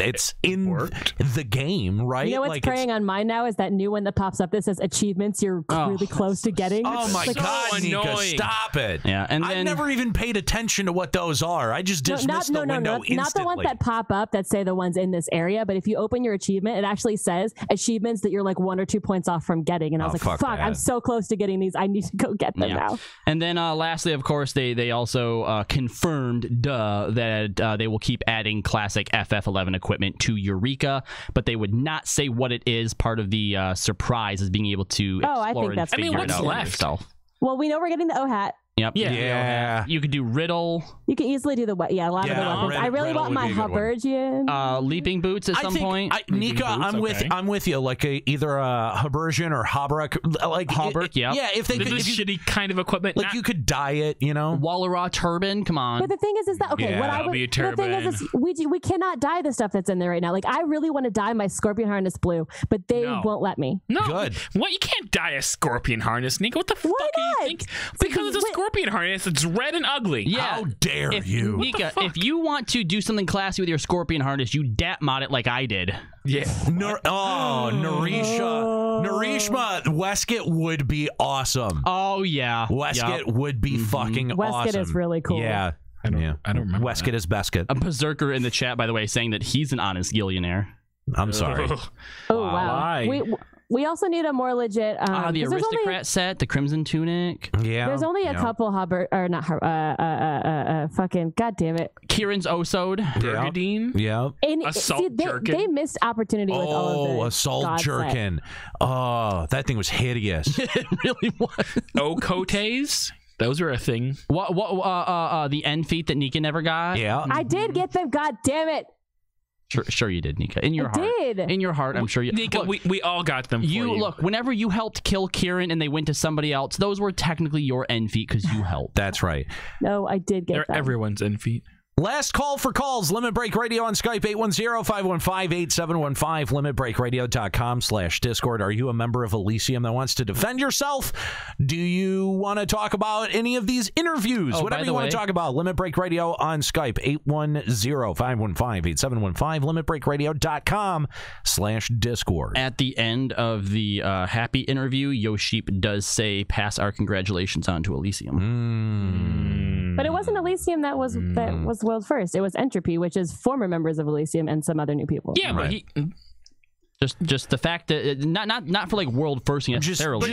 in the game, right? You know what's like, preying on mine now is that new one that pops up that says achievements you're really close to getting. Oh my god, Nika, stop it! Yeah, and then, I've never even paid attention to what those are. I just dismissed the window instantly. Not the ones that pop up that say the ones in this area, but if you open your achievement, it actually says achievements that you're like 1 or 2 points off from getting. And I was like, fuck, I'm so close to getting these. I need to go get them now. And then lastly, of course, they also confirmed that they will keep adding classic FF11 equipment to Eureka, but they would not say what it is. Part of the surprise is being able to explore and figure it out yourself. Well, we know we're getting the O-Hat. Yep. Yeah. You could do Riddle. You could easily do a lot of the weapons. I really want my Habergian. Leaping boots at some point. Nika, I'm with you. Like either a Habergian or Habrek. Like Habrek, yeah. Yeah, if they could, shitty kind of equipment. Like you could dye it, Wallera turban, come on. But the thing is that the thing is we cannot dye the stuff that's in there right now. Like I really want to dye my scorpion harness blue, but they won't let me. No. Good. What? You can't dye a scorpion harness, Nika. What the fuck do you think? Because it's a scorpion harness. It's red and ugly. Yeah. How dare you? Nika, if you want to do something classy with your scorpion harness, you DAP mod it like I did. Yeah. Narishma Westgate would be awesome. Oh, yeah. Westgate would be fucking awesome. Westgate is really cool. Yeah. I don't remember. Westgate is Beskett. A berserker in the chat, by the way, saying that he's an honest Gillionaire. I'm sorry. Oh, wow. We also need a more legit. The aristocrat set, the crimson tunic. Yeah, there's only a couple fucking goddamn it. Kieran's Osode, Burgadine. Yeah. Assault Jerkin. They missed opportunity with all of the Assault Jerkin. Oh, that thing was hideous. It really was. Okotes. Those are a thing. What? The end feet that Nika never got. Yeah, I did get them. God damn it. Sure you did, Nika. In your heart. In your heart, I'm sure you... Nika, we all got them for you. Look, whenever you helped kill Kieran and they went to somebody else, those were technically your end feet because you helped. That's right. No, I did get them. They're everyone's end feet. Last call for calls. Limit Break Radio on Skype, 810-515-8715, limitbreakradio.com/Discord. Are you a member of Elysium that wants to defend yourself? Do you want to talk about any of these interviews? Whatever you want to talk about, Limit Break Radio on Skype, 810-515-8715, limitbreakradio.com/Discord. At the end of the happy interview, Yoship does say, pass our congratulations on to Elysium. But it wasn't Elysium that was was world first. It was Entropy, which is former members of Elysium and some other new people. Yeah, but he just the fact that not for like world first necessarily,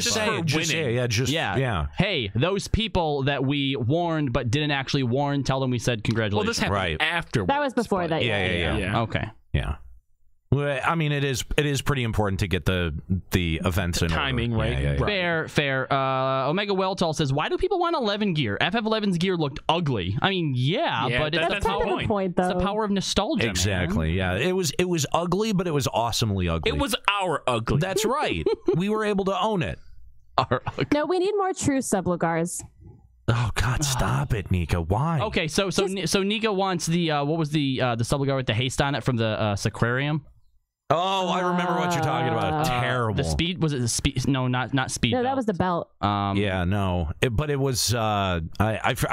yeah. Hey, those people that we warned but didn't actually warn, tell them we said congratulations. Well, this happened after. That was before that. Yeah. Okay. Yeah. Well, I mean, it is pretty important to get the events in timing order. Right. Fair. Omega Welltall says, why do people want 11 gear? FF11's gear looked ugly. I mean, but that's kind of the point, though. It's the power of nostalgia. Exactly. Man. Yeah. It was ugly, but it was awesomely ugly. It was our ugly. That's right. We were able to own it. No, we need more true sublugars. Oh God! Stop it, Nika. Why? Okay, so Nika wants the what was the sublugar with the haste on it from the Sequarium? Oh, I remember what you're talking about. Terrible. The speed, was it the speed? No, not speed. No, that was the belt. Yeah, no, but it was. I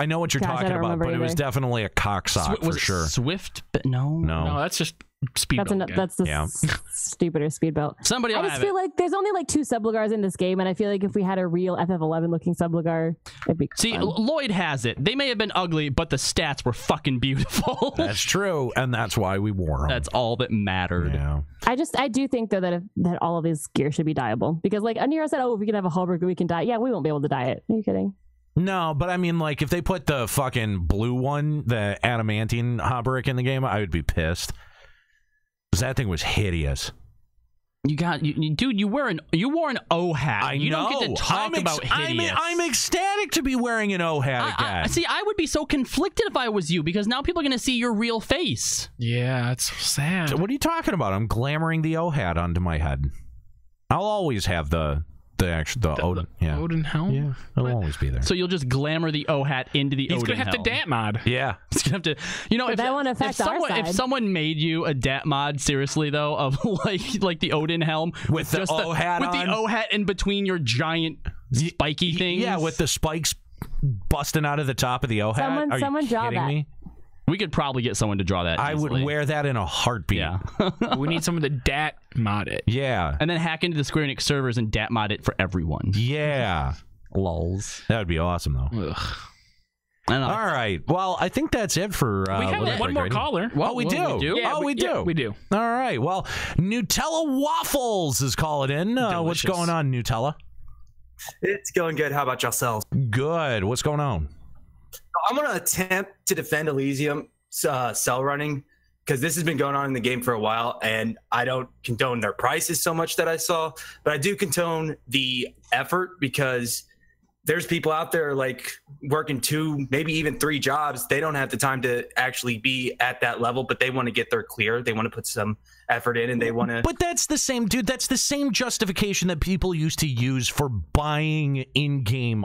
know what you're talking about, but it was definitely a cocksock for sure. Swift, but no, that's just speed belt. That's the stupider speed belt. Somebody, I just feel like there's only like 2 sublugars in this game, and I feel like if we had a real FF11 looking sublugar, it'd be fun. Lloyd has it. They may have been ugly, but the stats were fucking beautiful. That's true, and that's why we wore them. That's all that mattered. Yeah. I do think though that all of these gear should be dyeable, because like Anira said, if we can have a Hallberg, we can dye. Yeah, we won't be able to dye it. Are you kidding? No, but I mean, like if they put the fucking blue one, the adamantine Hallberg in the game, I would be pissed. That thing was hideous. Dude, you wore an O hat. You know. Don't get to talk about hideous. I'm ecstatic to be wearing an O hat again. See, I would be so conflicted if I was you, because now people are going to see your real face. Yeah, it's so sad. So what are you talking about? I'm glamoring the O hat onto my head. I'll always have the Odin. Yeah. Odin helm? Yeah, it'll always be there. So you'll just glamour the O hat into the Odin helm. He's going to have to DAT mod. Yeah. He's going to have to, if someone made you a DAT mod, seriously though, of like the Odin helm with the O hat with the O hat in between your giant spiky things. Yeah, with the spikes busting out of the top of the O hat. Someone draw that. Me? We could probably get someone to draw that. I would wear that in a heartbeat. Yeah. We need someone to DAT mod it. Yeah. And then hack into the Square Enix servers and DAT mod it for everyone. Yeah. Lols. That would be awesome, though. Ugh. All right. Well, I think that's it for. We have one more caller. Well, we do. Yeah, we do. Yeah, we do. All right. Well, Nutella Waffles is calling in. What's going on, Nutella? It's going good. How about yourselves? Good. What's going on? I'm going to attempt to defend Elysium cell running, because this has been going on in the game for a while, and I don't condone their prices so much that I saw, but I do condone the effort, because there's people out there like working 2, maybe even 3 jobs. They don't have the time to actually be at that level, but they want to get their clear. They want to put some effort in, and they want to. But that's the same, dude. That's the same justification that people used to use for buying in-game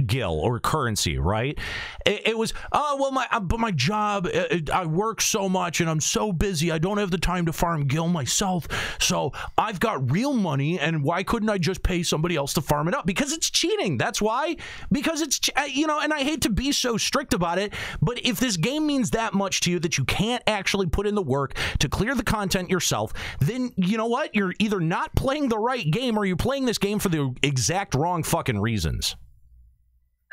gil or currency, right? It was, but my job, I work so much and I'm so busy, I don't have the time to farm gil myself. So I've got real money, and why couldn't I just pay somebody else to farm it up? Because it's cheating. That's why. Because it's, and I hate to be so strict about it, but if this game means that much to you that you can't actually put in the work to clear the content yourself, then you know what? You're either not playing the right game, or you're playing this game for the exact wrong fucking reasons.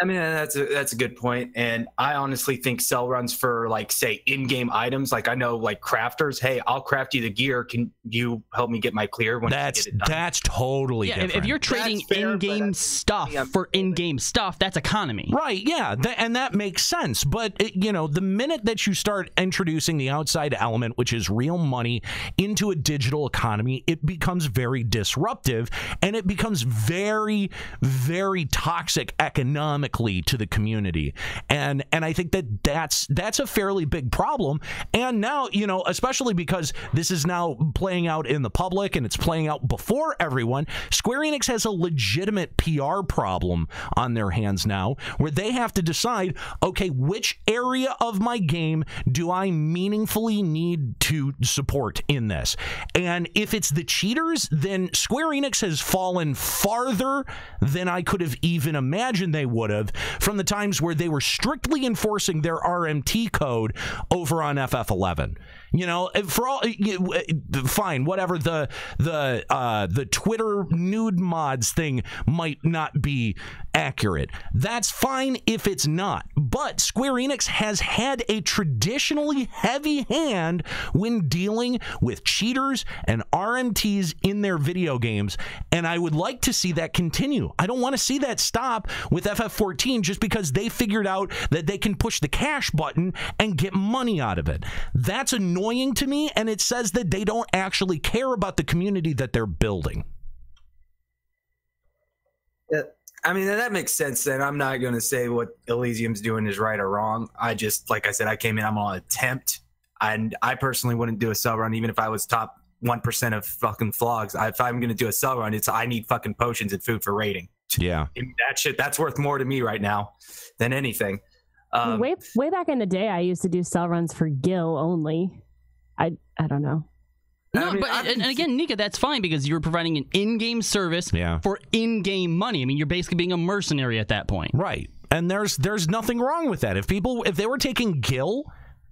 I mean, that's a good point, and I honestly think cell runs for, like, say, in-game items. Like, I know, like, crafters. Hey, I'll craft you the gear. Can you help me get my clear? That's totally different. If you're trading in-game stuff for in-game stuff, that's economy, right? Yeah, and that makes sense. But the minute that you start introducing the outside element, which is real money, into a digital economy, it becomes very disruptive, and it becomes very, very toxic economically to the community, and I think that's a fairly big problem. And now, especially because this is now playing out in the public and it's playing out before everyone, Square Enix has a legitimate PR problem on their hands now, where they have to decide, okay, which area of my game do I meaningfully need to support in this? And if it's the cheaters, then Square Enix has fallen farther than I could have even imagined they would have from the times where they were strictly enforcing their RMT code over on FF11. You know, for all fine, whatever the Twitter nude mods thing might not be accurate. That's fine if it's not. But Square Enix has had a traditionally heavy hand when dealing with cheaters and RMTs in their video games, and I would like to see that continue. I don't want to see that stop with FF14 just because they figured out that they can push the cash button and get money out of it. That's annoying to me, and it says that they don't actually care about the community that they're building. I mean, that makes sense. And I'm not going to say what Elysium's doing is right or wrong. I just, like I said, I came in, I'm on attempt. And I personally wouldn't do a sell run, even if I was top 1% of fucking flogs. If I'm going to do a sell run, it's I need fucking potions and food for raiding. Yeah. That shit, that's worth more to me right now than anything. Way back in the day, I used to do sell runs for Gil only. I don't know. No, but and again, Nika, that's fine because you're providing an in-game service for in-game money. I mean, you're basically being a mercenary at that point, right? And there's nothing wrong with that. If they were taking Gil,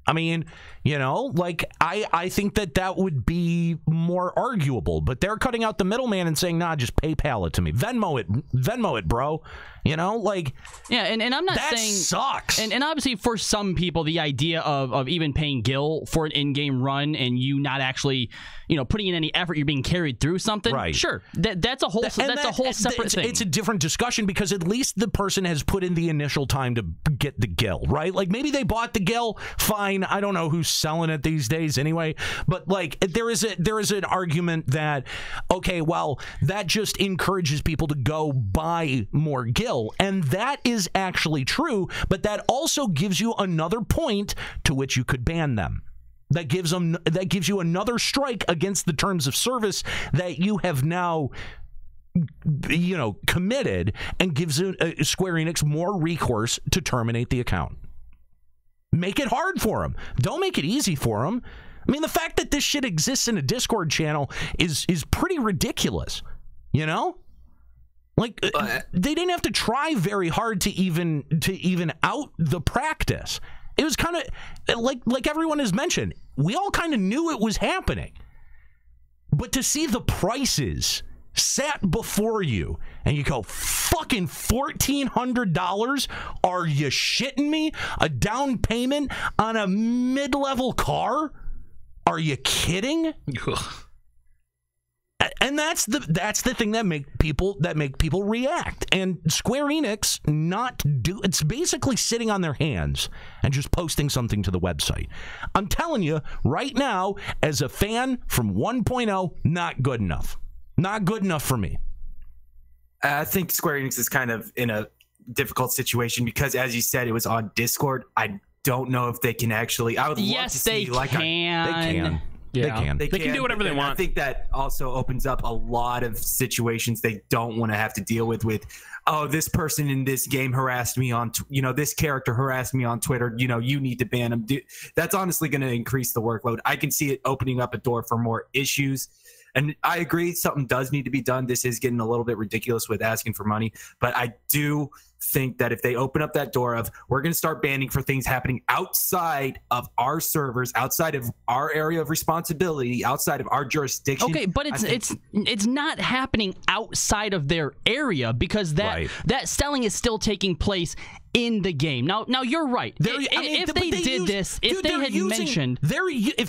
I mean, you know, like I think that would be more arguable. But they're cutting out the middleman and saying, nah, just PayPal it to me, Venmo it, bro. You know, like, yeah, and I'm not that saying sucks. And obviously for some people, the idea of even paying Gil for an in-game run and you not actually, you know, putting in any effort, you're being carried through something. Right. Sure, that's a whole separate thing. It's a different discussion because at least the person has put in the initial time to get the Gil, right? Like maybe they bought the Gil, fine. I don't know who's selling it these days anyway, but like there is an argument that okay, well, that just encourages people to go buy more Gil. And that is actually true, but that also gives you another point to which you could ban them. That gives you another strike against the terms of service that you have now, you know, committed, and gives Square Enix more recourse to terminate the account. Make it hard for them. Don't make it easy for them. I mean, the fact that this shit exists in a Discord channel is pretty ridiculous, you know? Like they didn't have to try very hard to even out the practice. It was kind of like everyone has mentioned. We all kind of knew it was happening, but to see the prices sat before you and you go, fucking $1,400? Are you shitting me? A down payment on a mid-level car? Are you kidding? And that's the thing that make people react. And Square Enix it's basically sitting on their hands and just posting something to the website. I'm telling you right now, as a fan from 1.0, not good enough. Not good enough for me. I think Square Enix is kind of in a difficult situation because, as you said, it was on Discord. I don't know if they can actually. I would love to see. They can. Yeah. They can do whatever they want. I think that also opens up a lot of situations they don't want to have to deal with, oh, this person in this game harassed me on, this character harassed me on Twitter, you need to ban them. That's honestly going to increase the workload. I can see it opening up a door for more issues. And I agree, something does need to be done. This is getting a little bit ridiculous with asking for money. But I do think that if they open up that door of we're going to start banning for things happening outside of our servers, outside of our area of responsibility, outside of our jurisdiction. Okay, but it's not happening outside of their area because that selling is still taking place in the game. Now you're right. If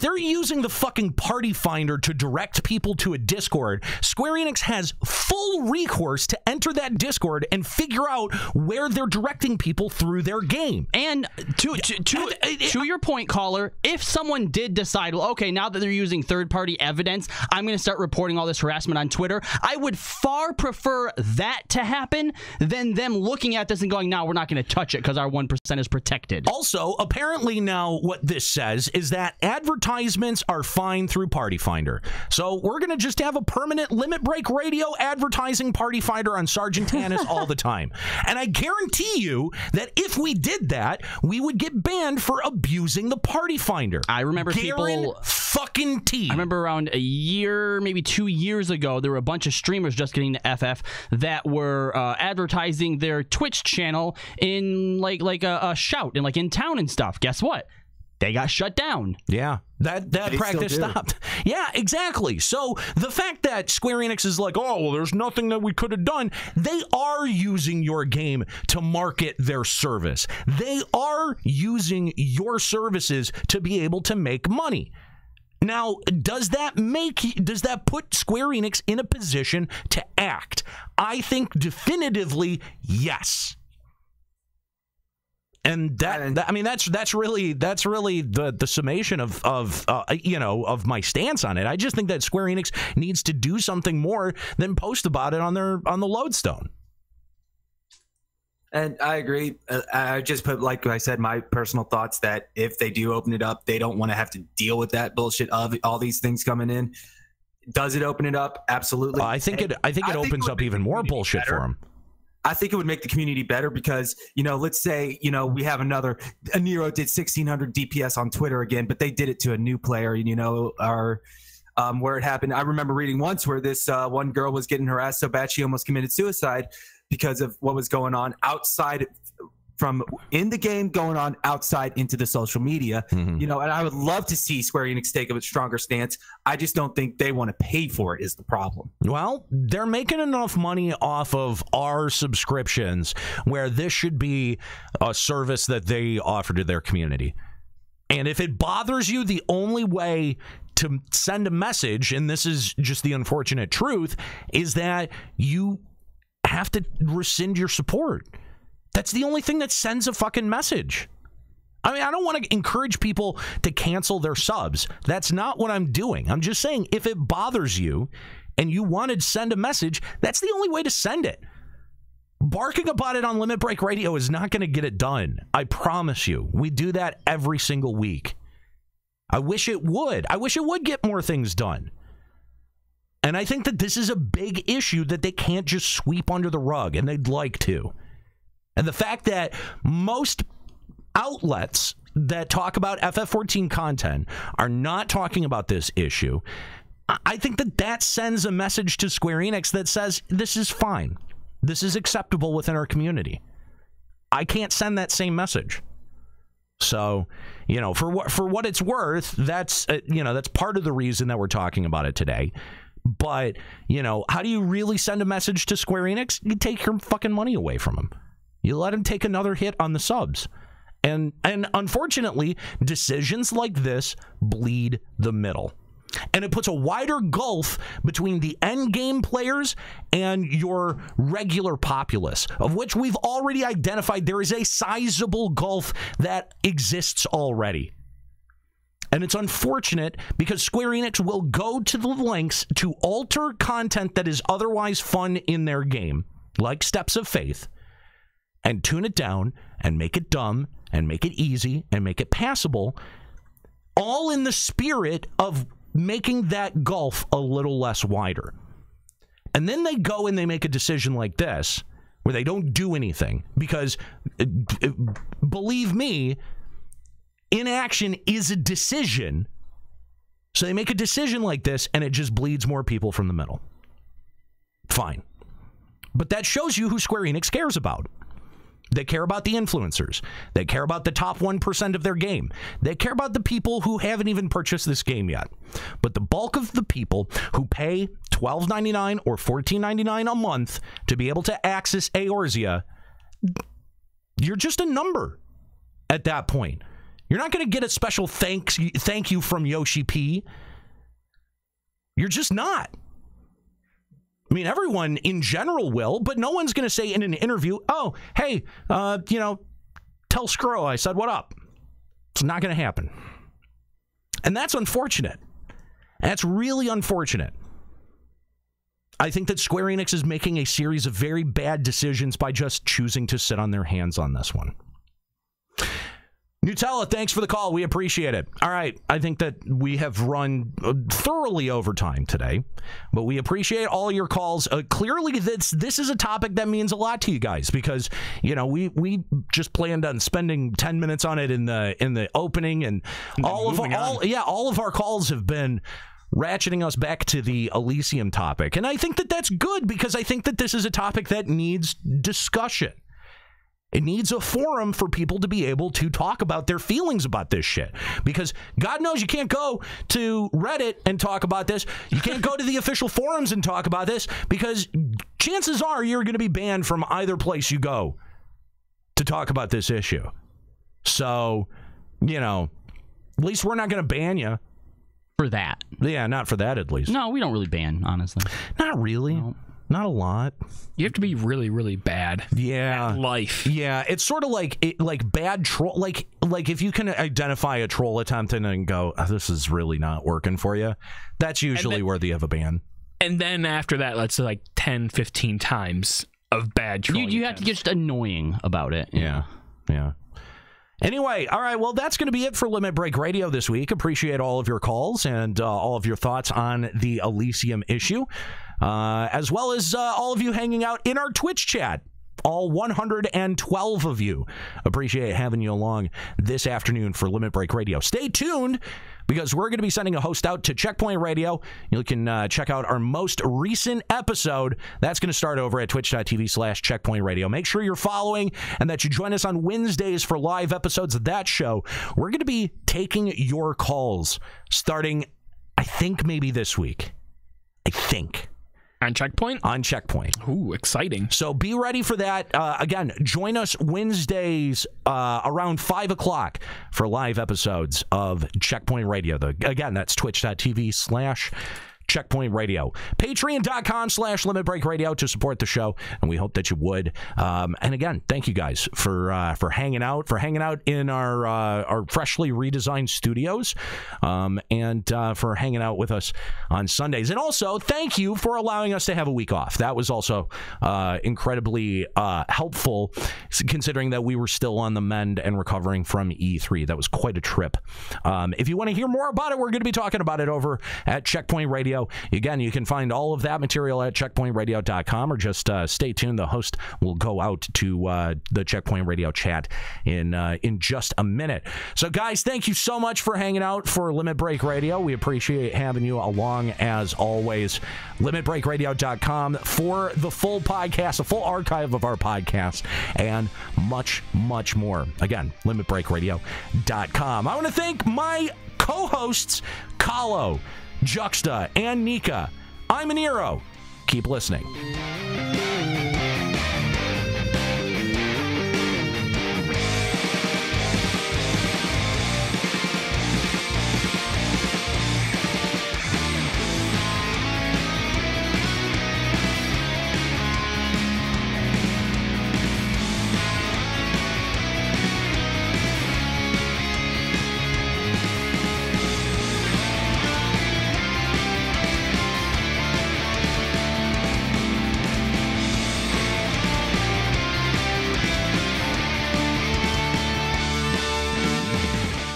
they're using the fucking party finder to direct people to a Discord, Square Enix has full recourse to enter that Discord and figure out where they're directing people through their game. And to your point, caller, if someone did decide, well, okay, now that they're using third-party evidence, I'm going to start reporting all this harassment on Twitter, I would far prefer that to happen than them looking at this and going, no, we're not going to touch it because our 1% is protected. Also, apparently now what this says is that advertisements are fine through Party Finder. So we're going to just have a permanent Limit Break Radio advertising Party Finder on Sergeant Tannis all the time. And I guarantee you that if we did that, we would get banned for abusing the Party Finder. I remember I remember around a year, maybe 2 years ago, there were a bunch of streamers just getting to FF that were advertising their Twitch channel in like a shout and like in town and stuff. Guess what? they got shut down. Yeah, that practice stopped. Yeah, exactly. So the fact that Square Enix is like, oh, well, there's nothing that we could have done. They are using your game to market their service. They are using your services to be able to make money. Now, does that put Square Enix in a position to act? I think definitively yes. And that's really the summation of my stance on it. I just think that Square Enix needs to do something more than post about it on the Lodestone. And I agree. I just put, like I said, my personal thoughts that if they do open it up, they don't want to have to deal with that bullshit of all these things coming in. Does it open it up? Absolutely. I think it opens up even more bullshit for them. I think it would make the community better because, let's say, we have a Nero did 1600 DPS on Twitter again, but they did it to a new player, where it happened. I remember reading once where this one girl was getting harassed so bad she almost committed suicide because of what was going on outside from in the game going on outside into the social media, and I would love to see Square Enix take a stronger stance. I just don't think they want to pay for it is the problem. Well, they're making enough money off of our subscriptions where this should be a service that they offer to their community. And if it bothers you, the only way to send a message, and this is just the unfortunate truth, is that you have to rescind your support. That's the only thing that sends a fucking message. I mean, I don't want to encourage people to cancel their subs. That's not what I'm doing. I'm just saying if it bothers you and you wanted to send a message, that's the only way to send it. Barking about it on Limit Break Radio is not going to get it done. I promise you. We do that every single week. I wish it would. I wish it would get more things done. And I think that this is a big issue that they can't just sweep under the rug, and they'd like to. And the fact that most outlets that talk about FF14 content are not talking about this issue, I think that sends a message to Square Enix that says, this is fine. This is acceptable within our community. I can't send that same message. So, for what it's worth, that's part of the reason that we're talking about it today. But, how do you really send a message to Square Enix? You take your fucking money away from them. You let them take another hit on the subs. And unfortunately, decisions like this bleed the middle. And it puts a wider gulf between the end game players and your regular populace, of which we've already identified there is a sizable gulf that exists already. And it's unfortunate because Square Enix will go to the lengths to alter content that is otherwise fun in their game, like Steps of Faith, and tune it down and make it dumb and make it easy and make it passable, all in the spirit of making that gulf a little less wider. And then they go and they make a decision like this, where they don't do anything, because believe me, inaction is a decision. So they make a decision like this and it just bleeds more people from the middle. Fine. But that shows you who Square Enix cares about. They care about the influencers. They care about the top 1% of their game. They care about the people who haven't even purchased this game yet. But the bulk of the people who pay $12.99 or $14.99 a month to be able to access Eorzea, you're just a number at that point. You're not going to get a special thank you from Yoshi P. You're just not. I mean, everyone in general will, but no one's going to say in an interview, oh, hey, tell Scro I said what up. It's not going to happen. And that's unfortunate. That's really unfortunate. I think that Square Enix is making a series of very bad decisions by just choosing to sit on their hands on this one. Nutella, thanks for the call. We appreciate it. All right. I think that we have run thoroughly over time today, but we appreciate all your calls. Clearly, this is a topic that means a lot to you guys because, we just planned on spending 10 minutes on it in the opening, and all of our calls have been ratcheting us back to the Elysium topic. And I think that that's good because I think that this is a topic that needs discussion. It needs a forum for people to be able to talk about their feelings about this shit. Because God knows you can't go to Reddit and talk about this. You can't go to the official forums and talk about this because chances are you're going to be banned from either place you go to talk about this issue. So, you know, at least we're not going to ban you. For that. Yeah, not for that at least. No, we don't really ban, honestly. Not really. No. Not a lot. You have to be really, really bad. Yeah. At life. Yeah, it's sort of like bad troll. Like if you can identify a troll attempt and then go, oh, this is really not working for you, that's usually worthy of a ban. And then after that, let's say like 10, 15 times of bad trolling. You have to get just annoying about it. Yeah. Yeah. Anyway, all right, well, that's going to be it for Limit Break Radio this week. Appreciate all of your calls and all of your thoughts on the Elysium issue, as well as all of you hanging out in our Twitch chat. All 112 of you. Appreciate having you along this afternoon for Limit Break Radio. Stay tuned, because we're going to be sending a host out to Checkpoint Radio. You can check out our most recent episode. That's going to start over at twitch.tv/Checkpoint Radio. Make sure you're following and that you join us on Wednesdays for live episodes of that show. We're going to be taking your calls starting, I think, maybe this week. I think. On Checkpoint? On Checkpoint. Ooh, exciting. So be ready for that. Again, join us Wednesdays around 5 o'clock for live episodes of Checkpoint Radio. Again, that's twitch.tv/Checkpoint Radio. Patreon.com/Limit Break Radio to support the show, and we hope that you would. And again, thank you guys for hanging out in our freshly redesigned studios, and for hanging out with us on Sundays. And also, thank you for allowing us to have a week off. That was also incredibly helpful, considering that we were still on the mend and recovering from E3. That was quite a trip. If you want to hear more about it, we're going to be talking about it over at Checkpoint Radio. Again, you can find all of that material at checkpointradio.com, or just stay tuned. The host will go out to the Checkpoint Radio chat in just a minute. So, guys, thank you so much for hanging out for Limit Break Radio. We appreciate having you along as always. LimitBreakRadio.com for the full podcast, a full archive of our podcast, and much, much more. Again, LimitBreakRadio.com. I want to thank my co-hosts, Kahlo, Juxta, and Nika. I'm Aniro. Keep listening.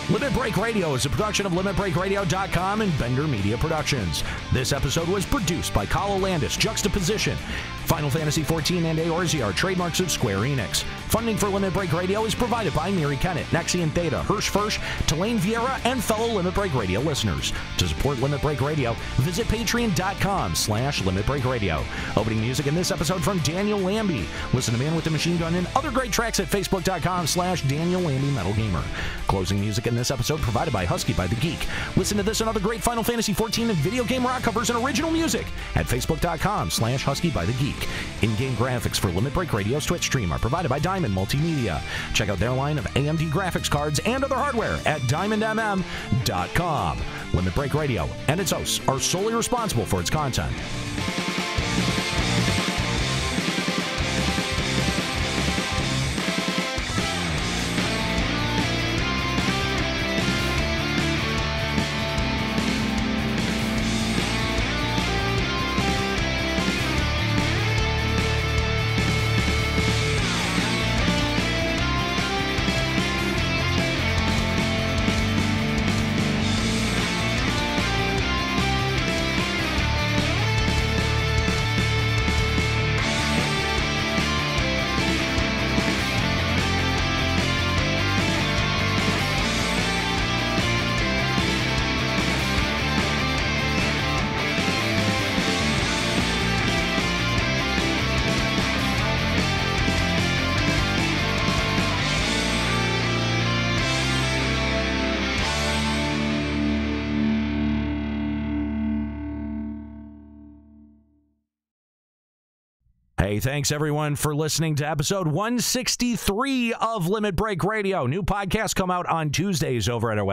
Limit Break Radio is a production of LimitBreakRadio.com and Bender Media Productions. This episode was produced by Kahlo Landis, Juxtaposition. Final Fantasy XIV and Eorzea are trademarks of Square Enix. Funding for Limit Break Radio is provided by Miri Kennett, Nexian Theta, Hirsch Firsch, Tulane Vieira, and fellow Limit Break Radio listeners. To support Limit Break Radio, visit patreon.com/Limit Break Radio. Opening music in this episode from Daniel Lambie. Listen to Man with the Machine Gun and other great tracks at facebook.com/Daniel Lambie Metal Gamer. Closing music in this episode provided by Husky by the Geek. Listen to this and other great Final Fantasy XIV and video game rock covers and original music at facebook.com/Husky by the Geek. In-game graphics for Limit Break Radio's Twitch stream are provided by Diamond Multimedia. Check out their line of AMD graphics cards and other hardware at diamondmm.com. Limit Break Radio and its hosts are solely responsible for its content. Hey, thanks everyone for listening to episode 163 of Limit Break Radio. New podcasts come out on Tuesdays over at our website.